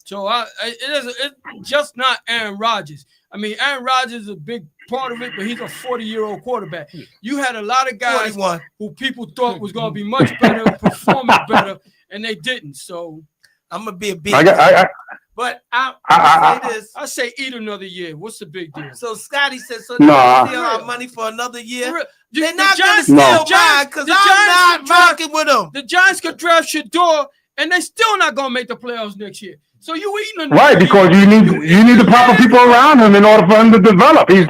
So it's just not Aaron Rodgers. I mean, Aaron Rodgers is a big part of it, but he's a 40-year-old quarterback. You had a lot of guys 41. who people thought was going to be much better, performing better, and they didn't. So I'm gonna be a big. But I'm say this. I say eat another year. What's the big deal? So Scotty said, so Nah. they're gonna steal our money for another year. They're not gonna steal No. mine, because the I'm Giants not rocking with them. The Giants could draft Shador, and they still not going to make the playoffs next year. So you eating another Right, year. because you need the proper people around him in order for him to develop. He's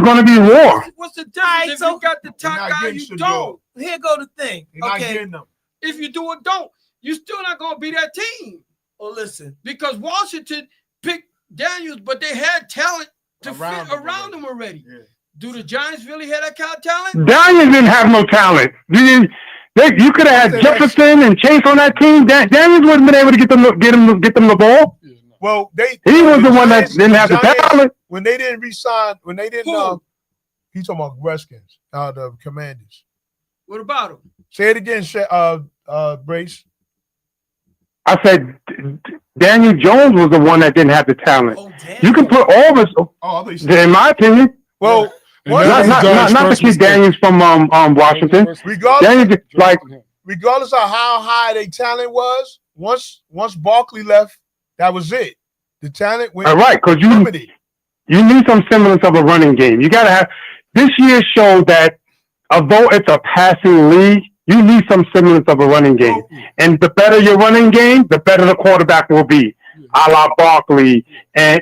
going to be war. What's the difference Alright, if so you got the top not guy, getting you Shador. don't. Here go the thing. They're not Okay. getting them. If you do or don't, you still not going to be that team. Well, listen. Because Washington picked Daniels, but they had talent to Around fit him around them already. Yeah. Do the Giants really have that kind of talent? Daniels didn't have no talent. You could have had Jefferson and Chase on that team. Daniels wouldn't been able to get them the ball. Yeah, no. Well, He was the one that Giants- didn't have the Giants, talent. when they didn't resign, when they didn't. Who? He talking about Redskins, the Commanders. What about them? Say it again, Brace. I said Daniel Jones was the one that didn't have the talent. Oh, damn. You can put all of us, Oh, I thought you said. in my opinion, Well, And What? that was not Giants' the first kid mistake. Daniels from Washington. regardless, Daniels, like, regardless of how high their talent was, once Barkley left, that was it. The talent went right, because limited. you need some semblance of a running game. You got to have. This year showed that although it's a passing league, you need some semblance of a running game. And the better your running game, the better the quarterback will be. A la Barkley and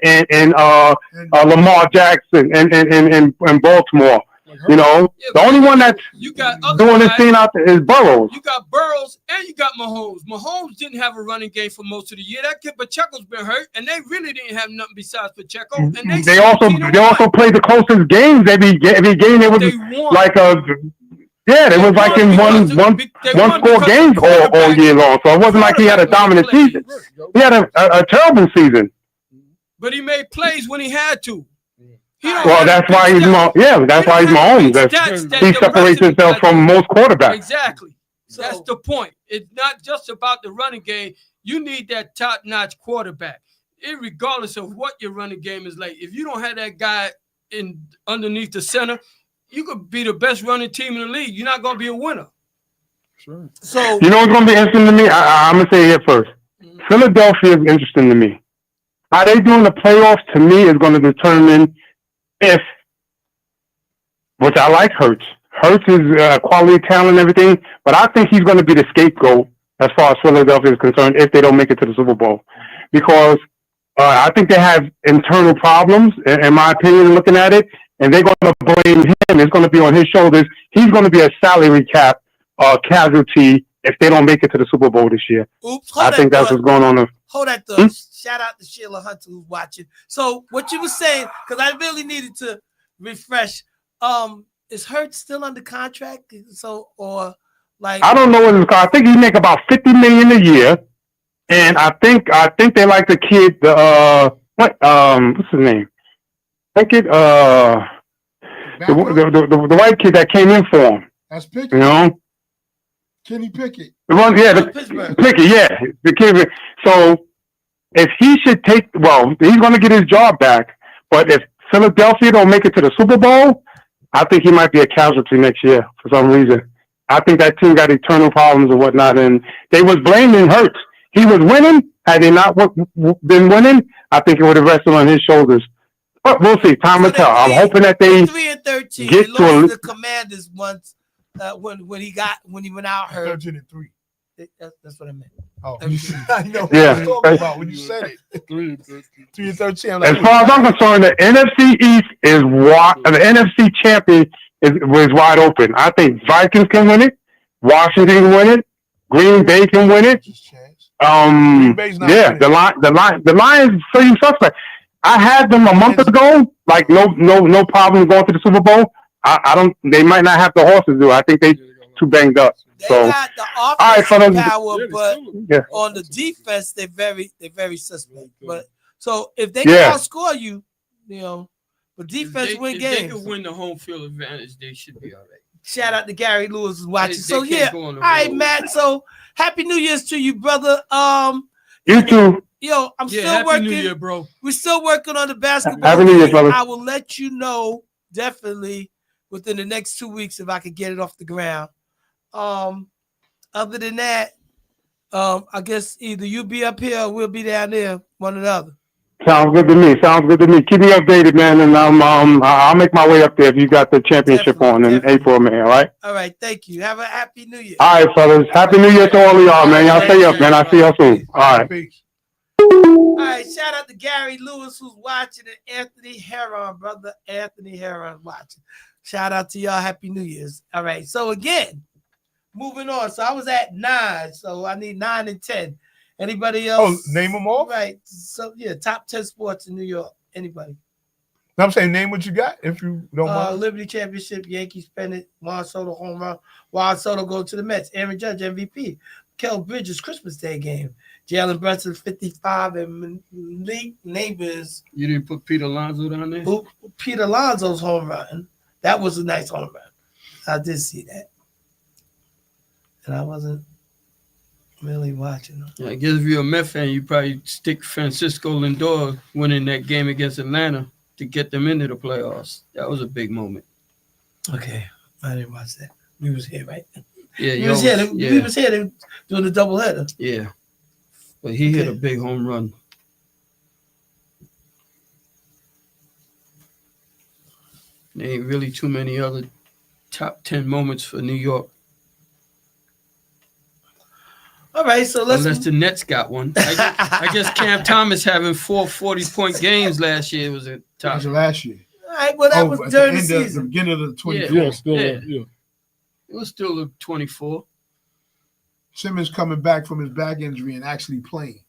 Lamar Jackson and Baltimore. You know, Yeah, the only one that's you got other doing this guys. thing out there is Burrows. You got Burrows and you got Mahomes. Mahomes didn't have a running game for most of the year. That kid Pacheco's been hurt, and they really didn't have nothing besides Pacheco. And They also played the closest games every game. They was won. like they was like in one score games all year long. So it wasn't like he had a dominant season. He had a terrible season. But he made plays when he had to. Well, that's why he's Mahomes. He separates himself from most quarterbacks. Exactly. That's the point. It's not just about the running game. You need that top-notch quarterback, regardless of what your running game is like. If you don't have that guy in underneath the center, you could be the best running team in the league. You're not going to be a winner. Sure. So You know what's going to be interesting to me? I'm going to say it here first. Philadelphia is interesting to me. How they do in the playoffs, to me, is going to determine if, which I like Hurts. Hurts is quality talent and everything, but I think he's going to be the scapegoat as far as Philadelphia is concerned if they don't make it to the Super Bowl. Because I think they have internal problems, in my opinion, looking at it, and they're going to blame him. It's going to be on his shoulders. He's going to be a salary cap casualty if they don't make it to the Super Bowl this year. I think that's what's going on. Hold that thought. Shout out to Sheila Hunter who's watching. So what you were saying, because I really needed to refresh. Is Hurts still under contract? So or like I don't know what his car. I think he make about $50 million a year, and I think they like the kid. What's his name? I think the white kid that came in for him. That's Pickett. You know, Kenny Pickett. the one, Pittsburgh. Pickett, yeah, the kid. So if he should take, he's going to get his job back. But if Philadelphia don't make it to the Super Bowl, I think he might be a casualty next year for some reason. I think that team got internal problems and whatnot, and they was blaming Hurts. He was winning. Had they not been winning, I think it would have rested on his shoulders. But we'll see. Time will tell. I'm hoping that they 3-13. get They to lost the Commanders once when he went out hurt. 13-3. That's what I meant. Oh, I know what Yeah. you're talking about when you said it. 3-13. I'm like, As far as I'm concerned, the NFC East is the NFC champion is wide open. I think Vikings can win it, Washington can win it, Green Bay can win it. just chance. Bay's not Yeah, winning. the Lions pretty suspect. I had them a month ago, like no problem going to the Super Bowl. I don't. They might not have the horses do. I think they too banged up. They So got the all right, offensive fellas. power, but yeah. on the defense, they're very suspect. But so if they Yeah. can outscore you, but defense win If they games. can win the home field advantage, they should be all right. Shout out to Gary Lewis who's watching. They So can't yeah, go all on the right, road. Matt. So happy New Year's to you, brother. You too. I'm still Happy working. New Year, bro. We're still working on the basketball. Happy New Year, league. brother. I will let you know definitely within the next 2 weeks if I could get it off the ground. Other than that, I guess either you'll be up here or we'll be down there, one or the other. Sounds good to me. Keep me updated, man, and I'll make my way up there if you got the championship on in Definitely. April, man. All right. All right, thank you. Have a happy New Year. All right, fellas. Happy New Year to all of y'all, man. Y'all stay up, man. I'll see y'all soon. All right. Peace. All right, shout out to Gary Lewis who's watching and Anthony Heron, brother Anthony Heron watching. Shout out to y'all. Happy New Year's. All right, so again, moving on. So I was at 9, so I need 9 and 10. Anybody Oh, else? name them all? Right. So yeah, top 10 sports in New York. Anybody? No, I'm saying name what you got if you don't mind. Liberty Championship, Yankees pennant, Juan Soto home run. Juan Soto go to the Mets. Aaron Judge MVP. Kel Bridges Christmas Day game. Jalen Brunson 55 and Malik Neighbors. You didn't put Pete Alonso down there? Pete Alonso's home run. That was a nice home run. I did see that. And I wasn't really watching them. Yeah, I guess if you're a Met fan, you probably stick Francisco Lindor winning that game against Atlanta to get them into the playoffs. That was a big moment. Okay. I didn't watch that. We was here, right? Yeah, We was here. We was here doing the doubleheader. Yeah. But he hit Okay. a big home run. There ain't really too many other top 10 moments for New York. All right, so let's Unless the Nets got one. I guess Cam Thomas having 4 40-point games last year was a That top. was last year. All right, well, that Oh, was at during the end of the season. beginning of the 24. Yeah, still, Yeah. yeah. It was still a 24. Simmons coming back from his back injury and actually playing.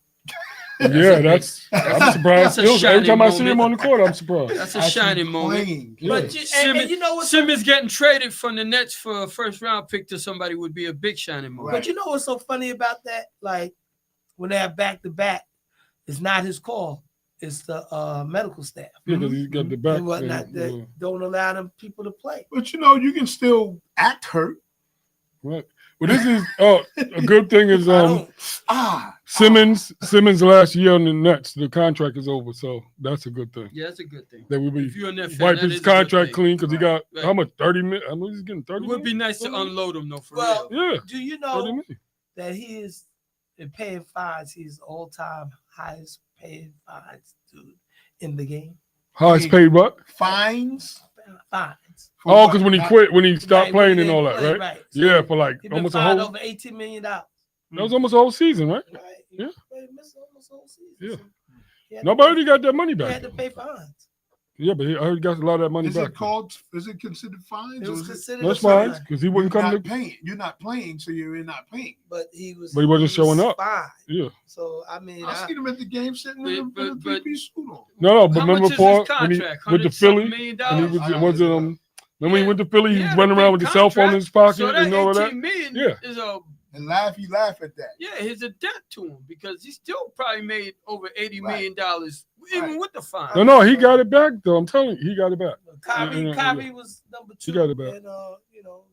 Yeah, that's. I'm surprised. That's a Still, every shining time I see him moment. on the court, I'm surprised. That's a Actually shining moment. playing. Yeah. But and you know what's Simmons getting traded from the Nets for a first round pick to somebody would be a big shining moment. But you know what's so funny about that? Like when they have back to back, it's not his call. It's the medical staff Yeah, because he's got the back. and whatnot thing, that yeah. don't allow them people to play. But you know, you can still act hurt. Right. Well, this is a good thing is I don't. Simmons last year on the Nets, the contract is over, so that's a good thing. Yeah, that's a good thing. That will be If you're a Net fan, wipe that his is a good contract thing. clean because he got Right. how much 30 million? I mean, he's getting 30 It would be million? nice to unload him, though, for Well, real. Yeah, Do you 30 know million. that he is in paying fines? He's all-time highest paying fines dude in the game. Highest paid what? Fines. Fines. for Oh, what? because when he Not- quit, when he stopped Right, playing when and he all didn't that, play, right? So Yeah, for like he been almost a fined whole. over $18 million. That was almost a whole season, right? Right. Yeah. He missed almost the whole season. Yeah. So he had to Nobody pay- got that money He back. had to pay fines. Yeah, but I heard he got a lot of that money Is back. it called? Is it considered fines? It or was is it- considered That's a fine fine, because he You're wouldn't come not to. paying. You're not playing, so you're not paying. but he was. But he wasn't showing up. Fine. Yeah. So I mean, I seen him at the game sitting in But- a but- three-piece suit on. No, but How remember much is before his when he contract? went to $100 something Philly million and he dollars? was I gotta was look it up. remember he went to Philly, he He was had running a around big with his cell phone in his pocket So that and all of 18 that. million Yeah. is a And you laugh at that. yeah, it's a debt to him because he still probably made over $80 Right. million dollars even Right. with the fine. No, he got it back though. I'm telling you, he got it back. Kyrie, Yeah. Kyrie was number 2. got it back. And you know,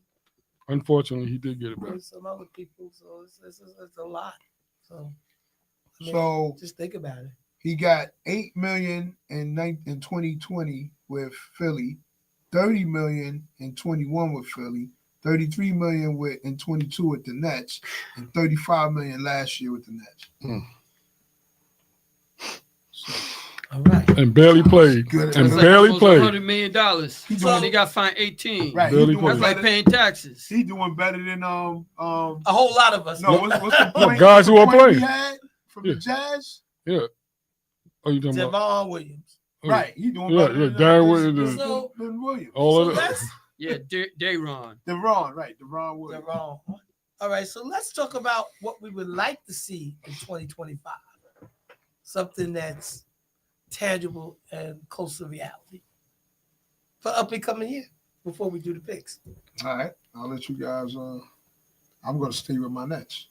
Unfortunately, he did get it back. there's some other people. So it's a lot. So I mean, So just think about it. he got $8 million in 2020 with Philly, 30 million in 21 with Philly, 33 million in 22 with the Nets, and 35 million last year with the Nets. All right. And barely played. Good. And That's like barely almost played. $100 million. He So doing- he got fined 18. Right, Barely he doing That's played. like better. paying taxes. He doing better than A whole lot of us. no. What's the No, point? guys who the are point we playing. had from Yeah. the Jazz? Oh, you talking about? Javon Williams. Oh, Right, he doing Yeah, better yeah, than Darren Williams. than Williams. All So of that. let's Yeah, Dayron. DeRon, right? DeRon Williams. Javon. All right. So let's talk about what we would like to see in 2025. Something that's tangible and close to reality for up and coming year before we do the picks. All right, I'll let you guys. I'm going to stay with my Nets,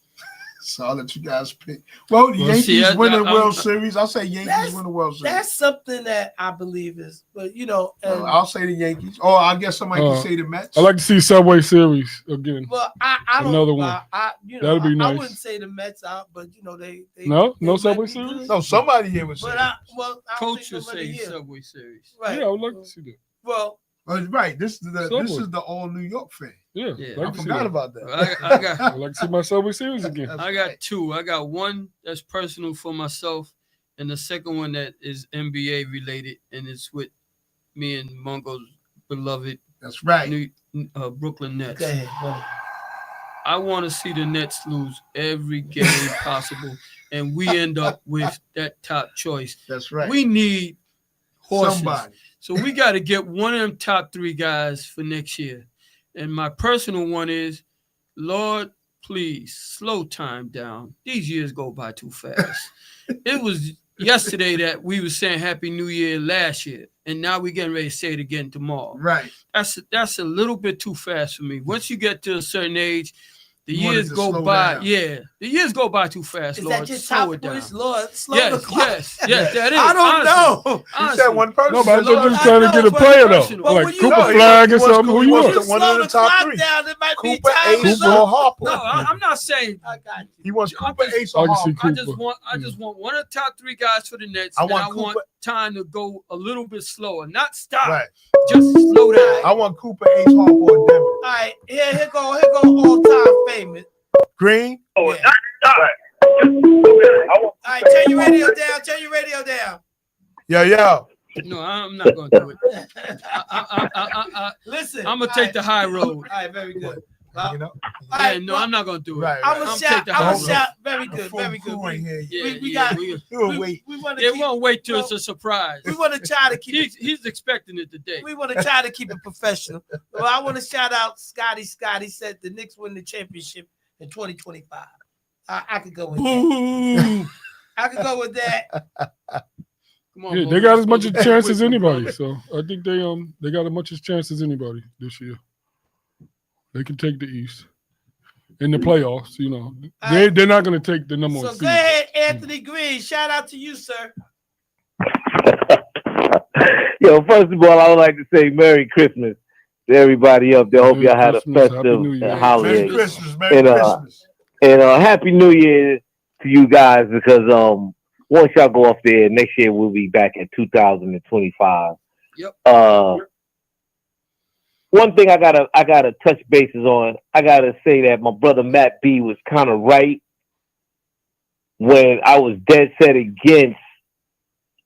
so I'll let you guys pick. Well, the Well, Yankees see, win the I'm- World Series. I'll say Yankees That's- win the World Series. That's something that I believe is, but you know, and, I'll say the Yankees. Or I guess somebody can Uh, say the Mets. I like to see Subway Series again. well, I don't. Another one. I you know, That'd be I nice. wouldn't say the Mets out, but you know, they No? they No might Subway be Series? good. no, somebody here would say. But I don't Coach think will nobody say here. Subway Series. Right. Yeah, I would like to see that. Well, Right, this is Subway. the all New York fan. Yeah, Yeah. like I to see forgot that. about that. I got I like to see my Subway Series again. That's I got right. two. I got one that's personal for myself, and the second one that is NBA related, and it's with me and Mungo's beloved That's right. Brooklyn Nets. go ahead. Go ahead. I want to see the Nets lose every game possible, and we end up with that top choice. That's right. We need horses. Somebody. So we got to get one of them top 3 guys for next year. And my personal one is, Lord, please slow time down. These years go by too fast. It was yesterday that we were saying Happy New Year last year, and now we're getting ready to say it again tomorrow. Right. That's a little bit too fast for me. Once you get to a certain age, the You want it years to go slow by. down. Yeah, the years go by too fast, Is Lord. that your Slow top it down. wish, Lord? Slow the Yes, clock. yes, that is. I don't honestly. know. He Honestly. said one person. No, but I thought you was I trying to know, get a but player personal. though, But like when you Cooper know- Flag or He wants something. Who Cooper- you he When want? you wants one slow of the the top clock 3. down, it might be Cooper, time Ace, is or up. Harper. No, I'm not saying. I got you. He wants I Cooper, just- Ace, or I can see Harper. Cooper. I just want one of the top 3 guys for the Nets. I and want I want Cooper- time to go a little bit slower, not stop. Right. Just slow down. I want Cooper, Ace, Harper, or Denver. All right, here go all time famous. Green. Yeah. All right, turn your radio down. Turn your radio down. Yeah. No, I'm not gonna do it. Listen, I'm gonna take the high road. All right, very good. You know, All right, no, well, I'm not gonna do it. right. I'm right. gonna I'm shout. take the I'm high gonna road. shout. Very The good. full Very crew good. ain't here yet. We got. We'll wait. We want It to won't wait till no. it's a surprise. We want to try to keep. He's expecting it today. We want to try to keep it professional. Well, I want to shout out Scotty. Scotty said the Knicks win the championship in 2025. I could go with that. I could go with that. Come on, Yeah, boys, they got let's as go much to a bed chance with as you, anybody. brother. So I think they got as much as chance as anybody this year. They can take the East in the playoffs. You know, they're not going to take the number one So seed. go ahead, Anthony Green. Shout out to you, sir. Yo, first of all, I would like to say Merry Christmas to everybody up there. Hope Merry y'all had a Christmas, Happy festive New Year. holiday. Merry Christmas. Merry And, Christmas. And Happy New Year to you guys, because once y'all go off there, next year we'll be back at 2025. Yep. One thing I gotta touch bases on. I gotta say that my brother Matt B was kind of right when I was dead set against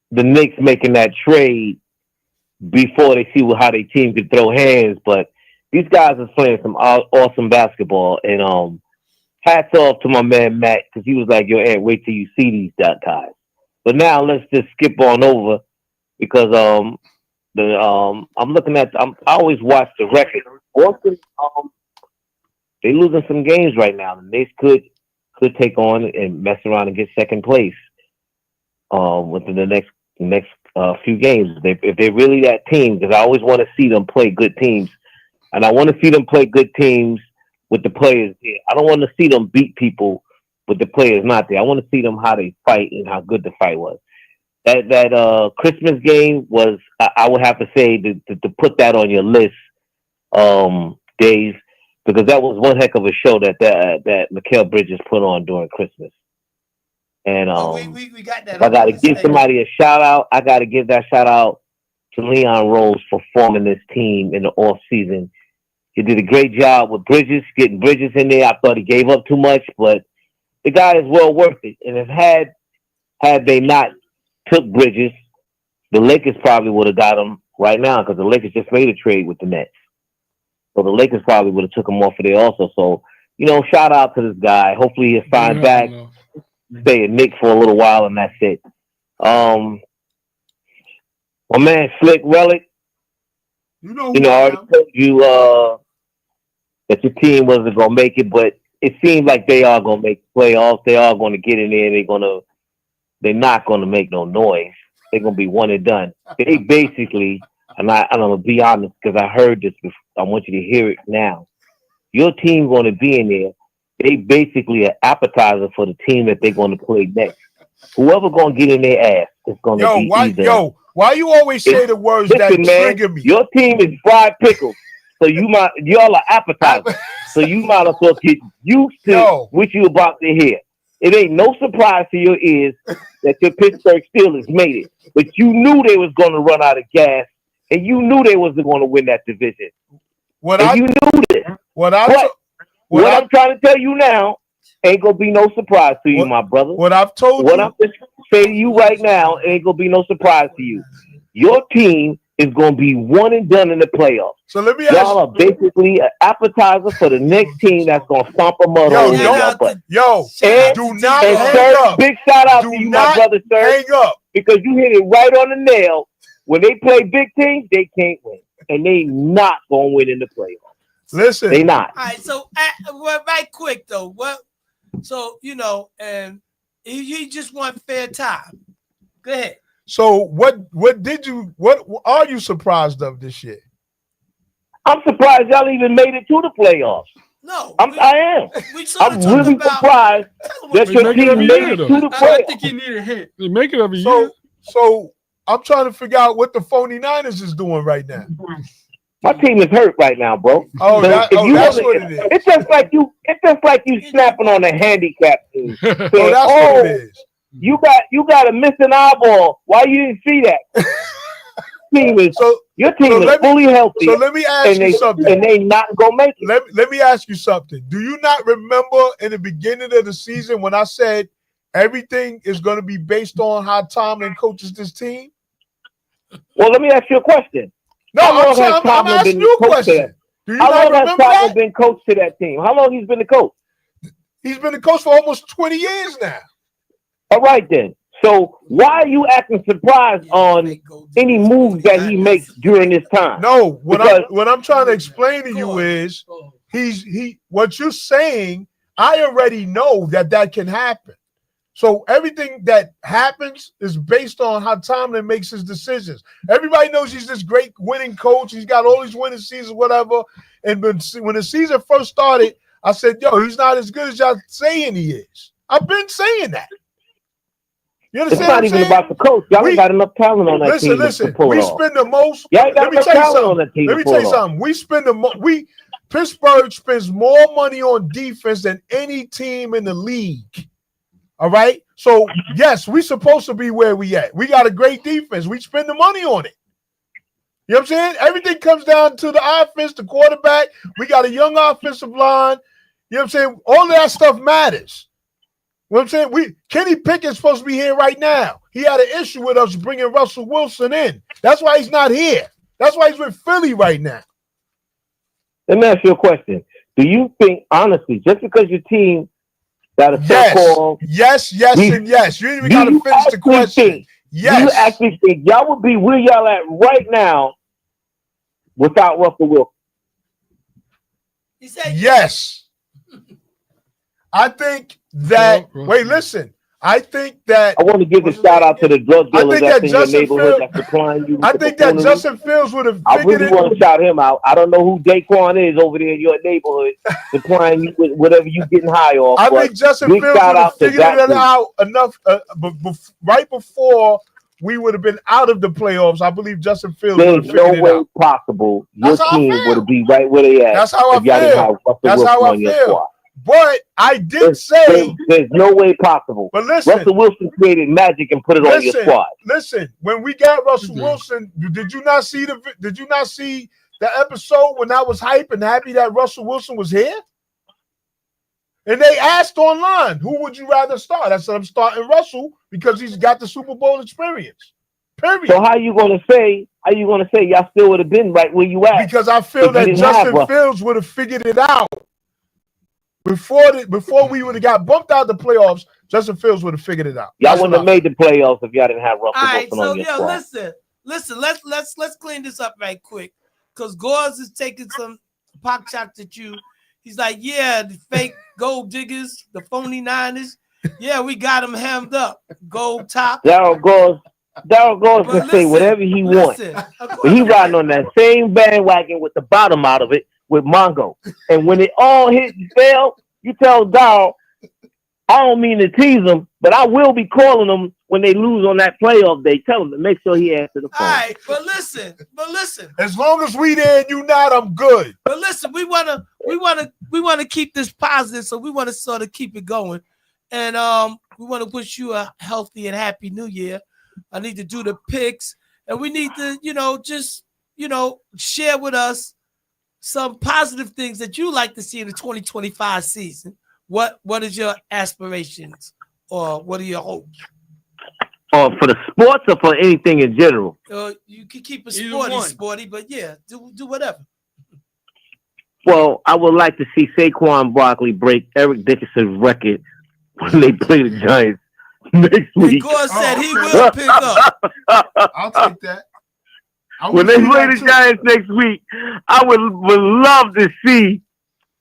the Knicks making that trade before they see how their team could throw hands. But these guys are playing some awesome basketball, and hats off to my man Matt, because he was like, "Yo, Ant, wait till you see these guys." But now let's just skip on over, because I'm looking at I always watch the record. Boston, they losing some games right now. The Knicks could take on and mess around and get second place within the next few games. If they're really that team, because I always want to see them play good teams, and I want to see them play good teams with the players there. I don't want to see them beat people with the players not there. I want to see them how they fight and how good the fight was. That Christmas game was, I would have to say, to put that on your list, Dave, because that was one heck of a show that Mikal Bridges put on during Christmas. And we got that. if I got to give somebody a shout out, I got to give that shout out to Leon Rose for forming this team in the off season. He did a great job with Bridges, getting Bridges in there. I thought he gave up too much, but the guy is well worth it. And if had they not took Bridges, the Lakers probably would have got him right now, because the Lakers just made a trade with the Nets. So the Lakers probably would have took him off of there also. So, shout out to this guy. Hopefully he'll sign back, stay a Knick for a little while, and that's it. My man Slick Relic, You know, I already told you that your team wasn't going to make it, but it seems like they are going to make the playoffs. They are going to get in there. They're not going to make no noise. They're going to be one and done. They basically, and I'm going to be honest, because I heard this before. I want you to hear it now. Your team going to be in there. They basically an appetizer for the team that they're going to play next. Whoever going to get in their ass is going to be either. Why you always say the words that trigger me? Your team is fried pickles, so y'all are appetizers. So you might as well get used to what you about to hear. It ain't no surprise to your ears that your Pittsburgh Steelers made it, but you knew they was going to run out of gas, and you knew they was going to win that division. You knew this. What I'm trying to tell you now ain't gonna be no surprise to you, my brother. What I'm just say to you right now ain't gonna be no surprise to you. Your team is gonna be one and done in the playoffs. So let me ask y'all are basically an appetizer for the next team that's gonna stomp a mud on your butt. Do not hang up. Big shout out to you, my brother, sir. Hang up, because you hit it right on the nail. When they play big teams, they can't win, and they not gonna win in the playoffs. Listen, they not. All right, so right quick though, what? So and you just want fair time. Go ahead. So what are you surprised of this year? I'm surprised y'all even made it to the playoffs. No, I am. I'm really surprised that your team made it to the playoffs. I think you need a hint. They make it every year. So I'm trying to figure out what the phony Niners is doing right now. My team is hurt right now, bro. That's what it is. It's just like you snapping on a handicap team. That's what it is. You got a missing eyeball. Why you didn't see that? Your team is fully healthy. So let me ask you something. And they not gonna make it. Let me ask you something. Do you not remember in the beginning of the season when I said everything is going to be based on how Tomlin coaches this team? Well, let me ask you a question. No, I'm asking you a question. Do you How not long has remember Tomlin that? been coach to that team? How long he's been the coach? He's been the coach for almost 20 years now. All right then. So why are you acting surprised on any moves that he makes during this time? No, Because- what I'm trying to explain to you is what you're saying, I already know that can happen. So everything that happens is based on how Tomlin makes his decisions. Everybody knows he's this great winning coach. He's got all these winning seasons, whatever. And when the season first started, I said, yo, he's not as good as y'all saying he is. I've been saying that. You It's understand not what I'm even saying? about the coach. Y'all ain't got enough talent on that team to pull it We off. spend the most. Y'all ain't got Let me enough tell you talent on something. that team Let to me pull tell it you off. something. We spend Pittsburgh spends more money on defense than any team in the league. All right. So yes, we supposed to be where we at. We got a great defense. We spend the money on it. You know what I'm saying? Everything comes down to the offense, the quarterback. We got a young offensive line. You know what I'm saying? All of that stuff matters. You know what I'm saying? Kenny Pickett's supposed to be here right now. He had an issue with us bringing Russell Wilson in. That's why he's not here. That's why he's with Philly right now. Let me ask you a question. Do you think, honestly, just because your team got a so-called... Yes, and yes. You ain't even got to finish the question. Yes. Do you actually think y'all would be where y'all at right now without Russell Wilson? He said yes. I think that. Wait, listen. I think that. I want to give a shout out to the drug dealers that's in your neighborhood that's supplying you. I think that Justin Fields would have. I really want to shout him out. I don't know who Daquan is over there in your neighborhood supplying you with whatever you getting high off. I think Justin Fields would have figured it out enough right before we would have been out of the playoffs. I believe Justin Fields would have figured it out. There's no way possible your team would be right where they at. That's how I feel. That's how I feel. But I did say there's no way possible. But listen, Russell Wilson created magic and put it on your squad. Listen, when we got Russell Wilson, did you not see the episode when I was hype and happy that Russell Wilson was here? And they asked online, who would you rather start? I said I'm starting Russell because he's got the Super Bowl experience. Period. So how you gonna say y'all still would have been right where you at? Because I feel that Justin Fields would have figured it out. Before we would have got bumped out the playoffs, Justin Fields would have figured it out. Y'all wouldn't have made the playoffs if y'all didn't have Russell Wilson on your squad. Listen. Let's clean this up right quick, because Gauze is taking some pot shots at you. He's like, yeah, the fake gold diggers, the phony Niners. Yeah, we got them hemmed up. Gold top. Daryl Gauze can say whatever he wants, but he riding on that same bandwagon with the bottom out of it. With Mongo, and when it all hit and fell, you tell Darryl, I don't mean to tease him, but I will be calling them when they lose on that playoff day. Tell him to make sure he answers the phone. All right, but listen. As long as we there and you not, I'm good. But listen, we wanna keep this positive, so we want to sort of keep it going, and we want to wish you a healthy and happy New Year. I need to do the picks, and we need to, just share with us some positive things that you like to see in the 2025 season. What is your aspirations, or what are your hopes? For the sports or for anything in general? You can keep it sporty, but yeah, do whatever. Well, I would like to see Saquon Barkley break Eric Dickerson's record when they play the Giants next week. Gauze said he will pick up. I'll take that. When they play the Giants next week, I would love to see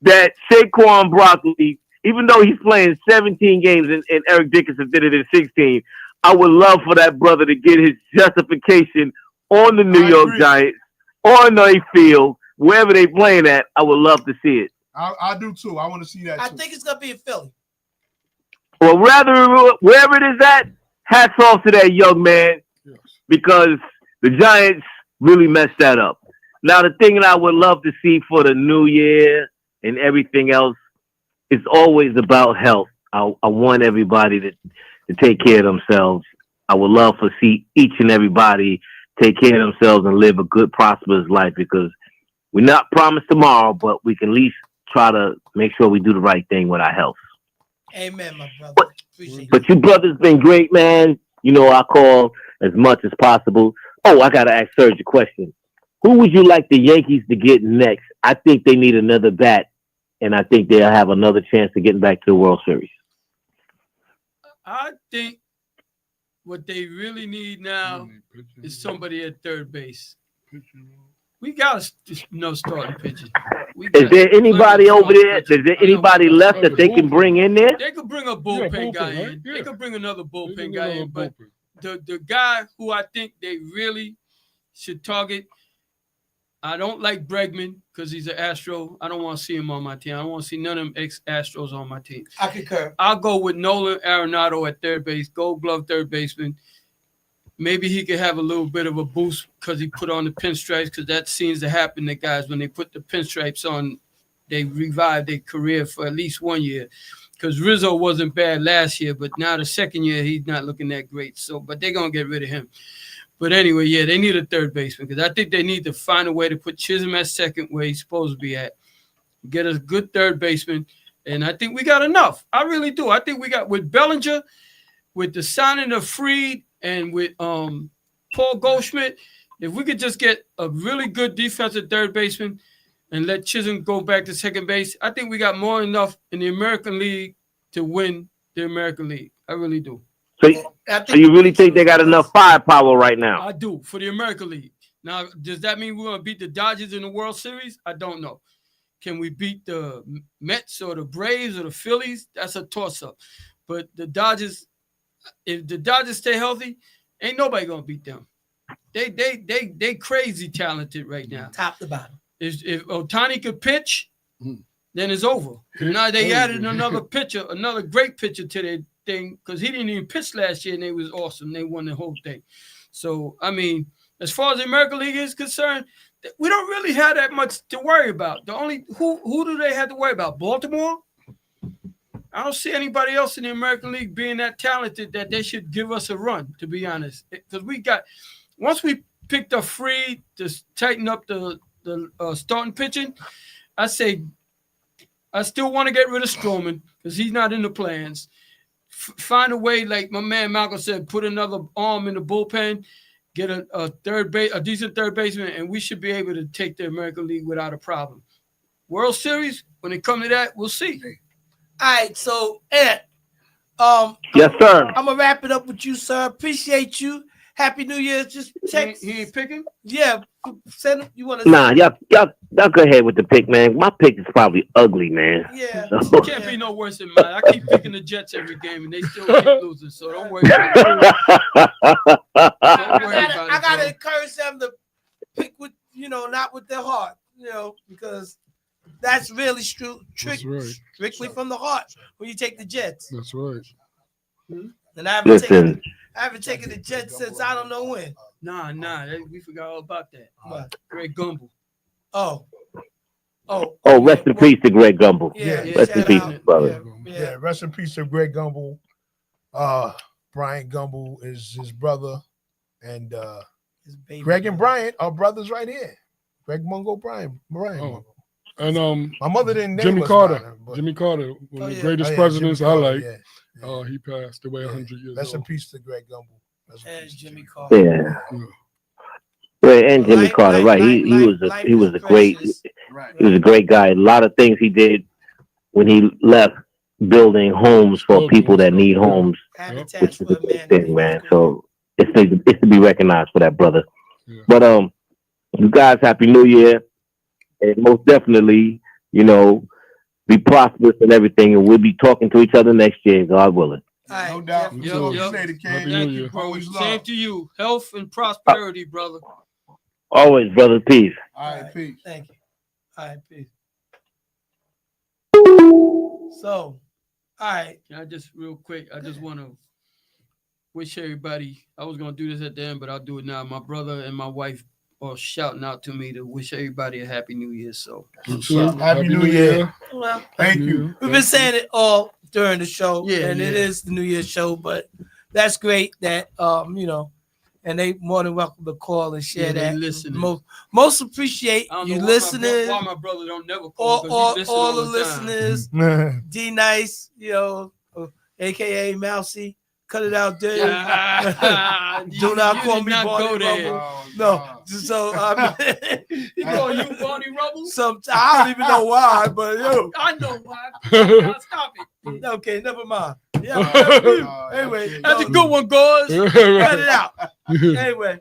that Saquon Barkley, even though he's playing 17 games and Eric Dickerson did it in 16, I would love for that brother to get his justification on the New York Giants, on their field, wherever they playing at. I would love to see it. I do too. I want to see that too. I think it's going to be in Philly. Well, wherever it is at, hats off to that young man, because the Giants really messed that up. Now, the thing that I would love to see for the new year and everything else is always about health. I want everybody to take care of themselves. I would love to see each and everybody take care of themselves and live a good, prosperous life, because we're not promised tomorrow, but we can at least try to make sure we do the right thing with our health. Amen, my brother. But you brothers been great, man. I call as much as possible. Oh, I got to ask Serge a question. Who would you like the Yankees to get next? I think they need another bat, and I think they'll have another chance of getting back to the World Series. I think what they really need now is somebody at third base. We got no starting pitching. Is there anybody over there? Is there anybody left that they can bring in there? They could bring a bullpen guy in. right? They Yeah. could bring another bullpen They guy need a in. But bullpen. the guy who I think they really should target, I don't like Bregman because he's an Astro. I don't want to see him on my team. I don't want to see none of them ex-Astros on my team. I concur. I'll go with Nolan Arenado at third base, Gold Glove third baseman. Maybe he could have a little bit of a boost because he put on the pinstripes, because that seems to happen to guys when they put the pinstripes on, they revive their career for at least 1 year. Because Rizzo wasn't bad last year, but now the second year he's not looking that great. So, but they're gonna get rid of him. But anyway, yeah, they need a third baseman because I think they need to find a way to put Chisholm at second where he's supposed to be at. Get a good third baseman, and I think we got enough. I really do. I think we got with Bellinger, with the signing of Fried, and with Paul Goldschmidt. If we could just get a really good defensive third baseman and let Chisholm go back to second base, I think we got more than enough in the American League to win the American League. I really do. So you really think they got enough firepower right now? I do, for the American League. Now, does that mean we're going to beat the Dodgers in the World Series? I don't know. Can we beat the Mets or the Braves or the Phillies? That's a toss-up. But the Dodgers, if the Dodgers stay healthy, ain't nobody going to beat them. They crazy talented right now. Top to bottom. If Ohtani could pitch, then it's over. Now they added another pitcher, another great pitcher to their thing, because he didn't even pitch last year and they was awesome. They won the whole thing. So, I mean, as far as the American League is concerned, we don't really have that much to worry about. The only who do they have to worry about? Baltimore? I don't see anybody else in the American League being that talented that they should give us a run, to be honest. Because we got, once we picked up Fried to tighten up the starting pitching, I say I still want to get rid of Stroman because he's not in the plans. Find a way, like my man Malcolm said, put another arm in the bullpen, get a decent third baseman, and we should be able to take the American League without a problem. World Series, when it comes to that, we'll see. All right, so Ed, Yes, sir. I'm gonna wrap it up with you, sir. Appreciate you. Happy New Year. Just text. He ain't picking? Yeah, send. You want to? Nah, y'all go ahead with the pick, man. My pick is probably ugly, man. Yeah. It can't be no worse than mine. I keep picking the Jets every game, and they still keep losing. So don't worry about it. I gotta encourage them to pick with, not with their heart, because that's really That's right. strictly from the heart when you take the Jets. That's right. And I haven't taken the Jets since I don't know when. Nah, we forgot all about that. What? Greg Gumbel. Oh, Rest in peace to Greg Gumbel. Yeah, Rest in shout peace, out. brother. Yeah. Rest in peace to Greg Gumbel. Brian Gumbel is his brother, and His baby. Greg and Brian are brothers right here. Greg Mungo, Brian. Oh. And My mother didn't name Jimmy us Carter. by him, but- Jimmy Carter, one of the yeah. greatest Oh, yeah, presidents Jimmy I Carter, like. yeah. He passed away 100 years Rest in old. peace to Greg Gumbel. Rest in And peace to Jimmy Carter. Yeah. Right, and Jimmy Life- Carter, life- right? life- He was life he was is a great precious. he was a great guy. A lot of things he did when he left, building homes for people that need homes, Habitat which is for a good Humanity. thing, man. So it's to be recognized for that, brother. Yeah. But you guys, happy New Year, and most definitely, be prosperous and everything, and we'll be talking to each other next year, God willing. All right, No doubt. Jeff. Yep, So yep. you say the Happy king. New Thank Year. you, bro. Always Same love. to you. Health and prosperity, brother. Always, brother. Peace. All right, peace. Thank you. All right, peace. So, all right. Can I just real quick? I just want to wish everybody. I was gonna do this at the end, but I'll do it now. My brother and my wife are shouting out to me to wish everybody a happy New Year. So Happy New Year. Well, Thank you. we've been saying it all during the show, Yeah, and it yeah. is the New Year's show, but that's great that and they more than welcome to call and share Yeah, they that. listening. Most appreciate I don't you know listening. why my brother don't never call. 'cause he all listen all the the time. listeners, D Nice, aka Mousy, cut it out, dude. Yeah. Do not You call did me not Barney go there. Rubble. No, so You know you Barney Rubble? some I don't even know why, but yo, I know why. Now stop it. okay, never mind. Yeah, anyway, That's a no, good one, guys. cut it out. Anyway,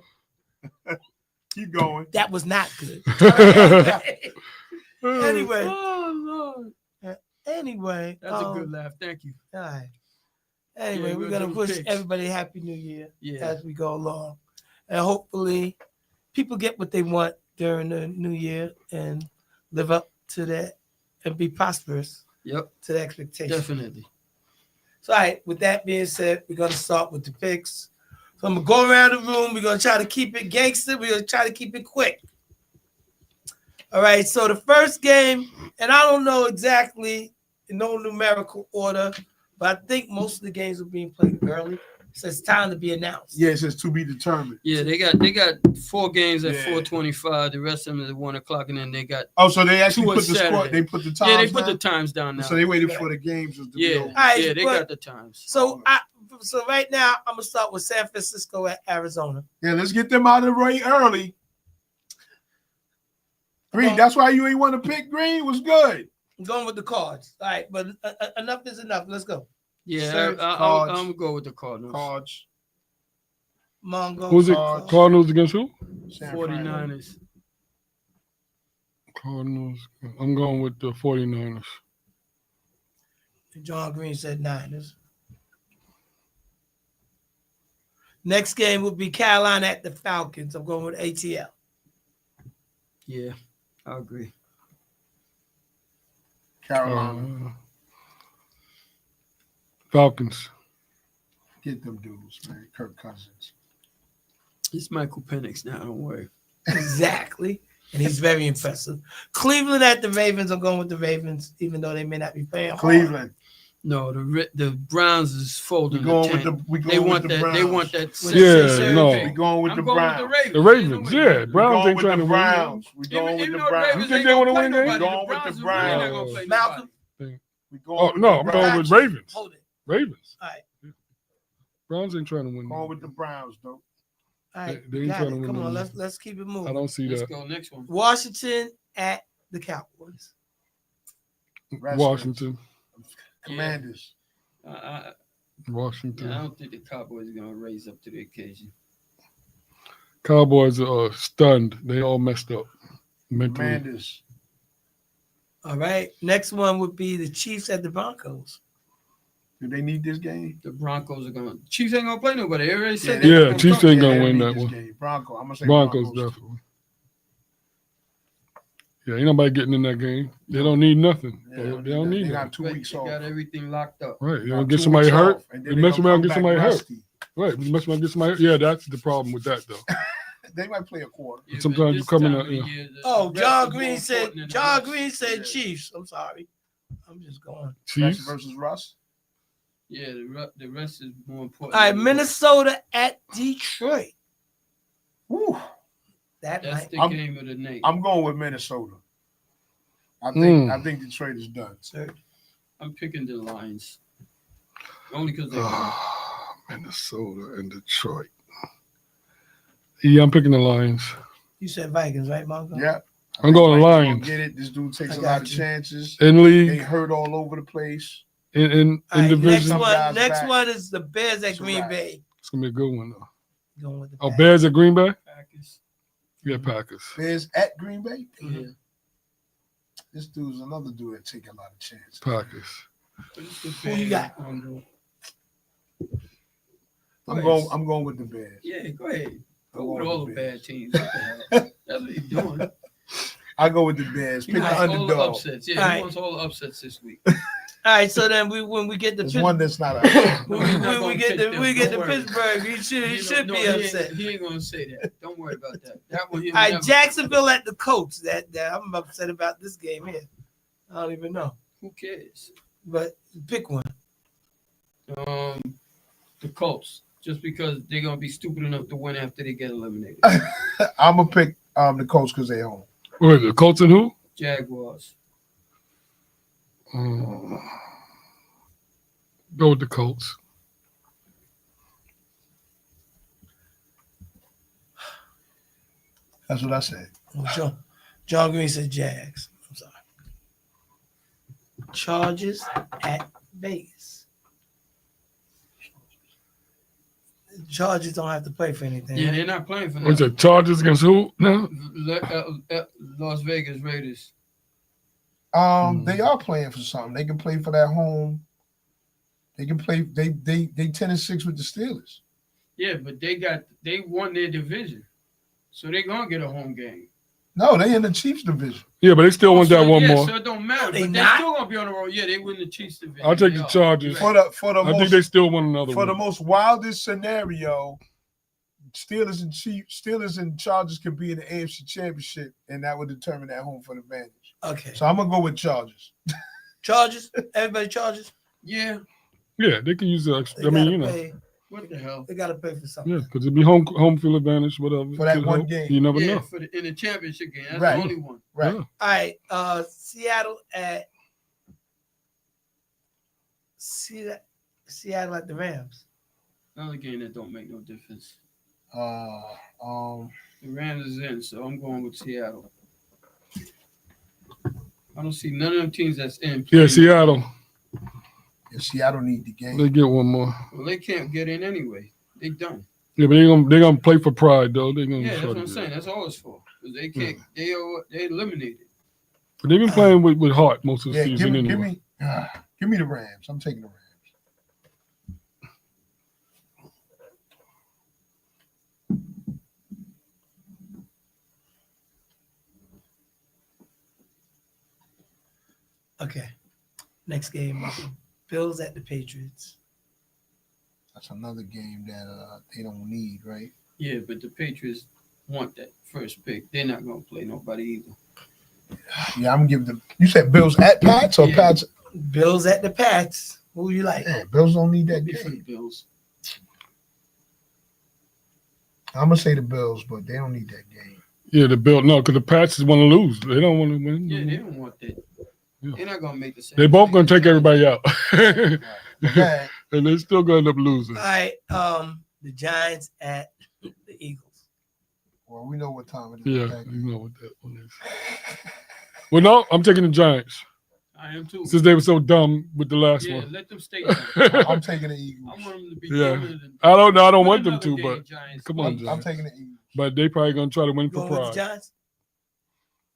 Keep going. that was not good. Anyway, Oh, Lord. anyway, That's a good laugh. Thank you. all right. Anyway, Yeah, we're we're gonna doing wish picks. everybody a happy new year Yeah. as we go along, and hopefully, people get what they want during the new year and live up to that and be prosperous Yep. to the expectations. Definitely. So, all right, with that being said, we're going to start with the picks. So, I'm going to go around the room. We're going to try to keep it gangster. We're going to try to keep it quick. All right, so the first game, and I don't know exactly in no numerical order, but I think most of the games are being played early. So, it's time to be announced. Yeah, it says to be determined. Yeah, they got 4 games at Yeah. 4:25. The rest of them at 1 o'clock, and then they got Oh, so they actually Two on put the score. Saturday. They put the times. yeah, they put down? the times down now. So they waited for the games to be yeah, over. Alright, yeah, they but- got the times. So, so right now, I'm going to start with San Francisco at Arizona. Yeah, let's get them out of the way early. Green, Well- that's why you ain't want to pick Green. Was good. I'm going with the Cards. All right, but enough is enough. Let's go. Yeah, Search I'm cards. gonna go with the Cardinals. Cards. Mongo. Who's it? Cards. Cardinals against who? San Fran. 49ers. Cardinals. I'm going with the 49ers. John Green said Niners. Next game will be Carolina at the Falcons. I'm going with ATL. Yeah, I agree. Carolina. Falcons. Get them dudes, man. Kirk Cousins. It's Michael Penix now. Don't worry. Exactly. And he's very impressive. Cleveland at the Ravens. I'm going with the Ravens, even though they may not be playing hard. Cleveland. No, the Browns is We folding. going the with tent. the. We They going want with the that. Browns. They want that. Yeah, sensation no. pick. We going with I'm the going Browns. with the Ravens. The Ravens, Ain't no yeah. way. Browns going ain't with trying the to Browns. We Even going with the though Browns. Ravens You think ain't they gonna wanna play win that? nobody, Going with the Browns are really not gonna Browns. play Malcolm? nobody. We going Oh with no, the I'm Browns. going with Ravens. Hold it. Ravens. All right. Browns ain't trying to win. Going with the Browns, though. All right. They ain't Got trying it. to win Come on. no- Let's keep it I moving. don't see Let's that. go next one. Washington at the Cowboys. Redskins. Washington. Commanders. I Washington. don't think the Cowboys are gonna raise up to the occasion. Cowboys are stunned. They all messed up mentally. Commanders. All right. Next one would be the Chiefs at the Broncos. Do they need this game? The Broncos are gonna. Chiefs ain't gonna play nobody. They already said. they- they're Yeah, gonna Chiefs come. ain't gonna they win need that this one. game. Bronco. I'm gonna say Broncos too. definitely. Yeah, ain't nobody getting in that game. They don't need nothing. Yeah, they don't need They nothing. got 2 But weeks they off. got everything locked up. Right. You Got don't 2 get somebody weeks hurt. off, and You then they mess gonna around, come get back somebody hurt. rusty. Right. You mess around, get somebody. Yeah, that's the problem with that though. They might play a quarter. Yeah, Sometimes but you this come in time a- of yeah. year, the Oh, refs are John more Green said. important than the John refs. Green said Yeah. Chiefs. I'm sorry. I'm just going. Russ Chiefs. versus Russ. Yeah, the rest is more important. All right, than the refs. Minnesota at Detroit. Woo. That That's might. the I'm- game of the night. I'm going with Minnesota. I think Detroit is done. I'm picking the Lions. Only because they. Minnesota and Detroit. Yeah, I'm picking the Lions. You said Vikings, right, Mongo? Yeah. I'm going Vikings Lions. gonna Get it. This dude takes I a got lot of you. chances. In They league, hurt all over the place. in All right, next division. Some one. guys Next back. one is the Bears at It's a Green wrap. Bay. It's gonna be a good one though. Going with the Oh, Packers. Bears at Green Bay? Packers. Yeah, Packers. Bears at Green Bay. Yeah. This dude's another dude that take a lot of chances. Packers. But it's the Who you Bears. got? I'm going with the Bears. Yeah, go ahead. Go I'm with going all with the the bad teams. What the hell? That's what he's doing. I go with the Bears. He Pick the wants all the underdog. upsets. Yeah, All he right. wants all the upsets this week. All right, so then when we get the There's one that's not a when He's not we gonna get pick the them. we get Don't to worry. Pittsburgh, he should No, be he ain't- upset. He ain't gonna say that. Don't worry about that. That one. He'll All right, never- Jacksonville at the Colts. That I'm upset about this game here. I don't even know, Who cares? but pick one. The Colts. Just because they're gonna be stupid enough to win after they get eliminated. I'm gonna pick the Colts because they're home. Wait, the Colts and who? Jaguars. Go with the Colts. That's what I said. John Green said Jags. I'm sorry. Chargers at Vegas. The Chargers don't have to play for anything. Yeah, right? they're not playing for What's nothing. it? Chargers against who now? Las Vegas Raiders. They are playing for something. They can play for that home. They can play. They 10-6 with the Steelers. Yeah, but they won their division, so they're gonna get a home game. No, they in the Chiefs division. Yeah, but they still want that one yeah, more. So it don't matter. No, they But they're not. still gonna be on the road. Yeah, they win the Chiefs division. I'll take They the are. Chargers. For the I think most they still want another for the one. most wildest scenario, Steelers and Chargers could be in the AFC Championship, and that would determine that home field advantage. Okay. So I'm gonna go with Chargers. Chargers. Everybody Chargers. Yeah. Yeah, they can use the extra. They I mean, gotta you know, pay. What the hell? They gotta pay for something. yeah, because it'd be home field advantage, whatever. For that Could one help. game. You never Yeah, know. in the championship game. That's Right. the only one. Right. Yeah. All right. Seattle at the Rams. Another game that don't make no difference. Um, The Rams is in, so I'm going with Seattle. I don't see none of them teams that's in. Yeah, Seattle. yeah, Seattle need the game. They get one more. Well, they can't get in anyway. They don't. Yeah, but they're gonna play for pride though. They're gonna Yeah, that's try what to I'm do saying. that. That's all it's for. 'Cause they can't. They eliminated. But they've been playing with heart most of the Yeah, season anyway. give me the Rams. I'm taking the Rams. Okay. Next game. Bills at the Patriots. That's another game that they don't need, right? Yeah, but the Patriots want that first pick. They're not gonna play nobody either. Yeah, I'm gonna give them. You said Bills at Pats or Yeah. Pats? Bills at the Pats. Who you like? Yeah, Bills don't need that Be for the game. Bills. I'm gonna say the Bills, but they don't need that game. Yeah, the Bill. No, because the Pats want to lose. They don't want to win. Yeah, they don't want that. Yeah. They're not gonna make the same. They both gonna take everybody out, Okay. and they still gonna end up losing. All right. The Giants at the Eagles. Well, we know what time it is. Yeah, okay? you know what that one is. Well, no, I'm taking the Giants I am too. since they were so dumb with the last Yeah, one. let them stay down. I'm taking the Eagles. I want them to be Yeah. dominant. and- I don't know. I don't Win want them another to, game, but Giants. come on, I'm Giants. taking the Eagles. But they probably gonna try to win You for going with the pride. Giants?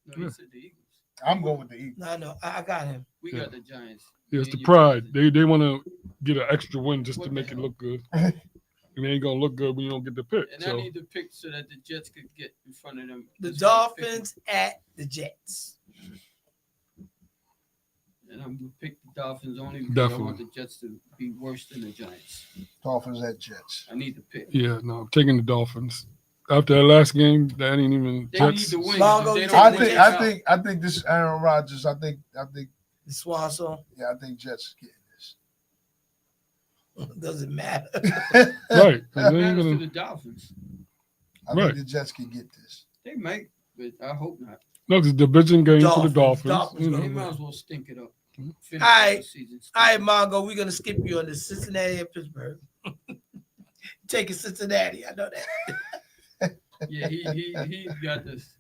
No, he said the Eagles. I'm going with the Eagles. No, no. I got him. We Yeah. got the Giants. Yeah, it's Me the and you pride. got the- They want to get an extra win just What to the make it hell? look good. And they ain't gonna look good when you don't get the pick. And I So need to pick so that the Jets could get in front of them. The That's why I'm picking. Dolphins at the Jets. And I'm gonna pick the Dolphins only because I want Definitely. the Jets to be worse than the Giants. Dolphins at Jets. I need to pick. yeah, no, I'm taking the Dolphins. After that last game, that ain't even They Jets. need to win. Longo, If they you don't I win, take think they I out. think I think this is Aaron Rodgers. I think The Swan song. yeah, I think Jets is getting Doesn't matter. this. Right. 'cause That they ain't matters to gonna, the Dolphins. I Right. think the Jets can get this. They might, but I hope not. no, it's a division game for the Dolphins. Dolphins. Dolphins you gonna They know. might as well stink it up. Mhm. Finish All right. the season All right, stinking. Mongo, we're gonna skip you on the Cincinnati and Pittsburgh. Taking Cincinnati, I know that. Yeah, he got this.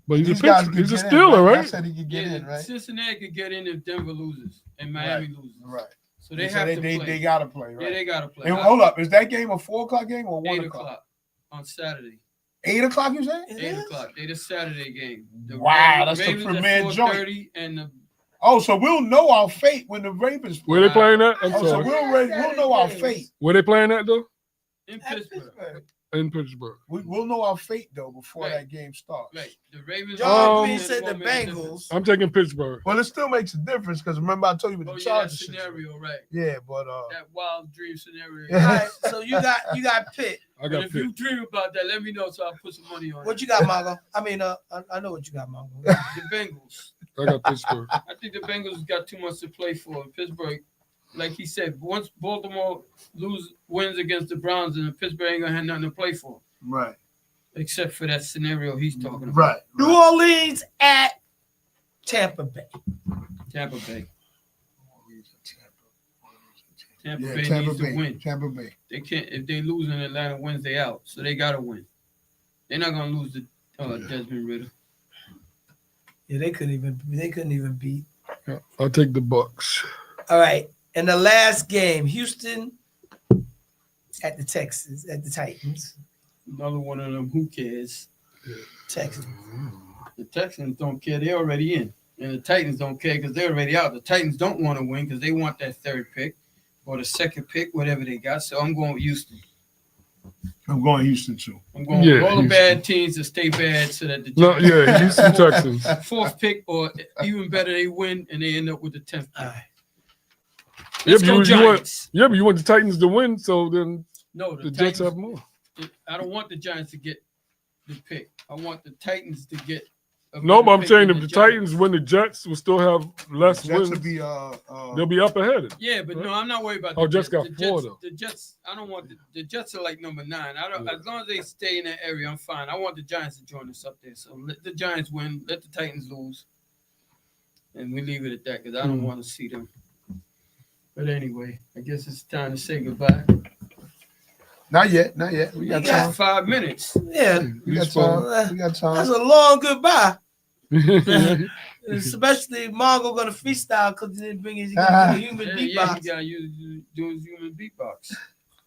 But he's a These guys pitcher. could He's a get in, Steeler, I right? said he could get Yeah, in, right? Cincinnati could get in if Denver loses and Miami loses. Right. So they So have to play. they gotta play, Yeah, right? they gotta play. And hold up, is that game a 4:00 game or 8 1:00? o'clock on Saturday. 8:00, you say? It 8 is? o'clock. They the Saturday game. The Wow, that's the Ravens premier at joint. 4:30 and the Oh, so we'll know our fate when the Ravens play. Where they playing at? I'm Oh, so sorry. we'll know our fate. Where they playing at though? in At Pittsburgh. Pittsburgh. In Pittsburgh. We'll know our fate though before Right. that game starts. Right. The Ravens. John Green Um, said the What made difference? Bengals. I'm taking Pittsburgh. Well, it still makes a difference because remember I told you with Oh the yeah, that Chargers. scenario, right? Yeah, but That wild dream scenario. Yeah. All right, so you got Pitt. I But got if Pitt. you dream about that, let me know so I'll put some money on What it. you got, Mongo? I mean, I know what you got, Mongo. The Bengals. I got Pittsburgh. I think the Bengals got too much to play for. Pittsburgh, like he said, once Baltimore wins against the Browns, and Pittsburgh ain't gonna have nothing to play for, right, except for that scenario he's talking about. right. New Orleans at Tampa Bay. Tampa Bay. Tampa Yeah, Bay Tampa needs to Bay. win. Tampa Bay. They can't if they lose in Atlanta Wednesday out, so they gotta win. They're not gonna lose Desmond Ritter. Yeah, they couldn't even beat. Yeah, I'll take the Bucks. All right. And the last game, Houston at the Titans. Another one of them. Who cares? Texans. The Texans don't care. They're already in. And the Titans don't care because they're already out. The Titans don't want to win because they want that third pick or the second pick, whatever they got. So I'm going with Houston. I'm going Houston too. I'm going Yeah, with all the Houston. bad teams to stay bad so that the No, yeah, Houston Texans. fourth pick or even better, they win and they end up with the 10th pick. All right. Let's Yeah, go but you want- Giants. Yeah, but you want the Titans to win, so then No, the Jets have more. I don't want the Giants to get the pick. I want the Titans to get. a No, better but I'm pick saying than if the Giants. Titans win, the Jets will still have less Jets wins. would be They'll be up ahead. Yeah, but no, I'm not worried about. Oh, the Jets Jets. got the four, Jets, though. The Jets, I don't want the Jets are like number 9. I don't. Yeah. As long as they stay in that area, I'm fine. I want the Giants to join us up there. So let the Giants win. Let the Titans lose, and we leave it at that because I don't want to see them. But anyway, I guess it's time to say goodbye. not yet. We We got got- time. 5 minutes. Yeah, We got time. We got that's time. a long goodbye. Yeah. Especially Mongo gonna freestyle because he didn't bring his human Yeah, beatbox. you gotta use doing human beatbox.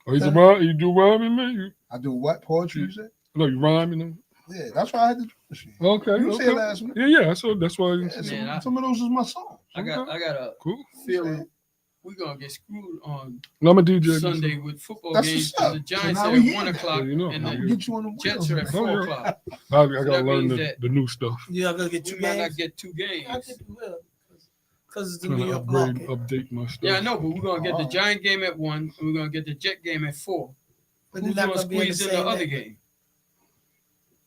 Oh, he's a rhyme. You do rhyming, man? I do what? Poetry, you said? No, you rhyme, you know? Yeah, that's why I had to do this shit. Okay. You okay. said last week. Yeah. So that's why. Yeah, Man, some of those is my songs. I got a Cool. feeling we're gonna get screwed on No, I'm a DJ. Sunday with football That's games. what's up. The Giants So now are we at 1 here. o'clock, Yeah, you know. and I the can get you on the Jets are at Oh, 4 yeah. o'clock. I gotta that learn means the, that- the new stuff. You're not gonna get We 2 might not games. get 2 I games. think you will, because it's the Trying New to York upgrade, market. update my stuff. Yeah, I know, but we're gonna get the Oh. Giant game at 1, and we're gonna get the Jet game at 4. But Who's they're not gonna gonna be in the squeeze in same the other network. game?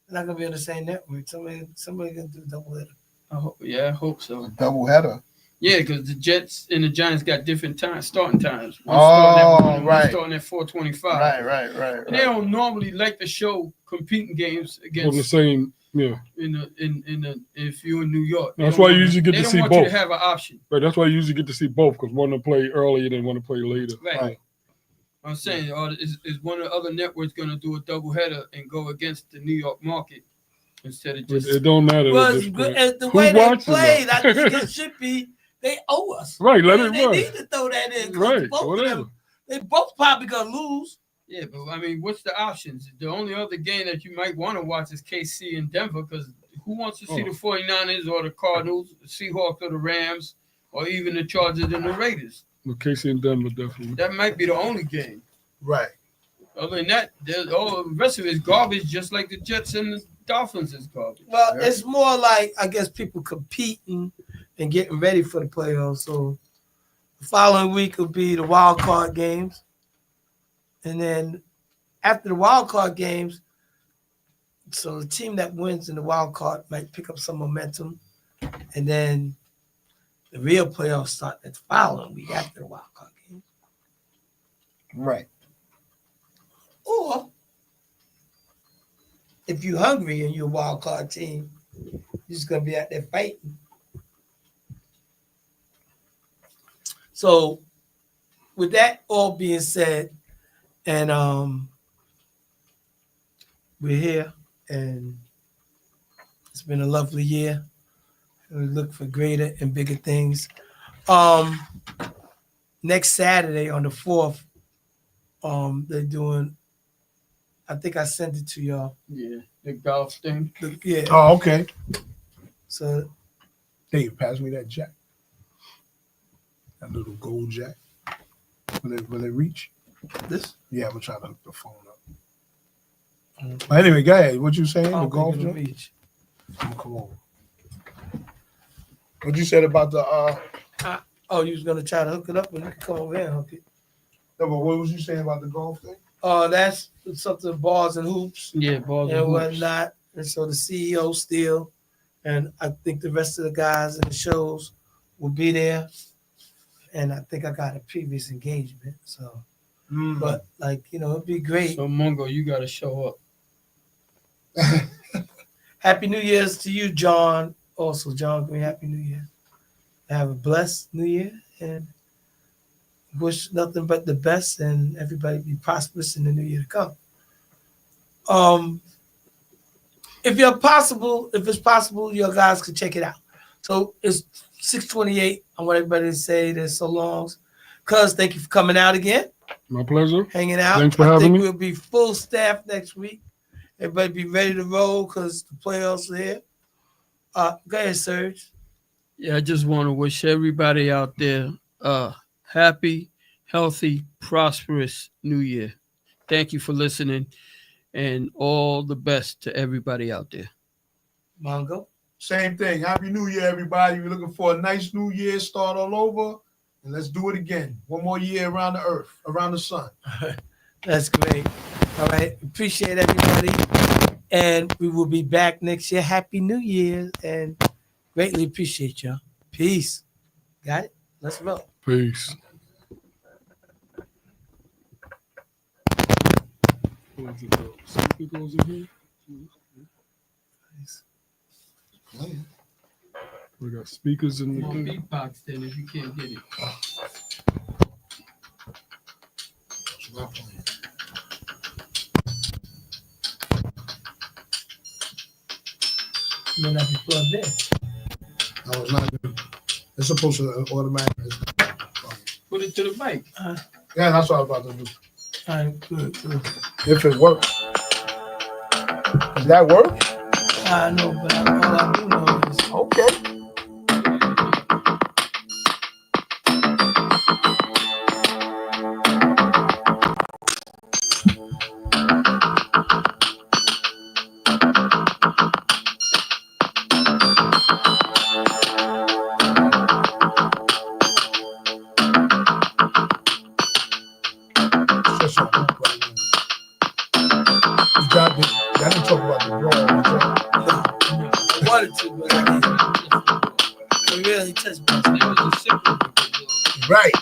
They're not gonna be on the same network. Somebody gonna do double header. I hope so. Double header. Yeah, because the Jets and the Giants got different starting times. Oh, One right. starting at 4:25. Right. And they don't normally like to show competing games On the against same, yeah. in the if you're in New York. They That's don't why you want- usually get they to don't see want you both. to have an option. Right. That's why you usually get to see both because one to play earlier than one to play later. Right. I'm saying, is one of the other networks going to do a doubleheader and go against the New York market instead of just It don't matter. Well, at this point. the Who way they watches played, that? I think it should be. They owe us. Right, let it They run. need to throw that in. 'cause Right, both of whatever. them, they both probably gonna lose. Yeah, but I mean, what's the options? The only other game that you might want to watch is KC and Denver because who wants to see Oh. the 49ers or the Cardinals, the Seahawks or the Rams, or even the Chargers and the Raiders? Well, Casey and Denver definitely. That might be the only game. Right. Other than that, all the rest of it is garbage, just like the Jets and the Dolphins is garbage. Well, Yeah. it's more like I guess people competing and getting ready for the playoffs. So the following week will be the wild card games, and then after the wild card games, so the team that wins in the wild card might pick up some momentum, and then the real playoffs start at the following week after the wild card game. Right. Or if you're hungry and you're a wild card team, you're just gonna be out there fighting. So, with that all being said, and we're here, and it's been a lovely year. And we look for greater and bigger things. Next Saturday on the 4th, they're doing. I think I sent it to y'all. Yeah, the golf thing. Yeah. Oh, okay. So Dave, pass me that jack. That little gold jack. Will it reach? this. Yeah, I'm gonna try to hook the phone up. But anyway, go ahead. What you saying? I The don't golf think it'll joint? reach. I'm gonna come over. What you said about the Oh, you was gonna try to hook it up, but you can come over here and hook it. no, but what was you saying about the golf thing? That's something bars and hoops Yeah, balls and and hoops. whatnot. And so the CEO still, and I think the rest of the guys in the shows will be there. And I think I got a previous engagement. So, but like, it'd be great. So Mungo, you got to show up. Happy New Year's to you, John. Also, John, Green, Happy New Year. Have a blessed New Year and wish nothing but the best and everybody be prosperous in the new year to come. if it's possible, your guys could check it out. So it's 6:28. I want everybody to say this so long. Cuz, thank you for coming out again, My pleasure. hanging out. Thanks for I having think me. we'll be full staff next week. Everybody be ready to roll because the playoffs are here. Go ahead, Serge. Yeah, I just want to wish everybody out there a happy, healthy, prosperous New Year. Thank you for listening, and all the best to everybody out there. Mongo. Same thing. Happy New Year, everybody. We're looking for a nice New Year, start all over, and let's do it again. One more year around the earth, around the sun. That's great. All right. Appreciate everybody. And we will be back next year. Happy New Year. And greatly appreciate y'all. Peace. Got it? Let's roll. Peace. What is it, though? Speaker goes in here? We got speakers in the thing. Beatbox then if you can't get it. May not be plugged in. No, it's not good. It's supposed to automatically. Put it to the mic. Yeah, that's what I was about to do. All right, good. If it works. Does that work? I know, but all I do know is Okay. It's just a hoop right now. You got this. I didn't talk about the draw. I wanted to, but I didn't. It really touched me. It was a simple. Right.